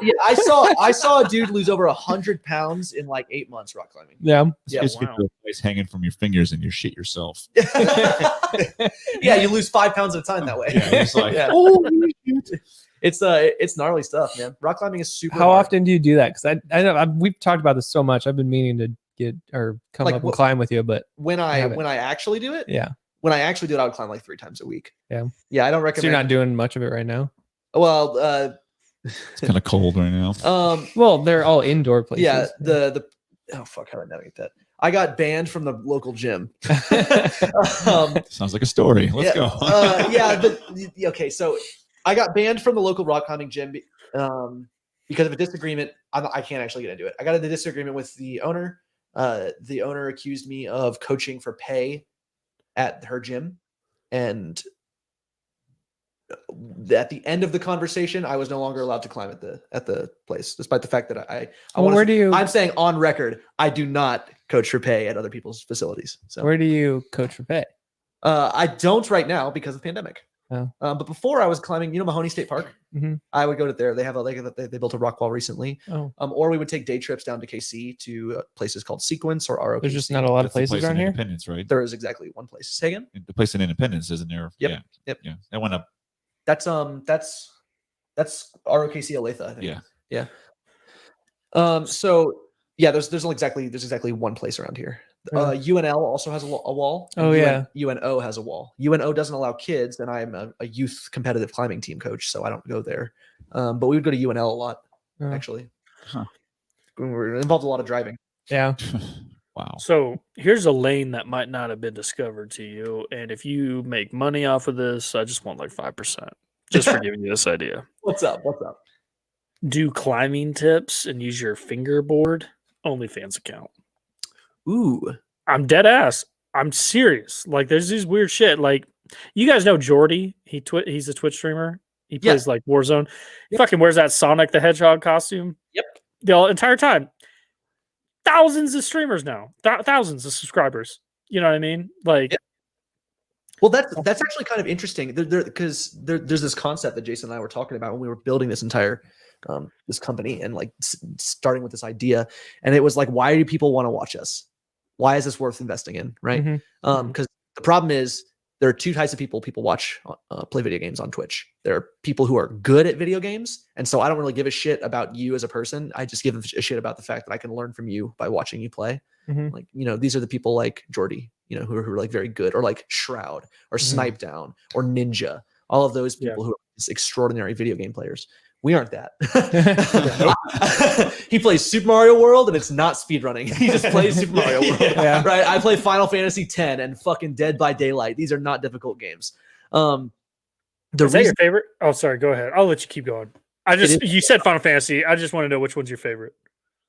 Yeah, I saw a dude lose over 100 pounds in like 8 months rock climbing. yeah, Yeah, Just get the place hanging from your fingers and you shit yourself. yeah, you lose 5 pounds at a time that way. Yeah, it's like, Yeah. holy shit. It's gnarly stuff, man. Rock climbing is super. how hard. often do you do that? Because I know we've talked about this so much. I've been meaning to get or come Like up and what- climb with you, but When haven't. I actually do it? yeah, When I actually do it, I would climb like 3 times a week. Yeah. Yeah, I don't so recommend. you're not doing much of it right now. Well, It's kind of cold right now. Well, they're all indoor places. yeah, the oh fuck, how did I navigate that? I got banned from the local gym. Sounds like a story. Let's go. Okay, so I got banned from the local rock climbing gym because of a disagreement. I can't actually get into it. I got into a disagreement with the owner. The owner accused me of coaching for pay at her gym, and at the end of the conversation, I was no longer allowed to climb at the place, despite the fact that I'm saying on record, I do not coach for pay at other people's facilities. So where do you coach for pay? I don't right now because of the pandemic. Oh. But before I was climbing, Mahoney State Park. Mhm. I would go to there. They have they built a rock wall recently. Oh, Or we would take day trips down to KC to places called Sequence or ROKC. there's just not a lot of That's the places place around in here. Independence, right? There is exactly one place. Say again. The place in Independence, isn't there? Yep. Yeah. Yep. Yeah. That went up. That's ROKC Olathe, I think. Yeah. Yeah. So yeah, there's exactly one place around here. UNL also has a wall. Oh, yeah. UNO has a wall. UNO doesn't allow kids, and I'm a youth competitive climbing team coach, so I don't go there. But we would go to UNL a lot, Oh. actually. Huh. We were involved a lot of driving. Yeah. Wow. So here's a lane that might not have been discovered to you, and if you make money off of this, I just want like 5%, just for giving you this idea. What's up? Do climbing tips and use your fingerboard OnlyFans account. Ooh. I'm dead ass. I'm serious. Like, there's these weird shit. Like, you guys know Jordy? He's a Twitch streamer. He Yeah. plays like Warzone. He Yep. fucking wears that Sonic the Hedgehog costume. Yep. The entire time. Thousands of streamers now. Thousands of subscribers. You know what I mean? Like, Yep. Well, that's actually kind of interesting because there's this concept that Jason and I were talking about when we were building this entire this company and like starting with this idea, and it was like, why do people want to watch us? Why is this worth investing in, right? Mhm. Because the problem is there are two types of people watch play video games on Twitch. There are people who are good at video games, and so I don't really give a shit about you as a person. I just give a shit about the fact that I can learn from you by watching you play. Mhm. Like, these are the people like Jordy, who are like very good, or like Shroud, or Snipe Down, or Ninja. All of those people who are just extraordinary video game players. We aren't that. He plays Super Mario World, and it's not speedrunning. He just plays Super Mario World. Yeah. Right? I play Final Fantasy X and fucking Dead by Daylight. These are not difficult games. is that your favorite? Oh, sorry. Go ahead. I'll let you keep going. You said Final Fantasy. I just want to know which one's your favorite.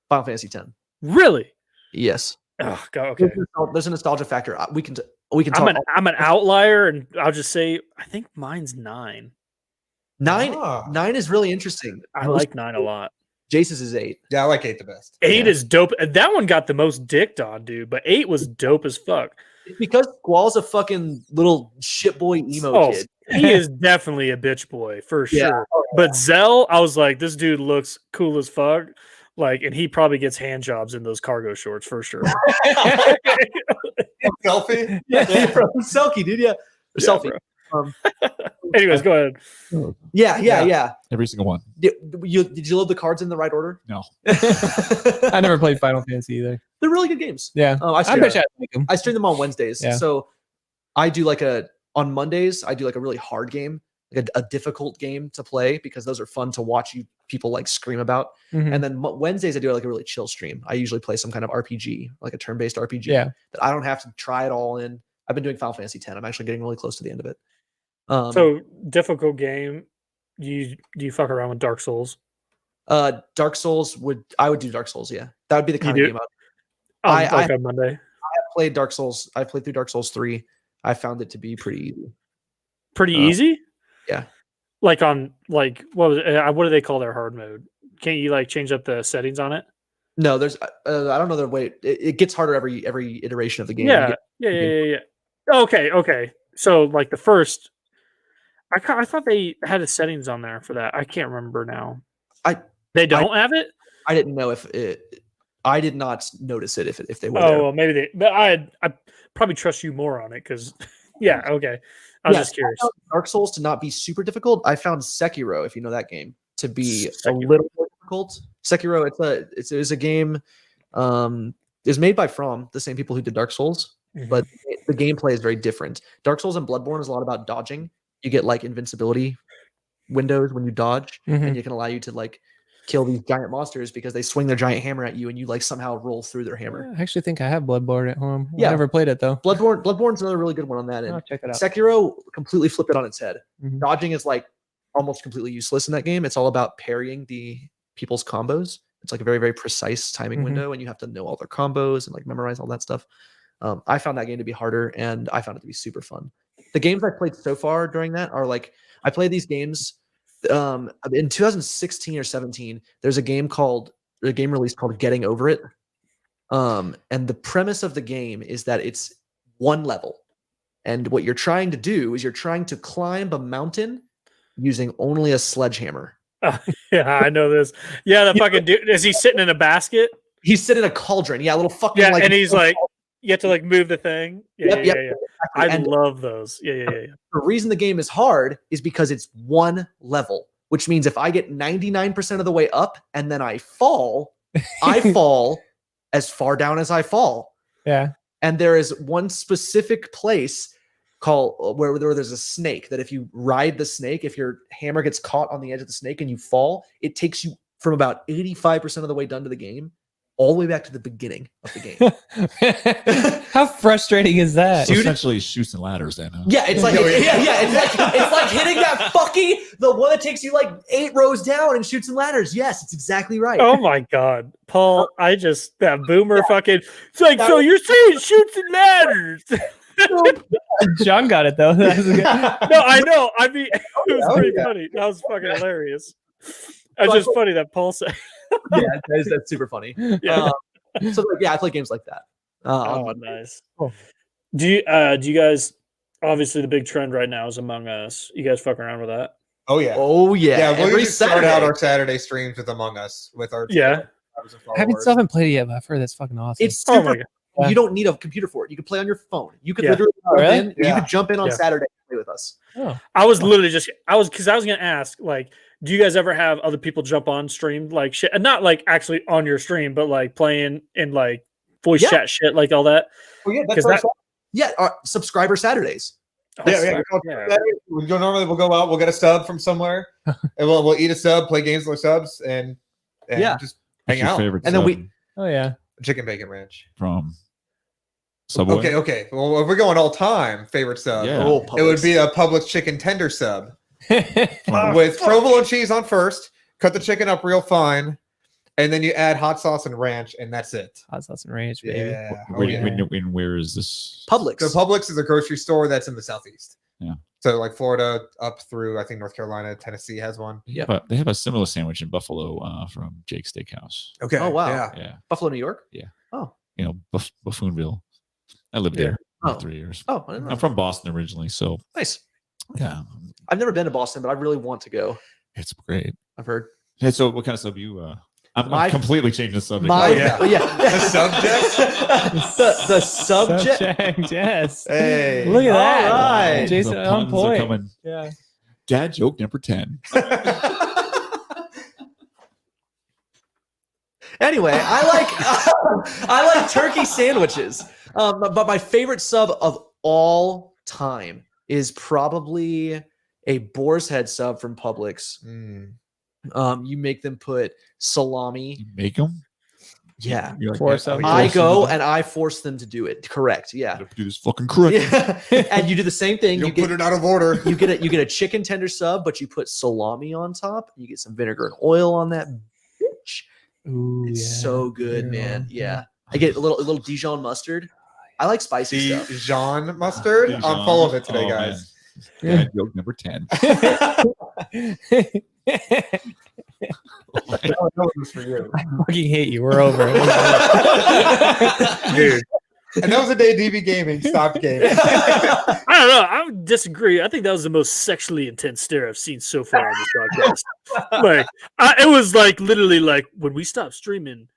Final Fantasy X. Really? Yes. Oh, God, okay. There's a nostalgia factor. We can talk. I'm an outlier, and I'll just say I think mine's 9. 9 is really interesting. I like 9 a lot. Jace's is 8. Yeah, I like 8 the best. 8 is dope. That one got the most dicked on, dude. But 8 was dope as fuck. It's because Squall's a fucking little shitboy emo Oh, kid. he is definitely a bitch boy for Yeah. sure. But Zell, I was like, this dude looks cool as fuck. Like, and he probably gets hand jobs in those cargo shorts for sure. Selfie? Yeah, bro. Selkie, dude. Yeah. Or Yeah, selfie. Anyways, go ahead. Yeah. Every single one. Did you load the cards in the right order? No. I never played Final Fantasy either. They're really good games. Yeah. I I bet you I'd like them. I stream them on Wednesdays. Yeah. So I do on Mondays, I do like a really hard game, like a difficult game to play because those are fun to watch people like scream about. Mhm. And then Wednesdays, I do like a really chill stream. I usually play some kind of RPG, like a turn-based RPG Yeah. that I don't have to try it all in. I've been doing Final Fantasy X. I'm actually getting really close to the end of it. So difficult game. Do you fuck around with Dark Souls? Dark Souls I would do Dark Souls. Yeah. That would be the kind You of do? game I On Monday. played Dark Souls. I played through Dark Souls 3. I found it to be pretty easy. Pretty easy? Yeah. Like on what do they call their hard mode? Can't you like change up the settings on it? No, there's I don't know the way it gets harder every iteration of the game. Yeah. Okay. So like the first, I thought they had the settings on there for that. I can't remember now. They don't have it. I didn't know if it. I did not notice it if they were Oh there. well, maybe they. But I probably trust you more on it because yeah. Okay, I was just curious. I found Dark Souls to not be super difficult. I found Sekiro, if you know that game, to be a Sekiro. little more difficult. Sekiro, it's a game. Is made by From, the same people who did Dark Souls, Mhm. but the gameplay is very different. Dark Souls and Bloodborne is a lot about dodging. You get like invincibility windows when you dodge, Mhm. and it can allow you to like kill these giant monsters because they swing their giant hammer at you, and you like somehow roll through their hammer. I actually think I have Bloodborne at home. Yeah. I never played it though. Bloodborne's another really good one on that end. I'll check it out. Sekiro completely flipped it on its head. Mhm. Dodging is like almost completely useless in that game. It's all about parrying the people's combos. It's like a very, very precise timing Mhm. window, and you have to know all their combos and like memorize all that stuff. I found that game to be harder, and I found it to be super fun. The games I've played so far during that are like I played these games in 2016 or 17. There's a game released called Getting Over It. And the premise of the game is that it's one level. And what you're trying to do is you're trying to climb a mountain using only a sledgehammer. Yeah, I know this. Yeah, the fucking dude. Is he sitting in a basket? He's sitting in a cauldron. Yeah, a little fucking Yeah, like and he's like, you have to like move the thing. Yeah, Yep, yep. yeah. I And love those. Yeah. the reason the game is hard is because it's one level, which means if I get 99% of the way up and then I fall, I fall as far down as I fall. Yeah. And there is one specific place called where there's a snake that if you ride the snake, if your hammer gets caught on the edge of the snake and you fall, it takes you from about 85% of the way done to the game all the way back to the beginning of the game. How frustrating is that? So essentially shoots and ladders then, huh? Yeah, it's like it's like hitting that the one that takes you like 8 rows down and shoots and ladders. Yes, it's exactly right. Oh my god, Paul! That boomer fucking. It's like, so you're saying shoots and ladders? John got it though. That was good. No, I know. I mean, it was pretty funny. That was fucking hilarious. It's just funny that Paul said. Yeah, that's super funny. Yeah. So like, yeah, I play games like that. Oh, nice. Do you guys? Obviously, the big trend right now is Among Us. You guys fuck around with that? Oh yeah. Oh yeah. Yeah, we'll Every just start Saturday. out our Saturday streams with Among Us with our Yeah. I haven't played it yet, but I've heard that's fucking awesome. It's Oh super. my god. Yeah. You don't need a computer for it. You can play on your phone. You could Yeah. literally jump really? in. You Yeah. could jump in on Yeah. Saturday and play with us. Oh. I was literally because I was gonna ask, like, do you guys ever have other people jump on stream like shit, and not like actually on your stream, but like playing in like voice Yeah. chat shit, like all that? Well, yeah, 'Cause that's that- Yeah, subscriber Saturdays. yeah. We'll go out. We'll get a sub from somewhere, and we'll eat a sub, play games with subs, and Yeah. just What's hang your out. favorite And then we- sub Oh yeah. Chicken bacon ranch. from Subway? Okay. Well, if we're going all time favorite sub, Yeah. Oh, it would Publix. be a Publix chicken tender sub Oh, with provolone cheese on first. Cut the chicken up real fine, and then you add hot sauce and ranch, and that's it. Hot sauce and ranch, baby. Yeah. Oh, Where, yeah. where is this? Publix. So Publix is a grocery store that's in the southeast. Yeah. So like Florida up through I think North Carolina, Tennessee has one. They have a similar sandwich in Buffalo from Jake's Steakhouse. Okay. Oh, wow. Yeah. Yeah, Buffalo, New York. you know, Buffoonville. I lived there Oh. for 3 years. Oh, I didn't know. I'm from Boston originally, so Nice. yeah, I've never been to Boston, but I really want to go. it's great. I've heard. Hey, so what kind of sub you? I'm My- completely changing the subject. My yeah. The subject? the subject. Subject, yes. Hey. Look at All that. right. The Jason on puns are point. coming. Yeah. Dad joke number 10. Anyway, I like turkey sandwiches. But my favorite sub of all time is probably a boar's head sub from Publix. You make them put salami. You make them? Yeah. You're like, Force yeah, them. I force go them to and I force them to do it. Correct. do- Yeah. do this fucking correct. Yeah. And you do the same thing. You You don't put get it out of order. you get a chicken tender sub, but you put salami on top. You get some vinegar and oil on that bitch. Ooh, It's yeah. so good, Yeah. man. Yeah. I get a little Dijon mustard. I like spicy stuff. Dijon mustard. Dijon. I'm full of it today, Oh, guys. man. Dad joke number 10. That was for you. I fucking hate you. We're over it. Dude. And that was the day DB Gaming stopped gaming. I don't know. I would disagree. I think that was the most sexually intense stare I've seen so far on this podcast. Like, it was like literally like when we stopped streaming.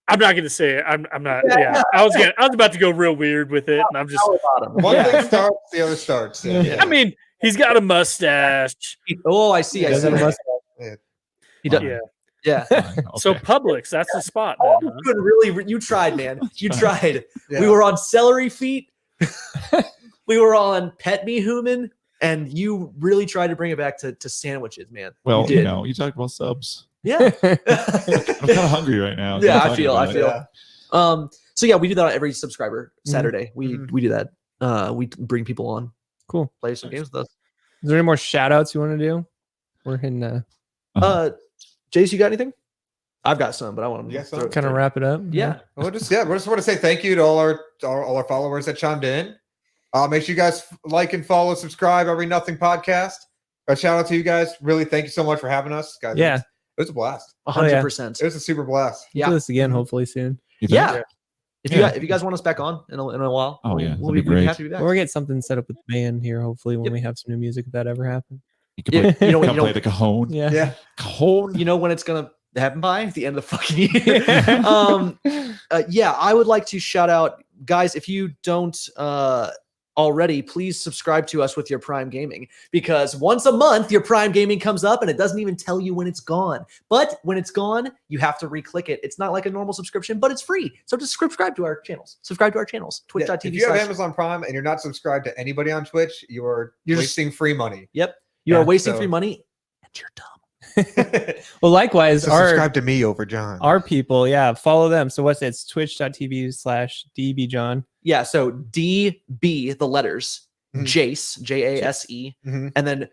I'm not gonna say it. I'm not. Yeah, I was about to go real weird with it, and I'm just. One thing starts, the other starts. Yeah. I mean, he's got a mustache. Oh, I see. I Does see. it must- He does. Yeah. Yeah. So Okay. Publix, that's the spot. Oh, Then, you huh? couldn't really. You tried, man. You tried. Yeah. We were on celery feet. We were on pet me human, and you really tried to bring it back to sandwiches, man. Well, you did. you talked about subs. Yeah. I'm kind of hungry right now. Yeah, I Talking feel. about it. Yeah. So yeah, we do that on every subscriber Saturday. We Mhm. we do that. We bring people on, Cool. play some games with us. Is there any more shout outs you want to do? We're in Jace, you got anything? I've got some, but I want to You got some? kind of wrap it up. Yeah. Well, we just want to say thank you to all our followers that chimed in. Make sure you guys like and follow, subscribe. EveryNothing Podcast. A shout out to you guys. Really, thank you so much for having us, guys. Yeah. It was a blast. 100%. It was a super blast. Yeah. Do this again, hopefully soon. You think? Yeah. Yeah. If you guys want us back on in a while, Oh, yeah, we'll that'd be be great. happy to be back. Or we'll get something set up with the band here, hopefully, when Yep. we have some new music, if that ever happens. You can Yeah, play, you know what- come you know- play the cajon. Yeah. Yeah. Cajon. You know when it's gonna happen by at the end of the fucking year. Yeah, I would like to shout out, guys. If you don't already, please subscribe to us with your Prime Gaming, because once a month your Prime Gaming comes up and it doesn't even tell you when it's gone. But when it's gone, you have to re-click it. It's not like a normal subscription, but it's free. So just subscribe to our channels. Subscribe to our channels. Yeah, Twitch.tv. if you have Amazon Prime and you're not subscribed to anybody on Twitch, you're You're wasting free money. Yep. You Yeah, are wasting so- free money and you're dumb. Well, likewise, So our subscribe to me over John. people, follow them. So what's it? It's twitch.tv/dbjohn. Yeah, so DB, the letters, Mhm. Jace, Jase, Mhm. and then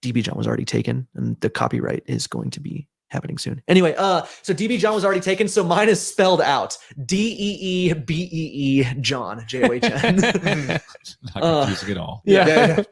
DB John was already taken, and the copyright is going to be happening soon. Anyway, so DB John was already taken, so mine is spelled out DEEBEE John, JOHN. Not confusing at all. Yeah.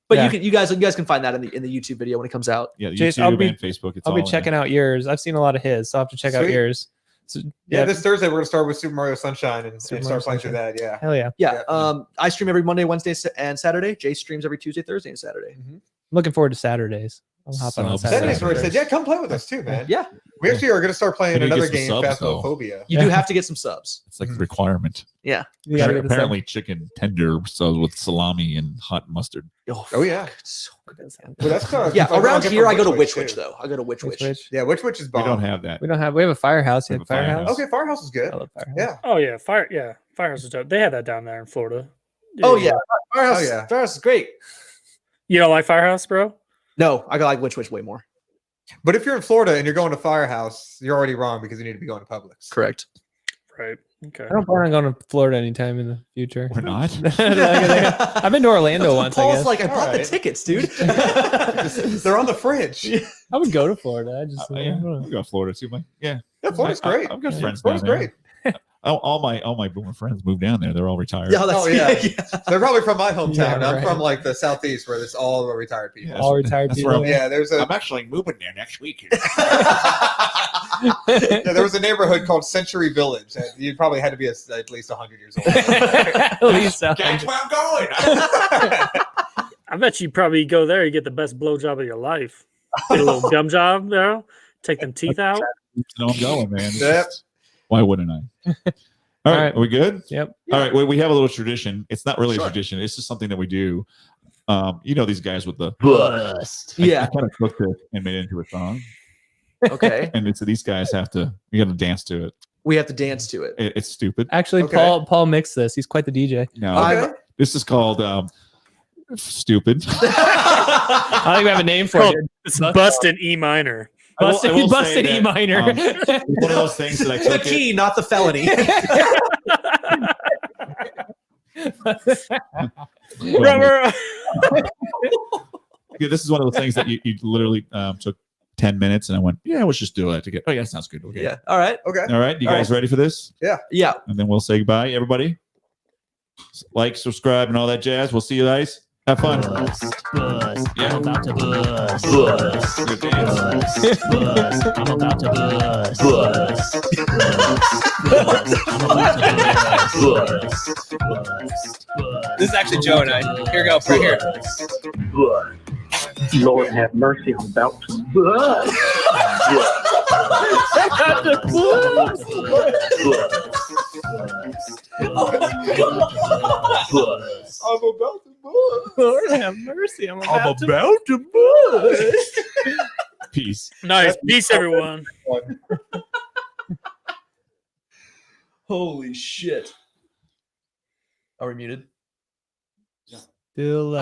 But Yeah. you guys can find that in the YouTube video when it comes out. Yeah, Jace, YouTube I'll be- and Facebook. It's I'll all be in checking there. out yours. I've seen a lot of his, so I'll have to check out Sweet. yours. So, Yeah, this Thursday we're gonna start with Super Mario Sunshine and Super start Mario playing through that. Yeah. hell yeah. Yeah, Yeah. I stream every Monday, Wednesday, and Saturday. Jay streams every Tuesday, Thursday, and Saturday. I'm looking forward to Saturdays. I'll hop on Subs. Saturdays. Saturdays where it said, yeah, come play with us too, man. Yeah, We actually are gonna start playing We need to another get game, some subs, though. Phasmophobia. you do have to get some subs. It's like a Mhm. requirement. Yeah. You gotta get the Apparently, chicken tender so with salami and hot mustard. Oh, yeah. fuck, it's so good. Well, that's Yeah, like, around get here from I go to Witch Witch too. though. I go to Witch. Switch. Yeah, which is We bomb. don't have that. We have a firehouse. You We have have a firehouse. firehouse. Okay, Firehouse is good. I love firehouse. Yeah. Oh yeah, Firehouse is dope. They had that down there in Florida. Oh yeah, Firehouse. Oh, yeah. Firehouse is great. You don't like Firehouse, bro? No, I like Witch way more. But if you're in Florida and you're going to Firehouse, you're already wrong because you need to be going to Publix. Correct. Right. Okay. I don't plan on going to Florida anytime in the future. We're not. I've been to Orlando once. I Paul's guess. like, I bought the Alright. tickets, dude. They're on the fridge. I would go to Florida. I just Yeah, we got Florida too. Yeah, Yeah, Florida's I- great. I've got Yeah, friends down Florida's there. great. All my boomer friends moved down there. They're all retired. Yeah, that's, Oh, yeah. yeah. They're probably from my hometown. Yeah, I'm right. from like the southeast where there's all the retired people. Yeah. all retired That's people. where I'm- Yeah, there's a I'm actually moving there next week. yeah, there was a neighborhood called Century Village. And you probably had to be at least 100 years old. At least That's where I'm going. I bet you probably go there, you get the best blowjob of your life. Get a little gum job there, take them teeth out. No, I'm going, man. Yep. Why wouldn't I? All right, right. are we good? Yep. All right, we have a little tradition. It's not really Sure. a tradition. It's just something that we do. these guys with the Bust. I Yeah. kind of cooked it and made it into a song. Okay. And so these guys you got to dance to it. We have to dance to it. It's stupid. Actually, Okay. Paul mixed this. He's quite the DJ. No, Okay. this is called stupid. I think we have a name for Called- it. It's Bust in E minor. Busted, I will say busted E that, minor. it's one of those things that I The took key, not the felony. Yeah, this is one of those things that you literally took 10 minutes, and I went, yeah, let's just do it. Oh, yeah, sounds good. Okay. Yeah. All right. Okay. All right. You guys ready for this? Yeah. And then we'll say goodbye, everybody. Like, subscribe, and all that jazz. We'll see you guys. Have fun. Bust. Yeah. I'm about to bust. Good dance. Bust. I'm about to bust. Bust. I'm about to bust. This is actually Joe and I. Here we go. Right here. Lord have mercy, I'm about to bust. I'm about to bust. Lord have mercy. I'm about to bust. Peace. Nice. Peace, everyone. Holy shit. Are we muted? still